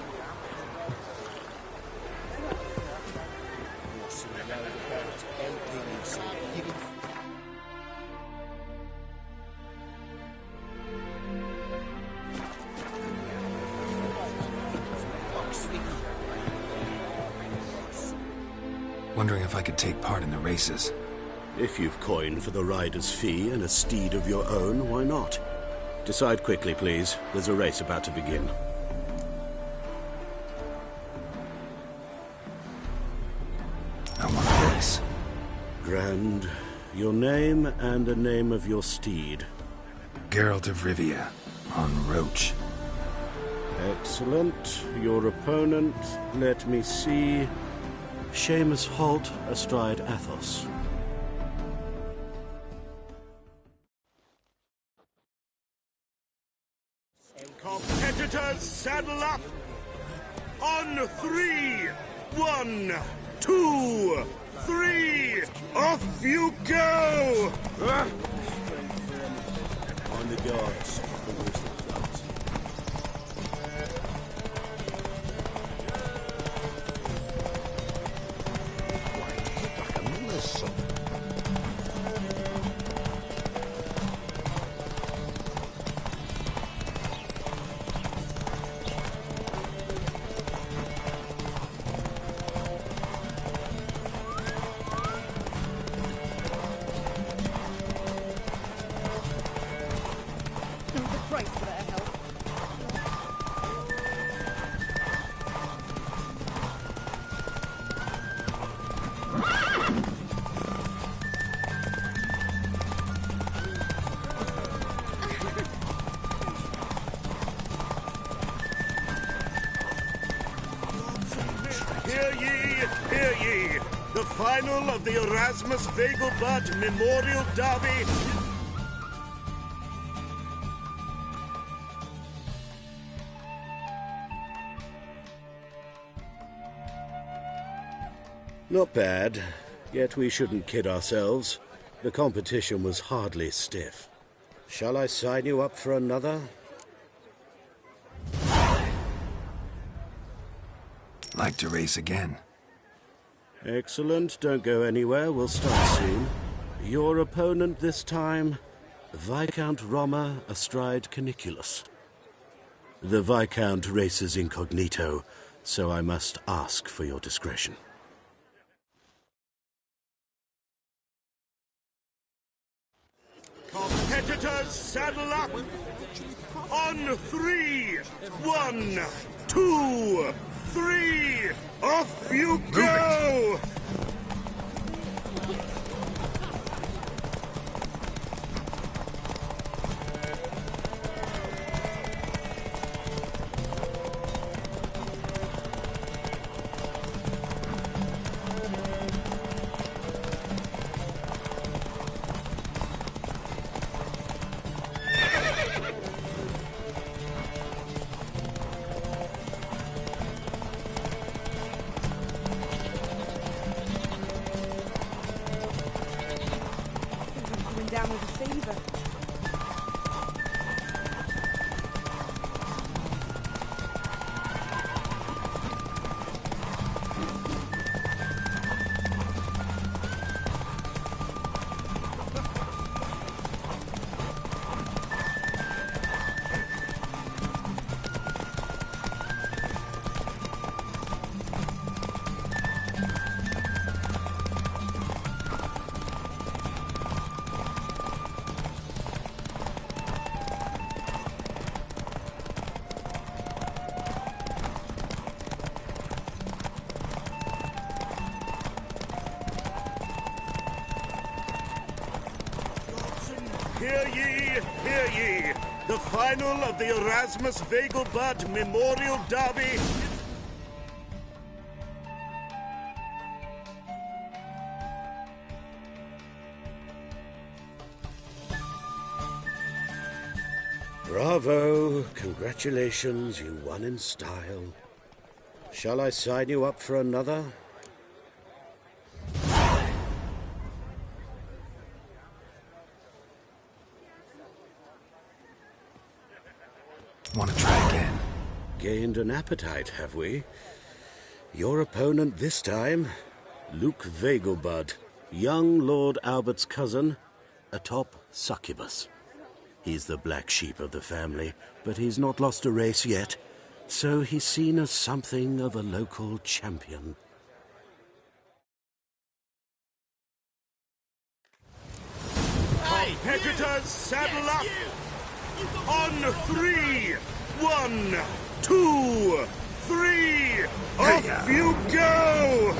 Wondering if I could take part in the races. If you've coin for the rider's fee and a steed of your own, why not? Decide quickly, please. There's a race about to begin. I want a race. Grand. Your name and the name of your steed. Geralt of Rivia, on Roach. Excellent. Your opponent, let me see. Seamus Holt astride Athos. Competitors, saddle up! On 3! 1, 2, 3! Off you go! On the guards. There's a price there. The final of the Erasmus Vegelbud Memorial Derby. Not bad, yet we shouldn't kid ourselves. The competition was hardly stiff. Shall I sign you up for another? Like to race again? Excellent, don't go anywhere, we'll start soon. Your opponent this time, Viscount Roma astride Caniculus. The Viscount races incognito, so I must ask for your discretion. Competitors, saddle up! On 3! 1, 2, 3! Off you go! Down with a fever. Hear ye, hear ye! The final of the Erasmus Vegelbud Memorial Derby. Bravo! Congratulations, you won in style. Shall I sign you up for another? Want to try again? Gained an appetite, have we? Your opponent this time, Luke Vegelbud, young Lord Albert's cousin, atop Succubus. He's the black sheep of the family, but he's not lost a race yet, so he's seen as something of a local champion. Competitors, saddle up! On 3! 1, 2, 3! Off you go!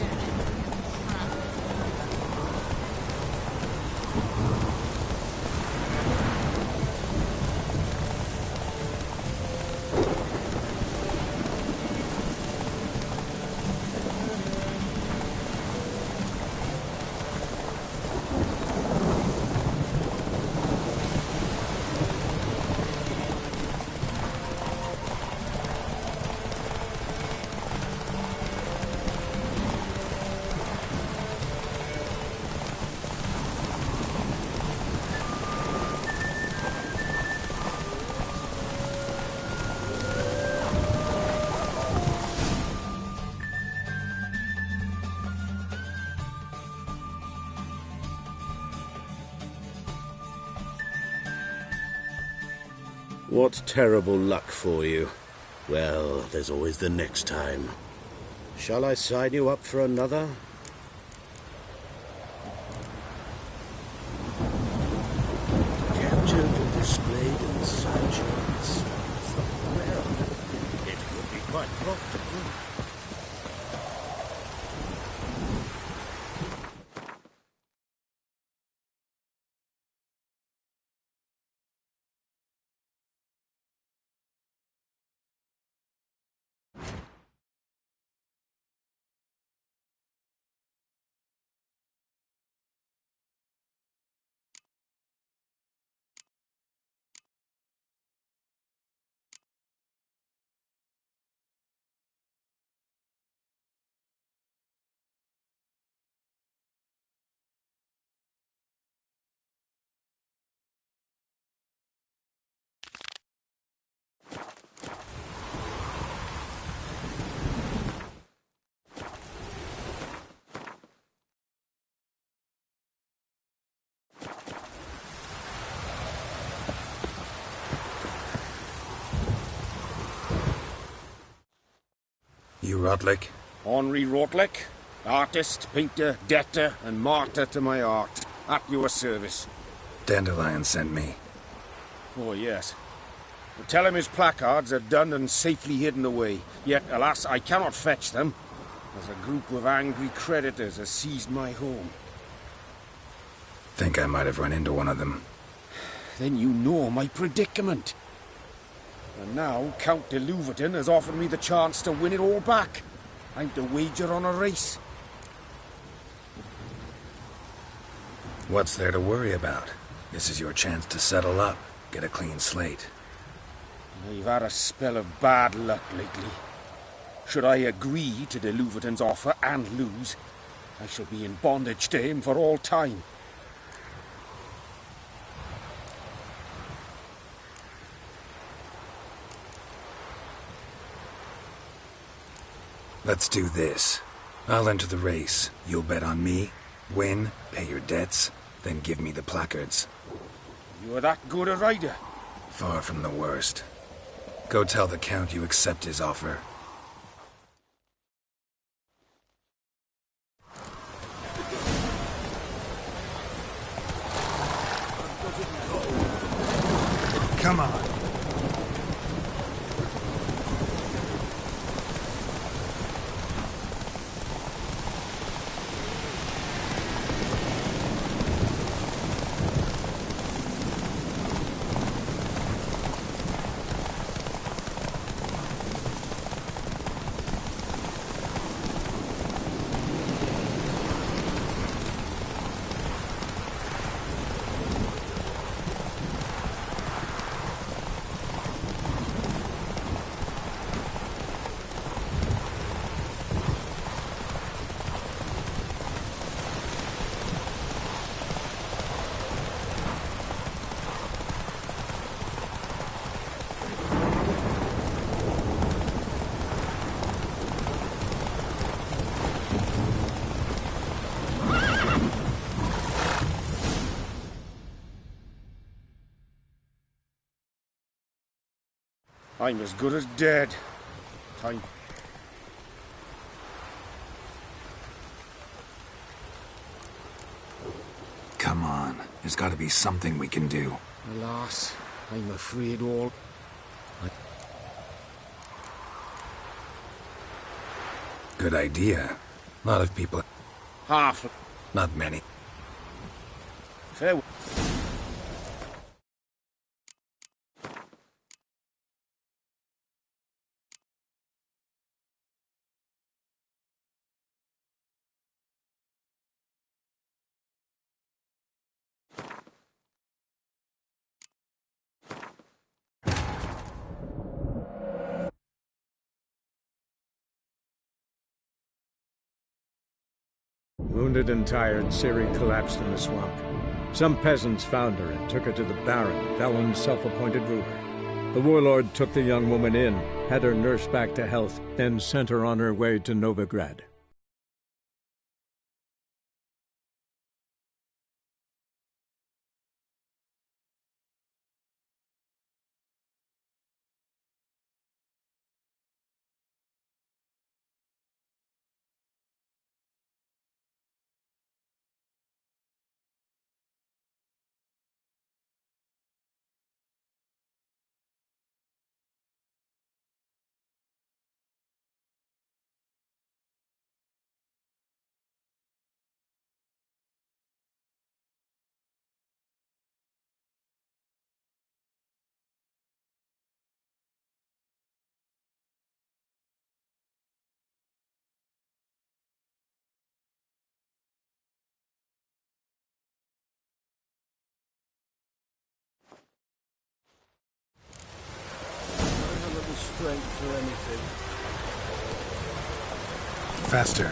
What terrible luck for you. Well, there's always the next time. Shall I sign you up for another? Captured and displayed in the sideshow. Well, it would be quite profitable. You Rotlick? Henri Rotlick, artist, painter, debtor, and martyr to my art. At your service. Dandelion sent me. Oh, yes. But tell him his placards are done and safely hidden away. Yet, alas, I cannot fetch them, as a group of angry creditors has seized my home. Think I might have run into one of them. Then you know my predicament. And now Count de Louverton has offered me the chance to win it all back. I'm to wager on a race. What's there to worry about? This is your chance to settle up, get a clean slate. I've had a spell of bad luck lately. Should I agree to de Louverton's offer and lose, I shall be in bondage to him for all time. Let's do this. I'll enter the race. You'll bet on me, win, pay your debts, then give me the placards. You are that good a rider? Far from the worst. Go tell the Count you accept his offer. Come on. I'm as good as dead. Time. Come on. There's got to be something we can do. Alas, I'm afraid all... Good idea. A lot of people... Half. Not many. Fair. Wounded and tired, Ciri collapsed in the swamp. Some peasants found her and took her to the Baron, Velen's self-appointed ruler. The warlord took the young woman in, had her nursed back to health, then sent her on her way to Novigrad. Strength for anything. Faster.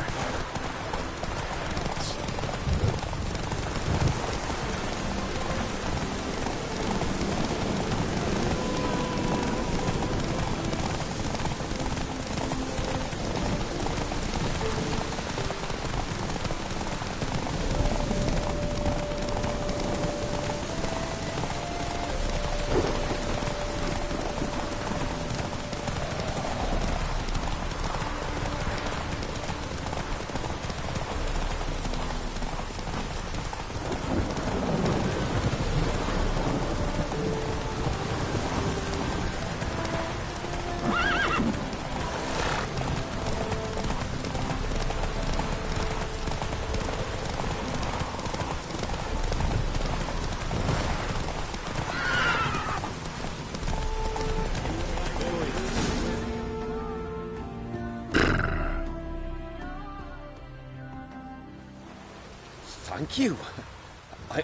Thank you.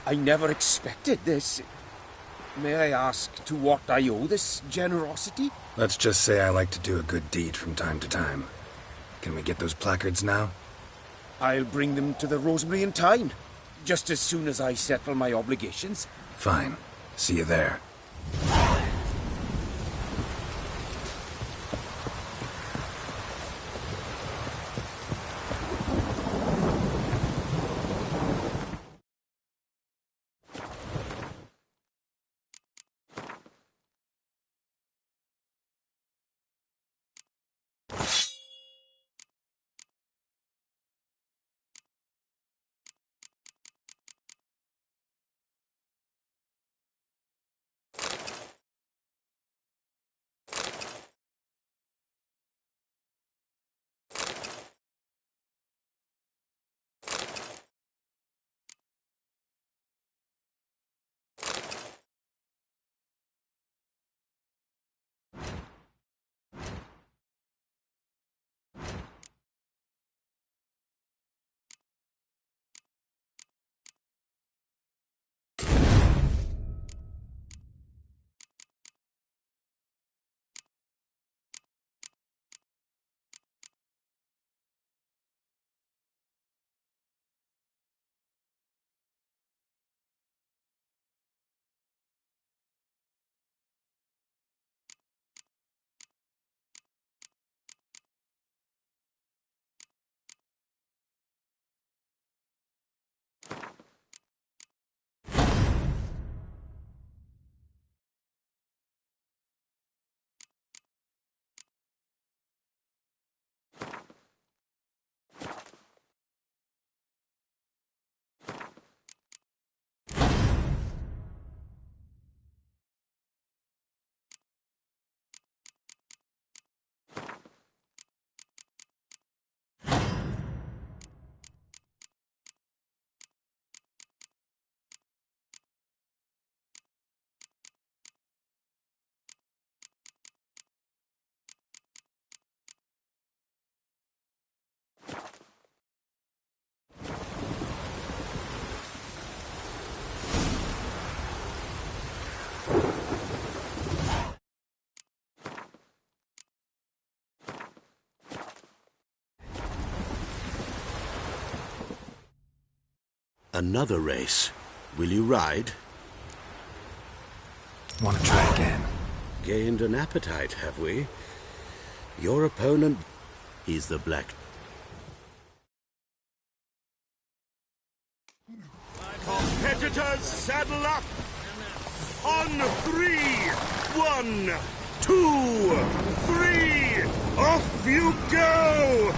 I never expected this. May I ask to what I owe this generosity? Let's just say I like to do a good deed from time to time. Can we get those placards now? I'll bring them to the Rosemary in time, just as soon as I settle my obligations. Fine. See you there. Another race. Will you ride? Want to try again? Gained an appetite, have we? Your opponent, he's the black. Competitors, saddle up! On 3! 1, 2, 3! Off you go!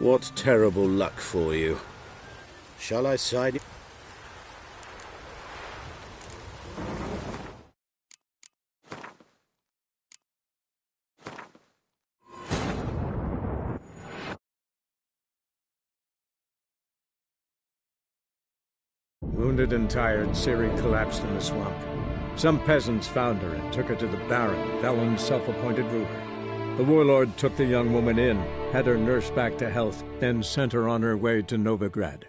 What terrible luck for you. Shall I side you? Wounded and tired, Ciri collapsed in the swamp. Some peasants found her and took her to the Baron, Valen's self-appointed ruler. The warlord took the young woman in, had her nursed back to health, then sent her on her way to Novigrad.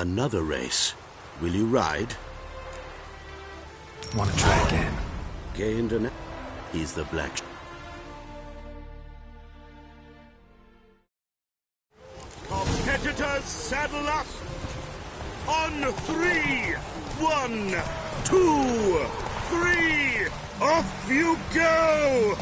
Another race. Will you ride? Want to try again? Gained an... He's the black... Competitors, saddle up! On 3! 1, 2, 3! Off you go!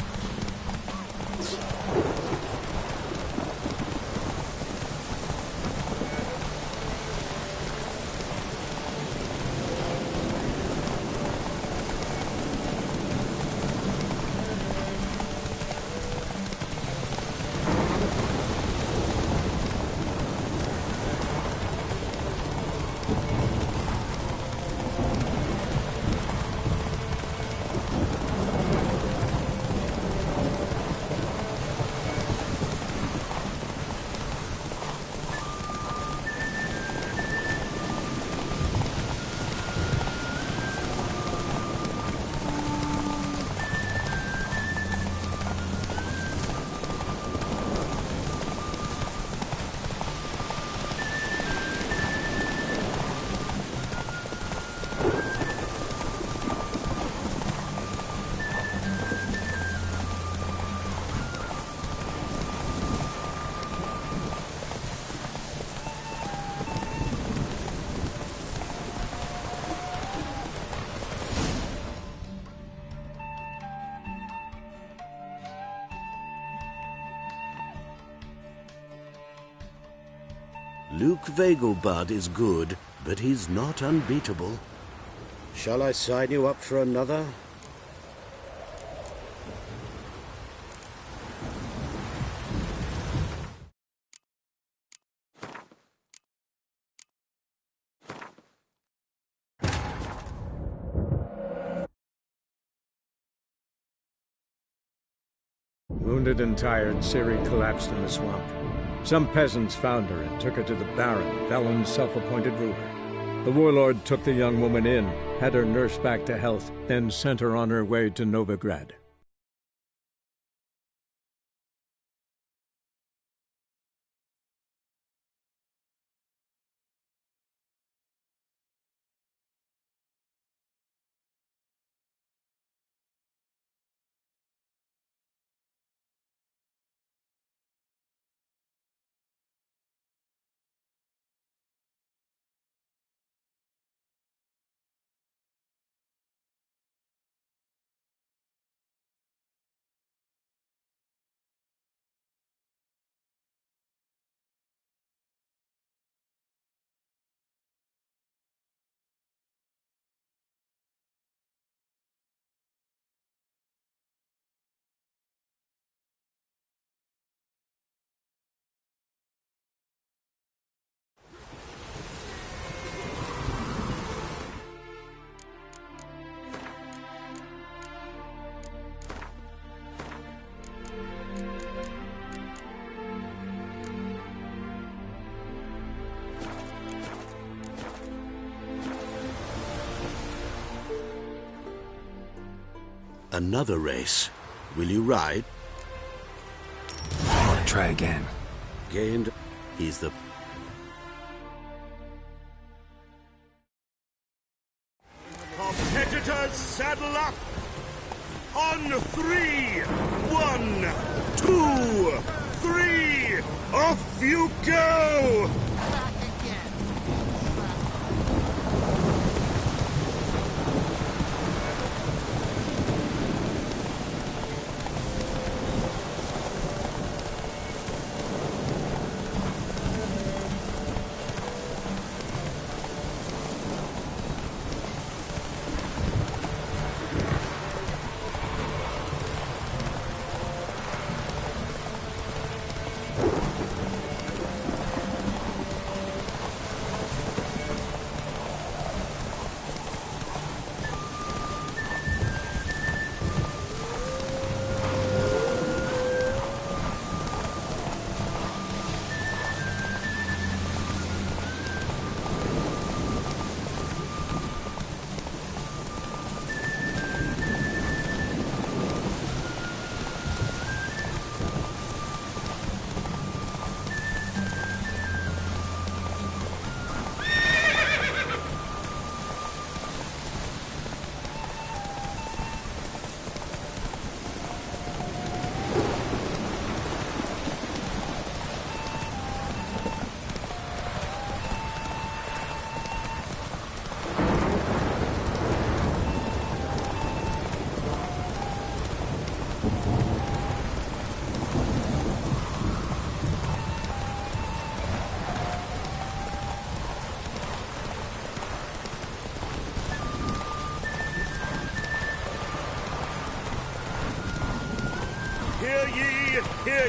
Luke Vegelbud is good, but he's not unbeatable. Shall I sign you up for another? Wounded and tired, Ciri collapsed in the swamp. Some peasants found her and took her to the Baron, Velen's self-appointed ruler. The warlord took the young woman in, had her nursed back to health, then sent her on her way to Novigrad. Another race. Will you ride? I want to try again. Gained. He's the... Competitors, saddle up! On 3! 1, 2, 3! Off you go!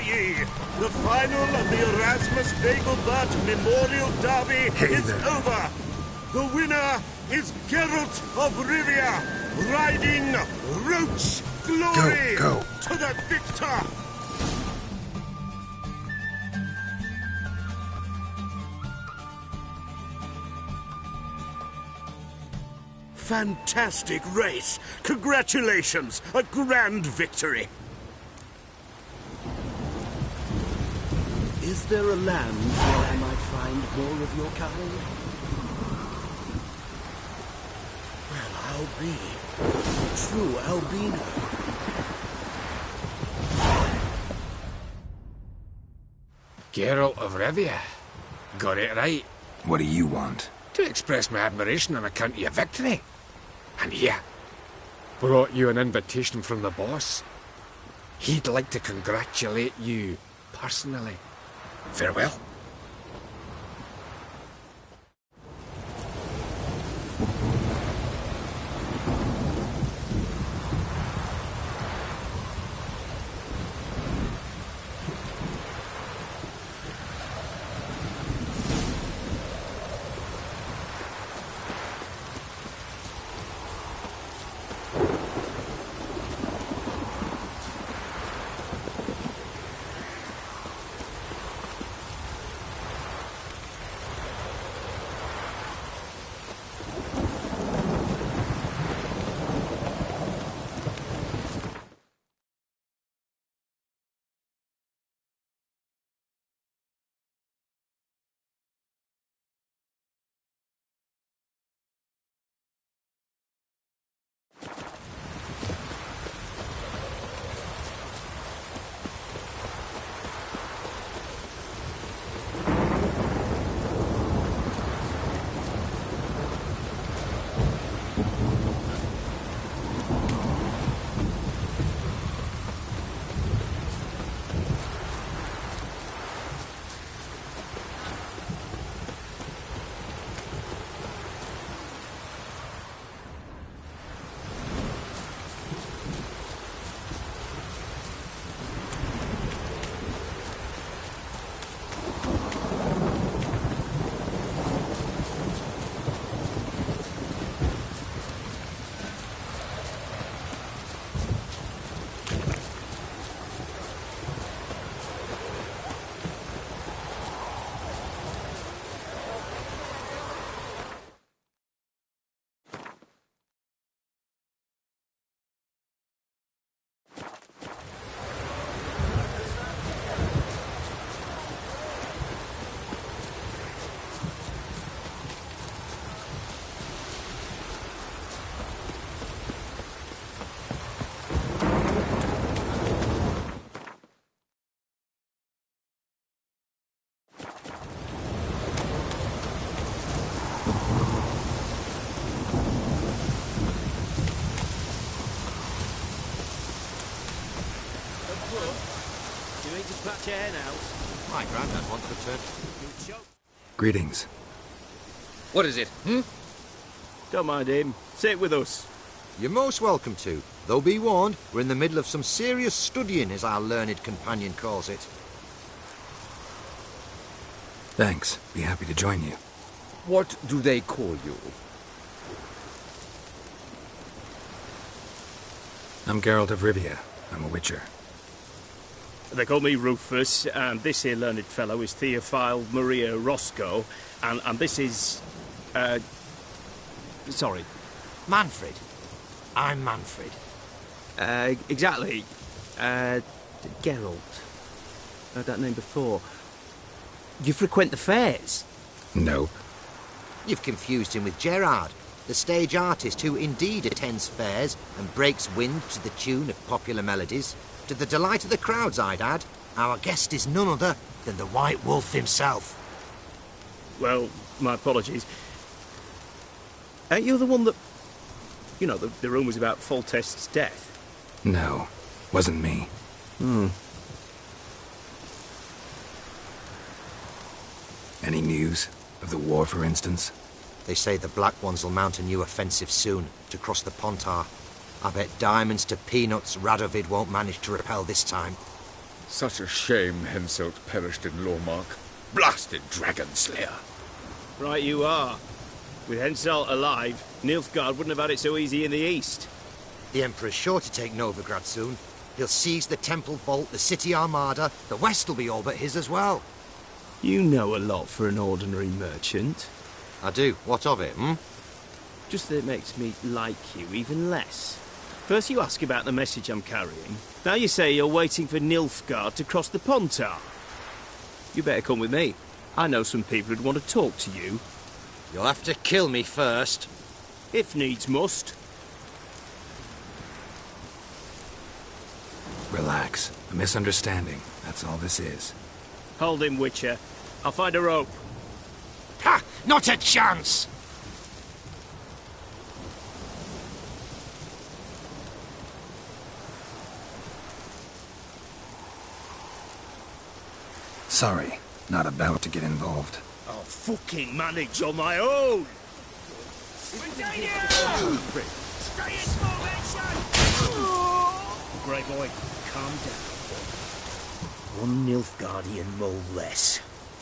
ye! The final of the Erasmus Dagobert Memorial Derby is over! The winner is Geralt of Rivia, riding Roach Glory Go. to the victor! Fantastic race! Congratulations! A grand victory! Is there a land where I might find more of your kind? Well, I'll be true albino. Geralt of Rivia. Got it right. What do you want? To express my admiration on account of your victory. And here, Brought you an invitation from the boss. He'd like to congratulate you personally. farewell. You need to patch your hen out. My granddad once returned. Greetings. What is it, hmm? Don't mind him. Sit with us. You're most welcome to. Though be warned, we're in the middle of some serious studying, as our learned companion calls it. Thanks. Be happy to join you. What do they call you? I'm Geralt of Rivia. I'm a witcher. They call me Rufus, and this here learned fellow is Theophile Maria Roscoe, and this is... sorry. Manfred. I'm Manfred. Exactly. Geralt. Heard that name before. You frequent the fairs? No. You've confused him with Gerard, the stage artist who indeed attends fairs and breaks wind to the tune of popular melodies. To the delight of the crowds, I'd add. Our guest is none other than the White Wolf himself. Well, my apologies. Ain't you the one that... You know, the rumours about Foltest's death? No. Wasn't me. Any news? Of the war, for instance? They say the Black Ones will mount a new offensive soon to cross the Pontar. I bet diamonds to peanuts Radovid won't manage to repel this time. Such a shame Henselt perished in Lormark. Blasted dragon slayer. Right you are. With Henselt alive, Nilfgaard wouldn't have had it so easy in the east. The Emperor's sure to take Novigrad soon. He'll seize the Temple Vault, the City Armada. The West will be all but his as well. You know a lot for an ordinary merchant. I do. What of it, Just that it makes me like you even less. First you ask about the message I'm carrying. Now you say you're waiting for Nilfgaard to cross the Pontar. You better come with me. I know some people who'd want to talk to you. You'll have to kill me first. If needs must. Relax. A misunderstanding. That's all this is. Hold him, Witcher. I'll find a rope. Ha! Not a chance! Sorry, not about to get involved. I'll fucking manage on my own! Great boy, calm down. One Nilfgaardian mole less.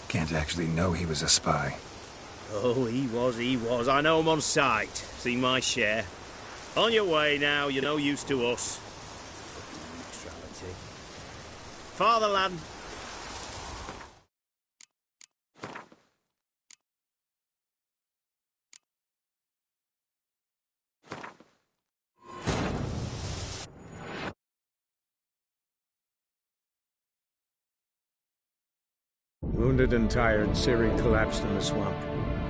Can't actually know he was a spy. Oh, he was. I know him on sight. Seen my share. On your way now, you're no use to us. Neutrality. Fatherland. Wounded and tired, Ciri collapsed in the swamp.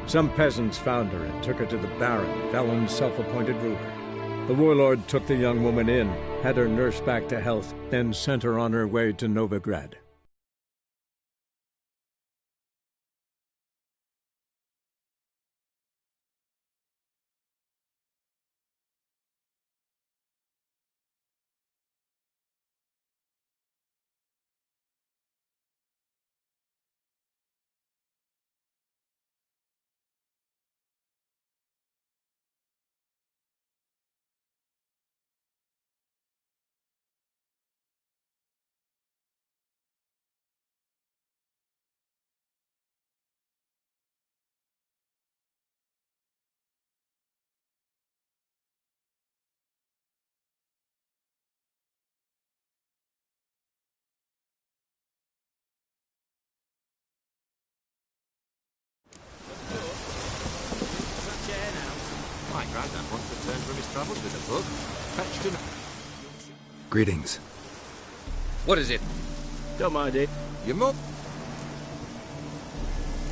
Some peasants found her and took her to the Baron, Valen's self-appointed ruler. The warlord took the young woman in, had her nursed back to health, then sent her on her way to Novigrad. My granddad once returned from his travels with a book. Fetched an... Greetings. What is it? Don't mind it. Your mum?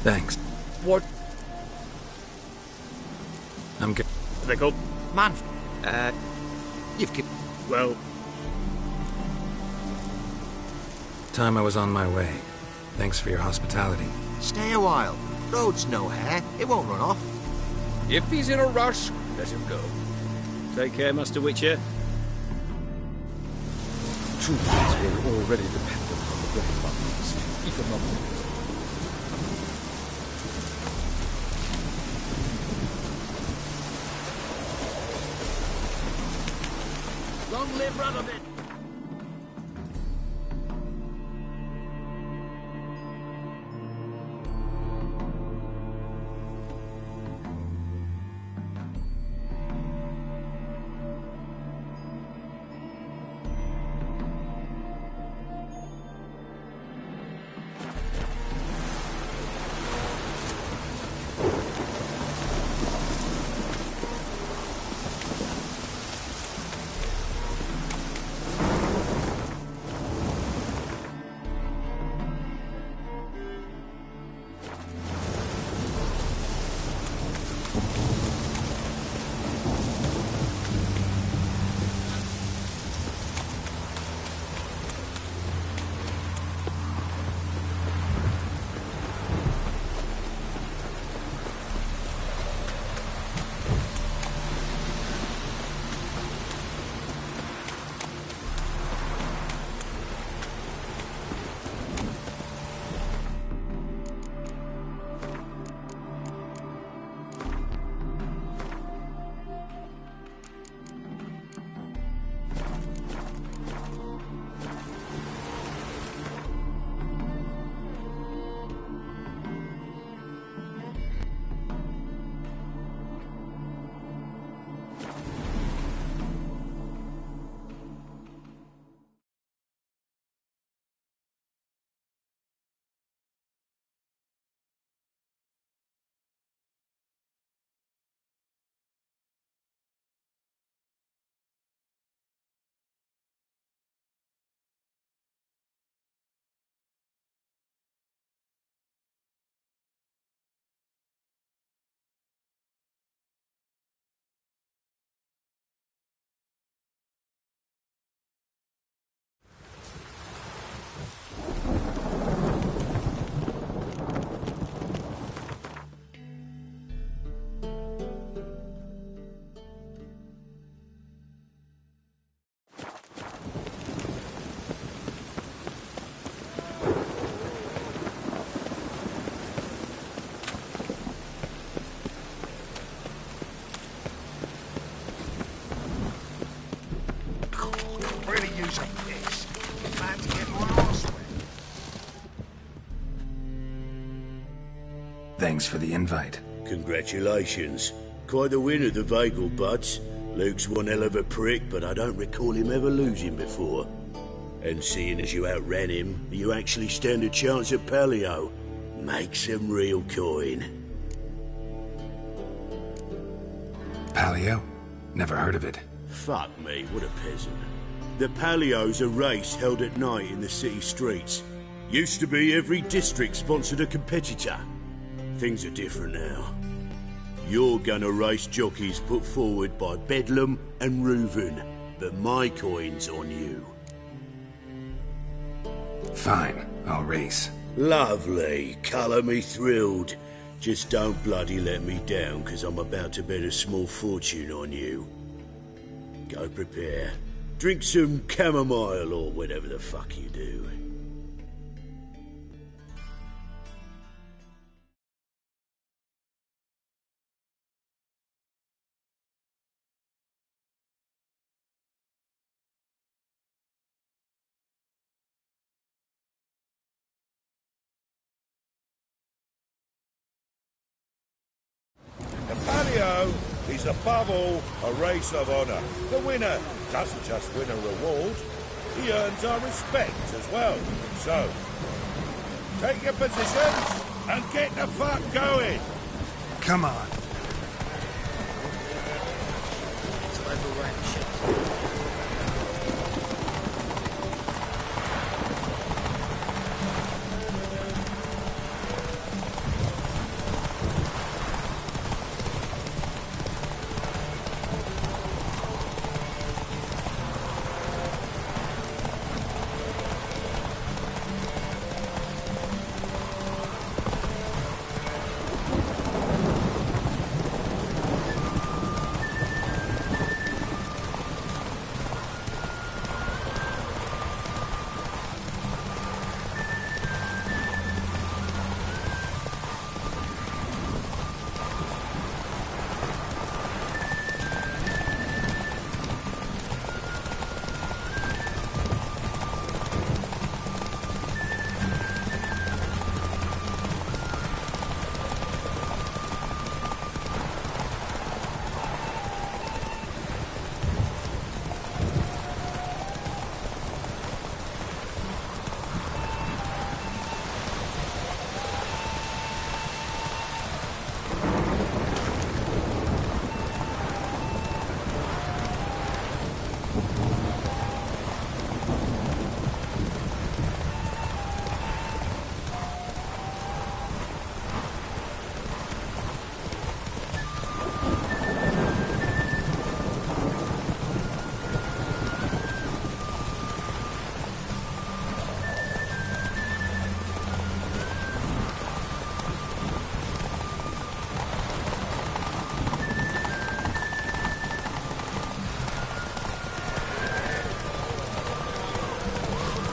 Thanks. What? I'm good. They called? Man, You've kept... Well... Time I was on my way. Thanks for your hospitality. stay a while. Road's no hair. It won't run off. If he's in a rush, let him go. Take care, Master Witcher. Troopers were already dependent on the great buttons, economically. Long live Radovid! Thanks for the invite. Congratulations. Quite the winner, the Vagel Buds. Luke's one hell of a prick, but I don't recall him ever losing before. And seeing as you outran him, you actually stand a chance at Paleo. Make some real coin. Paleo? Never heard of it. Fuck me, what a peasant. The Paleo's a race held at night in the city streets. Used to be every district sponsored a competitor. Things are different now. You're gonna race jockeys put forward by Bedlam and Reuven, but my coin's on you. Fine, I'll race. Lovely, colour me thrilled. Just don't bloody let me down, 'cause I'm about to bet a small fortune on you. Go prepare. Drink some chamomile or whatever the fuck you do. The Paleo is above all a race of honour. The winner doesn't just win a reward, he earns our respect as well. So, take your positions and get the fuck going. Come on.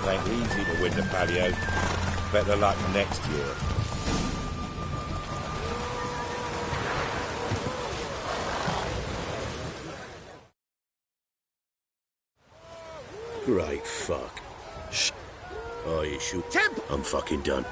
Ain't easy to win the Paleo. Better luck next year. Great fuck. Shh. Oh, you shoot. I'm fucking done.